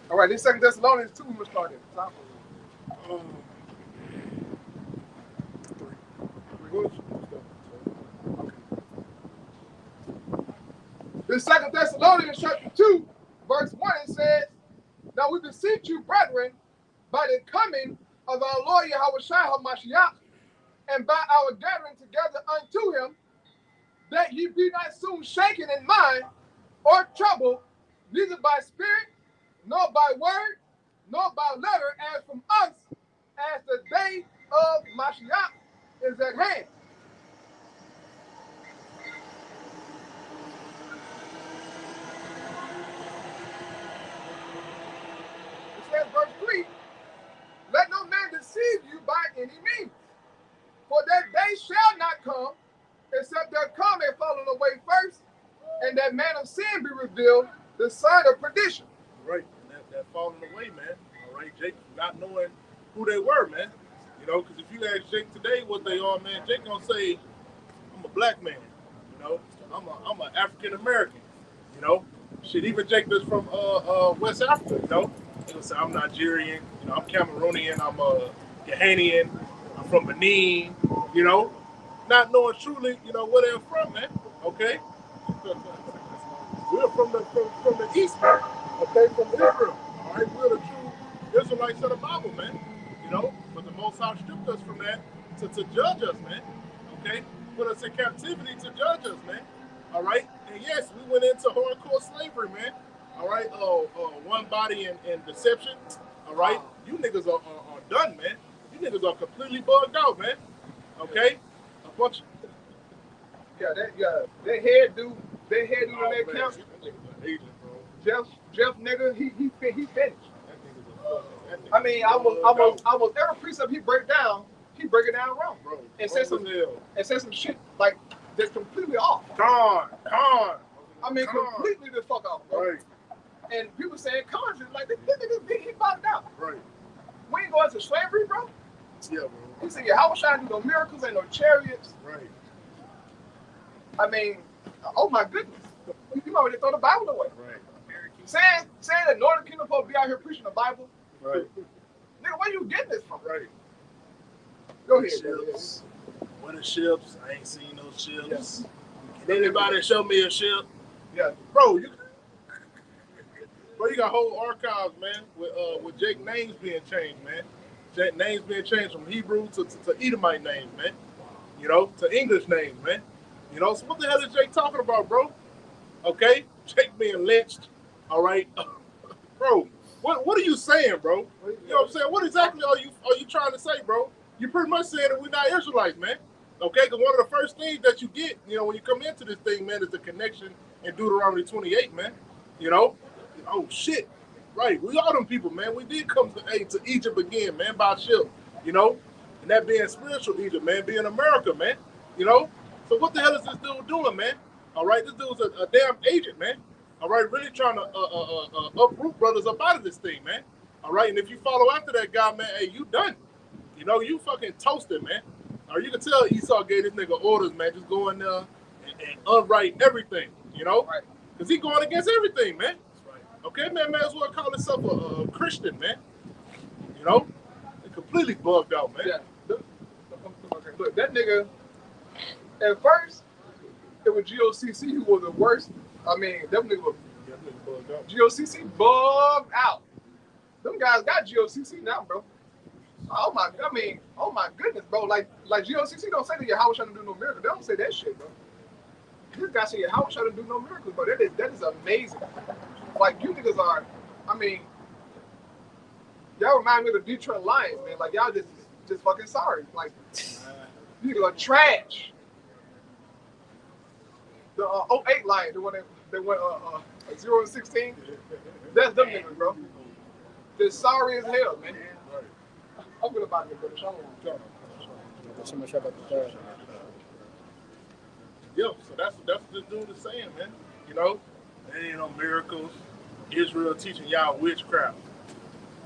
All right, this 2 Thessalonians 2 we started. This 2 Thessalonians chapter 2, verse 1, it says, now we beseech you, brethren, by the coming of our Lord Yahushua HaMashiach, and by our gathering together unto him, that ye be not soon shaken in mind or troubled, neither by spirit, nor by word, nor by letter, as from us, as the day of Mashiach is at hand. It says, verse 3, let no man deceive you by any means, for that day shall not come, except there come a falling away first, and that man of sin be revealed, the son of perdition. Right, and that falling away, man. All right, Jake, not knowing who they were, man. You know, because if you ask Jake today what they are, man, Jake gonna say, I'm a black man. You know, I'm an African American. You know, shit. Even Jake that's from West Africa. You know, he'll say I'm Nigerian. You know, I'm Cameroonian. I'm Ghanaian. I'm from Benin. You know, not knowing truly, you know, where they're from, man. Okay. We're from the East, man. Okay, from Israel. All right, we're the true Israelites of the Bible, man. You know, but the Most High stripped us from that to judge us, man. Okay, put us in captivity to judge us, man. All right, and yes, we went into hardcore slavery, man. All right, one body and deception. All right, you niggas are done, man. You niggas are completely bugged out, man. Okay, a bunch of That head dude in that camp, Jeff nigga, he finished. I mean, almost every precept he break it down wrong, bro, and say some shit like that's completely off. Con. I mean, completely the fuck off, bro. Right. And people saying cons like this nigga he bogged out. Right. We ain't going to slavery, bro. Yeah, bro. He said, how was I do no miracles and no chariots? Right. I mean, oh my goodness. You already throw the Bible away. Right. Saying that Northern Kingdom folks be out here preaching the Bible. Right. Nigga, where you getting this from? Right. Go ahead. Ships. What are ships? I ain't seen no ships. Yes. Can anybody show me a ship? Yeah. Bro, you got whole archives, man, with Jake names being changed, man. Jake names being changed from Hebrew to Edomite names, man. You know, to English names, man. You know, so what the hell is Jake talking about, bro? Okay? Jake being lynched. All right? Bro, what are you saying, bro? You know what I'm saying? What exactly are you trying to say, bro? You're pretty much saying that we're not Israelites, man. Okay? Because one of the first things that you get, you know, when you come into this thing, man, is the connection in Deuteronomy 28, man. You know? Oh, shit. Right. We are them people, man. We did come to Egypt again, man, by ship. You know? And that being spiritual Egypt, man, being America, man. You know? So what the hell is this dude doing, man? All right? This dude's a damn agent, man. All right? Really trying to uproot brothers up out of this thing, man. All right? And if you follow after that guy, man, hey, you done. You know, you fucking toasted, man. Or you can tell Esau gave this nigga orders, man. Just go in there and unwrite everything, you know? Right. Because he going against everything, man. Okay, man, may as well call himself a Christian, man. You know? They completely bugged out, man. Yeah. Look, that nigga, at first, it was GOCC who was the worst. I mean, them niggas was bugged out. GOCC bugged out. Them guys got GOCC now, bro. Oh my goodness, bro. Like GOCC don't say that Yahweh shouldn't do no miracle. They don't say that shit, bro. This guy said Yahweh shouldn't do no miracles, bro. That is amazing. Like, you niggas are, I mean, y'all remind me of the Detroit Lions, man. Like, y'all just fucking sorry. Like, you niggas are trash. The 08 Lions, the one that went 0-16, that's them niggas, bro. They're sorry as hell, man. I'm gonna buy it, brother. Shalom. Yo, so that's what this dude is saying, man. You know? There ain't no miracles. Israel teaching y'all witchcraft.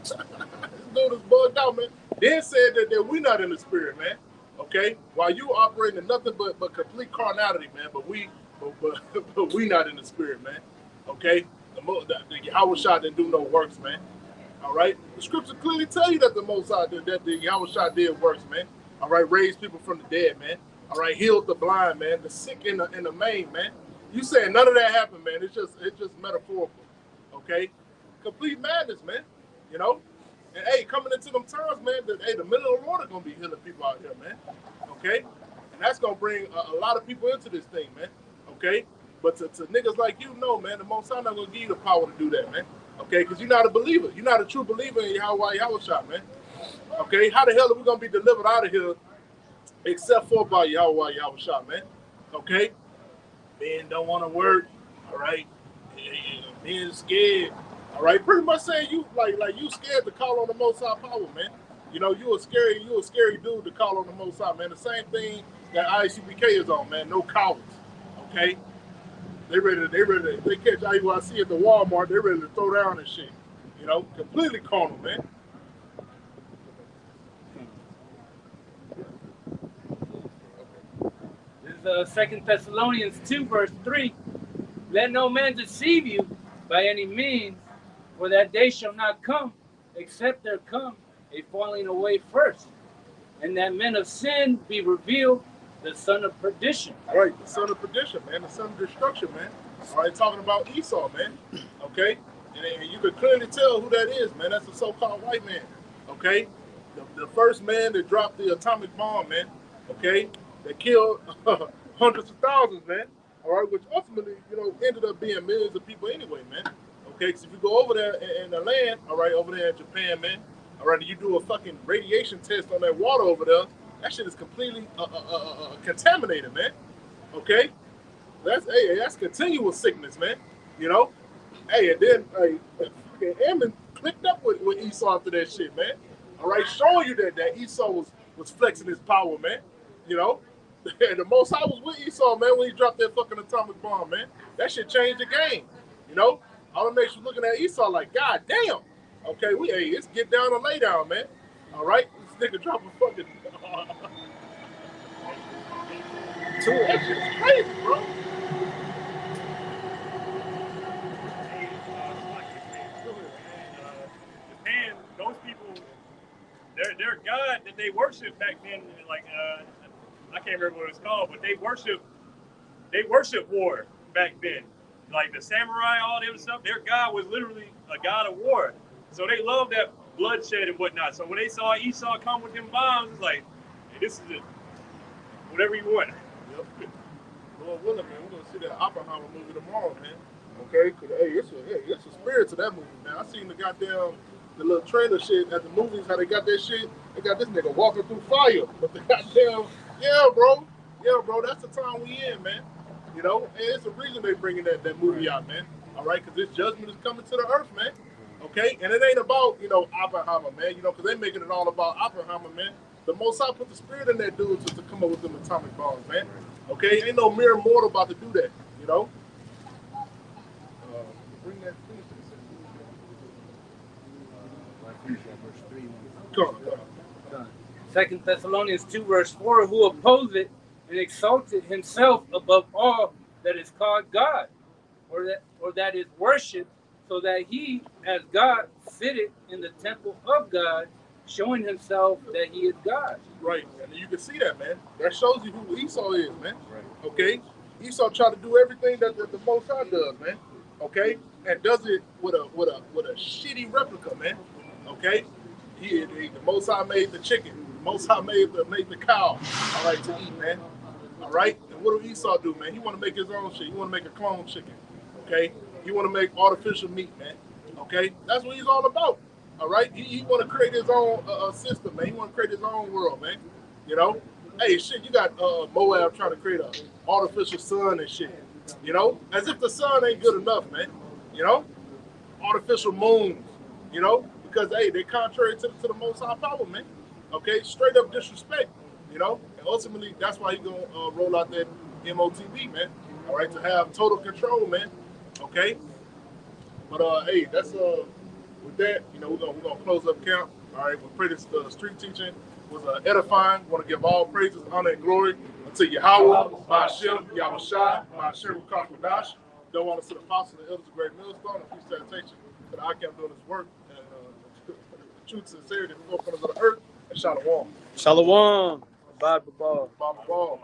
This dude is bugged out, man. Then said that we not in the spirit, man. Okay? While you operating in nothing but complete carnality, man. But we not in the spirit, man. Okay? The Yahweh Shah didn't do no works, man. All right? The scripture clearly tell you that the Most High did, that the Yahweh Shah did works, man. All right? Raised people from the dead, man. All right? Healed the blind, man. The sick in the main, man. You saying none of that happened, man. It's just metaphorical. Okay? Complete madness, man. You know? And hey, coming into them times, man, the middle of the Lord are gonna be healing people out here, man. Okay? And that's gonna bring a lot of people into this thing, man. Okay? But to niggas like you, no, man, the Most High not gonna give you the power to do that, man. Okay? Because you're not a believer. You're not a true believer in Yahweh Shah, man. Okay? How the hell are we gonna be delivered out of here except for by Yahweh Shah, man? Okay? Men don't want to work, all right? Men scared. All right, pretty much saying you like you scared to call on the Most High power, man. You know, you a scary dude to call on the Most High, man. The same thing that ICBK is on, man. No cowards, okay? They catch IUIC at the Walmart. They ready to throw down and shit. You know, completely carnal, man. This is 2 Thessalonians 2, verse 3. Let no man deceive you by any means, for that day shall not come, except there come a falling away first, and that men of sin be revealed, the son of perdition. All right, the son of perdition, man, the son of destruction, man. All right, talking about Esau, man. Okay, and you can clearly tell who that is, man. That's the so-called white man. Okay, the first man that dropped the atomic bomb, man. Okay, that killed hundreds of thousands, man. All right, which ultimately, you know, ended up being millions of people anyway, man. Okay, because if you go over there in the land, all right, over there in Japan, man, all right, and you do a fucking radiation test on that water over there, that shit is completely contaminated, man. Okay, that's continual sickness, man. You know, hey, and then fucking Ammon clicked up with Esau after that shit, man. All right, showing you that Esau was flexing his power, man. You know, and the Most High was with Esau, man, when he dropped that fucking atomic bomb, man. That shit changed the game. You know, all it makes you looking at Esau like, God damn. Okay, it's get down and lay down, man. All right, this nigga dropping fucking. That shit's crazy, bro. Japan, those people, their god that they worship back then, like I can't remember what it's called, but they worship war back then. Like the samurai, all that stuff, their god was literally a god of war. So they loved that bloodshed and whatnot. So when they saw Esau come with them bombs, it's like, hey, this is it. Whatever you want. Yep. Lord willing, man, we're gonna see that Oppenheimer movie tomorrow, man. Okay, cause it's a spirit to that movie, man. I seen the little trailer shit at the movies, how they got that shit. They got this nigga walking through fire, but the goddamn, yeah, bro, that's the time we in, man. You know, and it's the reason they bringing that movie out, man. All right, because this judgment is coming to the earth, man. Okay, and it ain't about, you know, Oppenheimer, man. You know, because they making it all about Oppenheimer, man. The Most High put the spirit in that dude to come up with them atomic bombs, man. Okay, ain't no mere mortal about to do that, you know. Bring that Come on. 2 Thessalonians 2, verse 4, who opposeth and exalted himself above all that is called God, or that is worshipped, so that he, as God, sitteth in the temple of God, showing himself that he is God. Right, and you can see that, man. That shows you who Esau is, man. Right. Okay, Esau tried to do everything that the Most High does, man. Okay, and does it with a shitty replica, man. Okay, the Most High made the chicken. The Most High made the cow. All right, to eat, man. All right, and what do Esau do, man? He want to make his own shit. He want to make a clone chicken. Okay, he want to make artificial meat, man. Okay, that's what he's all about. All right, he want to create his own system, man. He want to create his own world, man. You know, hey, shit, you got Moab trying to create a artificial sun and shit. You know, as if the sun ain't good enough, man. You know, artificial moons. You know, because hey, they're contrary to the Most High power, man. Okay, straight up disrespect. You know, and ultimately that's why he gonna roll out that MOTV, man. All right, to have total control, man, Okay. But hey, that's with that, you know, we're gonna close up camp. All right, we pray this street teaching was edifying. Want to give all praises, honor, and glory unto Yahweh, Ba'ashem, Yahushua, Ba'ashem, Kakwadash. Don't want to see the apostles and elders of Great Millstone, and peace salutation to the ICAM doing this work and the truth, sincerity, and the four corners of the earth, and Shalom. Shalom. Bye, bye. Baba Ball.